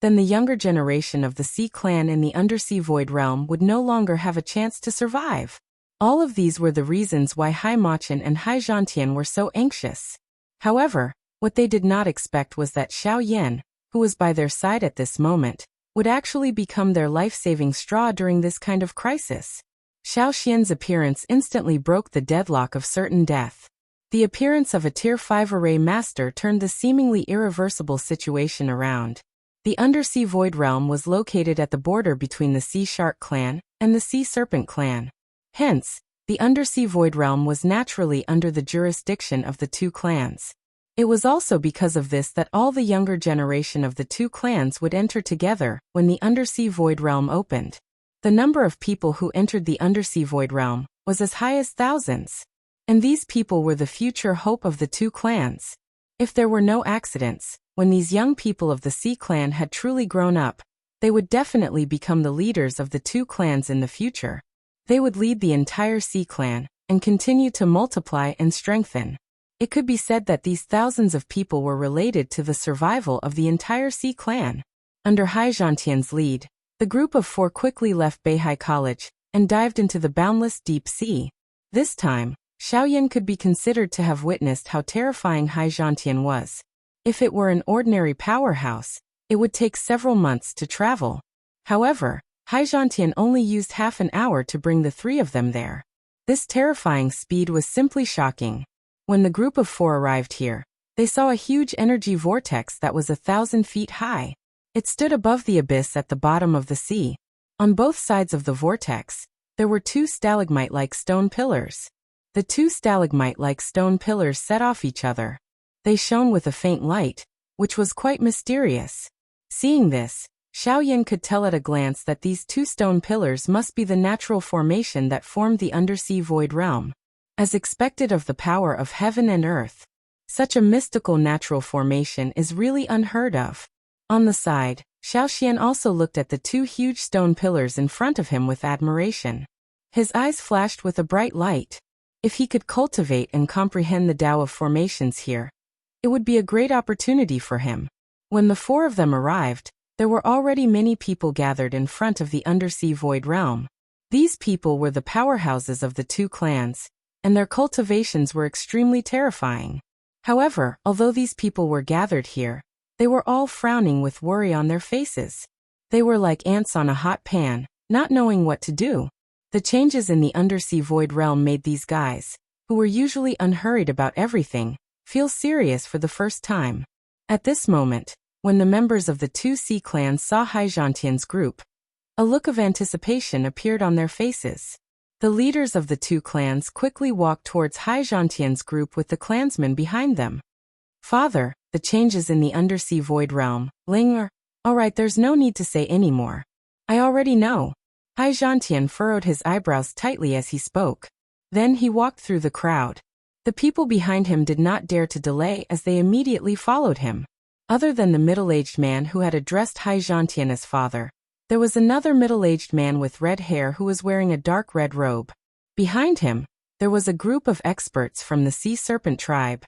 then the younger generation of the Sea Clan in the Undersea Void Realm would no longer have a chance to survive. All of these were the reasons why Hai Machin and Hai Zhantian were so anxious. However, what they did not expect was that Xiao Yan, who was by their side at this moment, would actually become their life-saving straw during this kind of crisis. Xiao Xian's appearance instantly broke the deadlock of certain death. The appearance of a Tier 5 array master turned the seemingly irreversible situation around. The Undersea Void Realm was located at the border between the Sea Shark Clan and the Sea Serpent Clan. Hence, the Undersea Void Realm was naturally under the jurisdiction of the two clans. It was also because of this that all the younger generation of the two clans would enter together when the Undersea Void Realm opened. The number of people who entered the Undersea Void Realm was as high as thousands. And these people were the future hope of the two clans. If there were no accidents, when these young people of the Sea Clan had truly grown up, they would definitely become the leaders of the two clans in the future. They would lead the entire Sea Clan and continue to multiply and strengthen. It could be said that these thousands of people were related to the survival of the entire Sea Clan. Under Hai Zhantian's lead, the group of four quickly left Beihai College and dived into the boundless deep sea. This time, Xiao Yan could be considered to have witnessed how terrifying Hai Zhantian was. If it were an ordinary powerhouse, it would take several months to travel. However, Hai Zhantian only used half an hour to bring the three of them there. This terrifying speed was simply shocking. When the group of four arrived here, they saw a huge energy vortex that was 1,000 feet high. It stood above the abyss at the bottom of the sea. On both sides of the vortex, there were two stalagmite-like stone pillars. The two stalagmite-like stone pillars set off each other. They shone with a faint light, which was quite mysterious. Seeing this, Xiao Yan could tell at a glance that these two stone pillars must be the natural formation that formed the Undersea Void Realm. As expected of the power of heaven and earth, such a mystical natural formation is really unheard of. On the side, Xiao Xian also looked at the two huge stone pillars in front of him with admiration. His eyes flashed with a bright light. If he could cultivate and comprehend the Tao of formations here, it would be a great opportunity for him. When the four of them arrived, there were already many people gathered in front of the Undersea Void Realm. These people were the powerhouses of the two clans, and their cultivations were extremely terrifying. However, although these people were gathered here, they were all frowning with worry on their faces. They were like ants on a hot pan, not knowing what to do. The changes in the Undersea Void Realm made these guys, who were usually unhurried about everything, feel serious for the first time. At this moment, when the members of the two sea clans saw Hai Zhantian's group, a look of anticipation appeared on their faces. The leaders of the two clans quickly walked towards Hai Zhantian's group with the clansmen behind them. Father, the changes in the Undersea Void Realm, Linger. Alright, there's no need to say any more. I already know. Hai Zhantian furrowed his eyebrows tightly as he spoke. Then he walked through the crowd. The people behind him did not dare to delay as they immediately followed him. Other than the middle-aged man who had addressed Hai Zhantian as father, there was another middle-aged man with red hair who was wearing a dark red robe. Behind him, there was a group of experts from the Sea Serpent tribe.